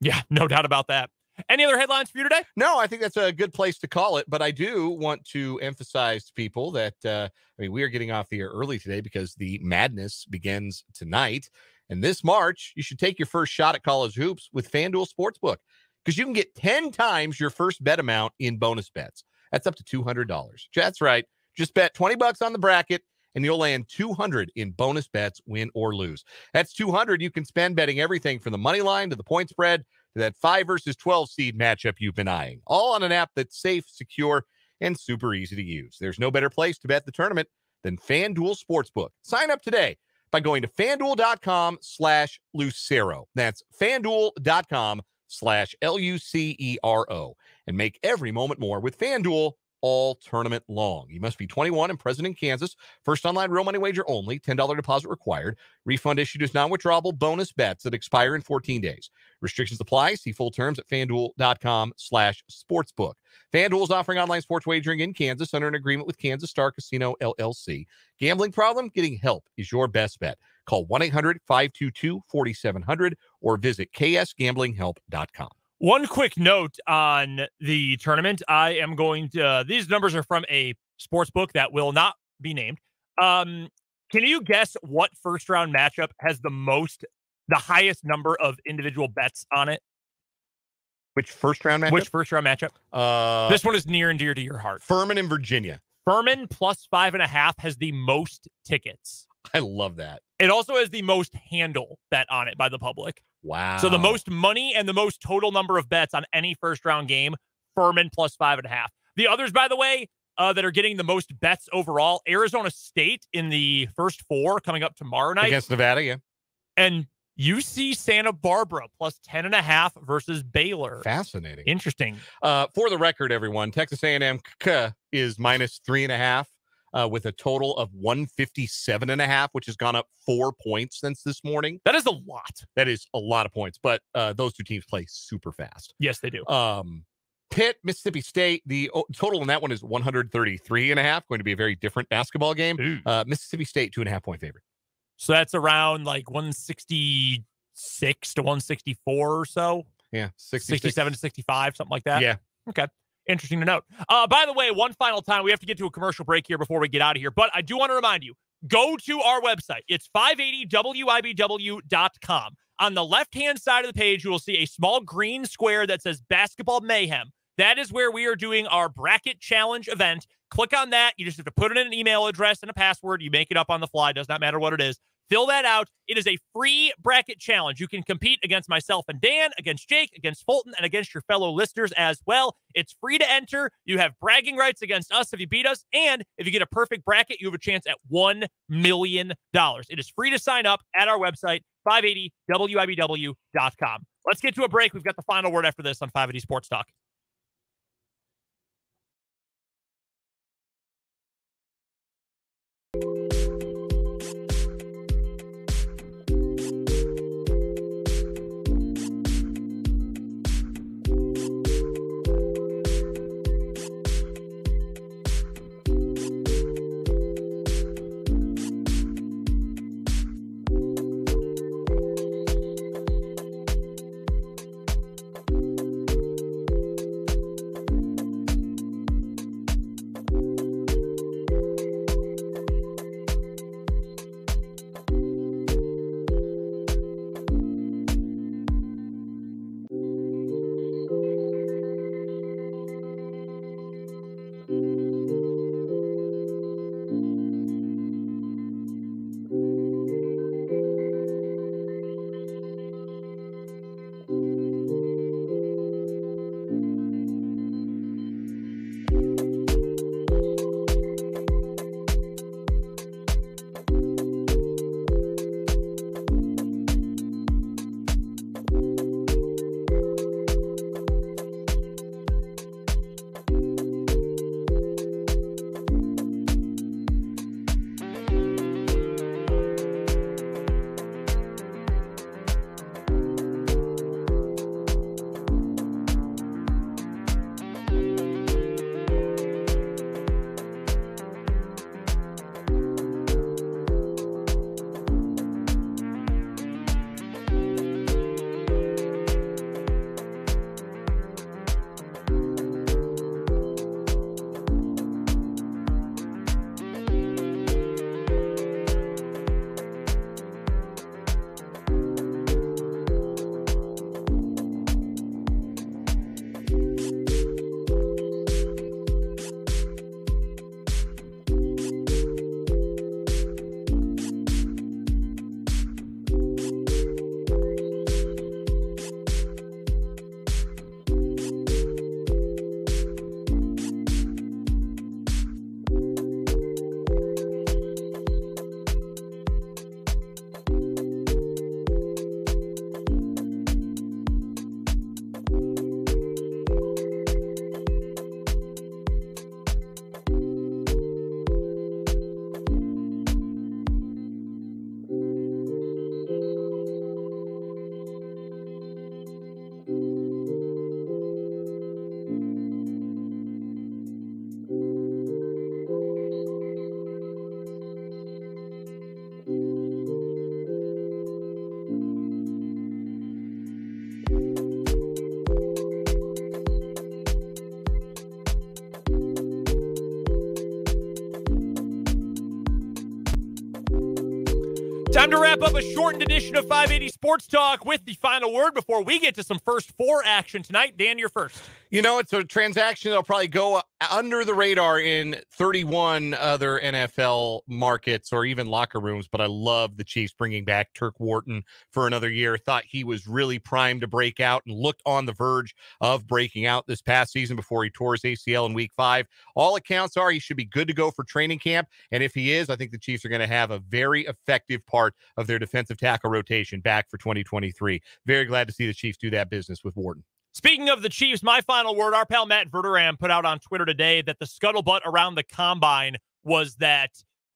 Yeah, no doubt about that. Any other headlines for you today? No, I think that's a good place to call it, but I do want to emphasize to people that we are getting off the air early today because the madness begins tonight, and this March you should take your first shot at college hoops with FanDuel Sportsbook because you can get 10 times your first bet amount in bonus bets. That's up to $200. That's right. Just bet $20 on the bracket, and you'll land $200 in bonus bets, win or lose. That's $200 you can spend betting everything from the money line to the point spread to that 5 versus 12 seed matchup you've been eyeing. All on an app that's safe, secure, and super easy to use. There's no better place to bet the tournament than FanDuel Sportsbook. Sign up today by going to FanDuel.com/Lucero. That's FanDuel.com/LUCERO. And make every moment more with FanDuel all tournament long. You must be 21 and present in Kansas. First online real money wager only. $10 deposit required. Refund issued as non-withdrawable bonus bets that expire in 14 days. Restrictions apply. See full terms at FanDuel.com/sportsbook. FanDuel is offering online sports wagering in Kansas under an agreement with Kansas Star Casino, LLC. Gambling problem? Getting help is your best bet. Call 1-800-522-4700 or visit ksgamblinghelp.com. One quick note on the tournament. I am going to, these numbers are from a sports book that will not be named. Can you guess what first round matchup has the highest number of individual bets on it? Which first round matchup? Which first round matchup? This one is near and dear to your heart. Furman and Virginia. Furman plus 5.5 has the most tickets. I love that. It also has the most handle bet on it by the public. Wow. So the most money and the most total number of bets on any first round game, Furman plus 5.5. The others, by the way, that are getting the most bets overall, Arizona State in the first 4 coming up tomorrow night. Against Nevada, yeah. And UC Santa Barbara plus 10.5 versus Baylor. Fascinating. Interesting. For the record, everyone, Texas A&M is minus 3.5. With a total of 157.5, which has gone up 4 points since this morning. That is a lot. That is a lot of points, but those two teams play super fast. Yes, they do. Pitt, Mississippi State, the total in that one is 133.5, going to be a very different basketball game. Mississippi State, 2.5-point favorite. So that's around like 166 to 164 or so. Yeah, 67 to 65, something like that. Yeah. Okay. Interesting to note. By the way, one final time, we have to get to a commercial break here before we get out of here, but I do want to remind you, go to our website. It's 580wibw.com. On the left-hand side of the page, you will see a small green square that says Basketball Mayhem. That is where we are doing our bracket challenge event. Click on that. You just have to put in an email address and a password. You make it up on the fly. Does not matter what it is. Fill that out. It is a free bracket challenge. You can compete against myself and Dan, against Jake, against Fulton, and against your fellow listeners as well. It's free to enter. You have bragging rights against us if you beat us. And if you get a perfect bracket, you have a chance at $1 million. It is free to sign up at our website, 580wibw.com. Let's get to a break. We've got the final word after this on 580 Sports Talk. Time to wrap up a shortened edition of 580 Sports Talk with the final word before we get to some first four action tonight. Dan, you're first. You know, it's a transaction that'll probably go under the radar in 31 other NFL markets or even locker rooms, but I love the Chiefs bringing back Turk Wharton for another year. Thought he was really primed to break out and looked on the verge of breaking out this past season before he tore his ACL in week 5. All accounts are he should be good to go for training camp, and if he is, I think the Chiefs are going to have a very effective part of their defensive tackle rotation back for 2023. Very glad to see the Chiefs do that business with Wharton. Speaking of the Chiefs, my final word, our pal Matt Verderam put out on Twitter today that the scuttlebutt around the combine was that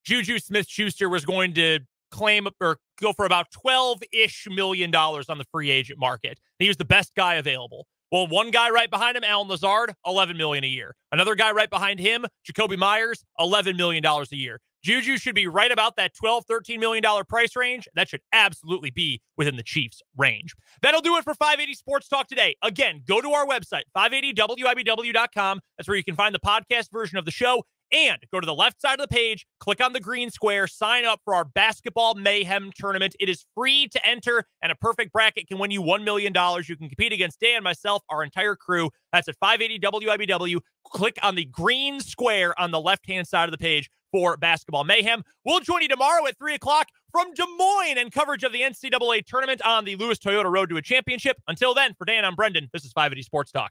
Juju Smith-Schuster was going to claim or go for about $12-ish million on the free agent market. He was the best guy available. Well, one guy right behind him, Allen Lazard, $11 million a year. Another guy right behind him, Jacoby Myers, $11 million a year. Juju should be right about that $12-13 million price range. That should absolutely be within the Chiefs' range. That'll do it for 580 Sports Talk today. Again, go to our website, 580wibw.com. That's where you can find the podcast version of the show. And go to the left side of the page, click on the green square, sign up for our Basketball Mayhem tournament. It is free to enter, and a perfect bracket can win you $1 million. You can compete against Dan, myself, our entire crew. That's at 580wibw. Click on the green square on the left-hand side of the page for Basketball Mayhem. We'll join you tomorrow at 3 o'clock from Des Moines and coverage of the NCAA tournament on the Lewis Toyota Road to a Championship. Until then, for Dan, I'm Brendan. This is 580 Sports Talk.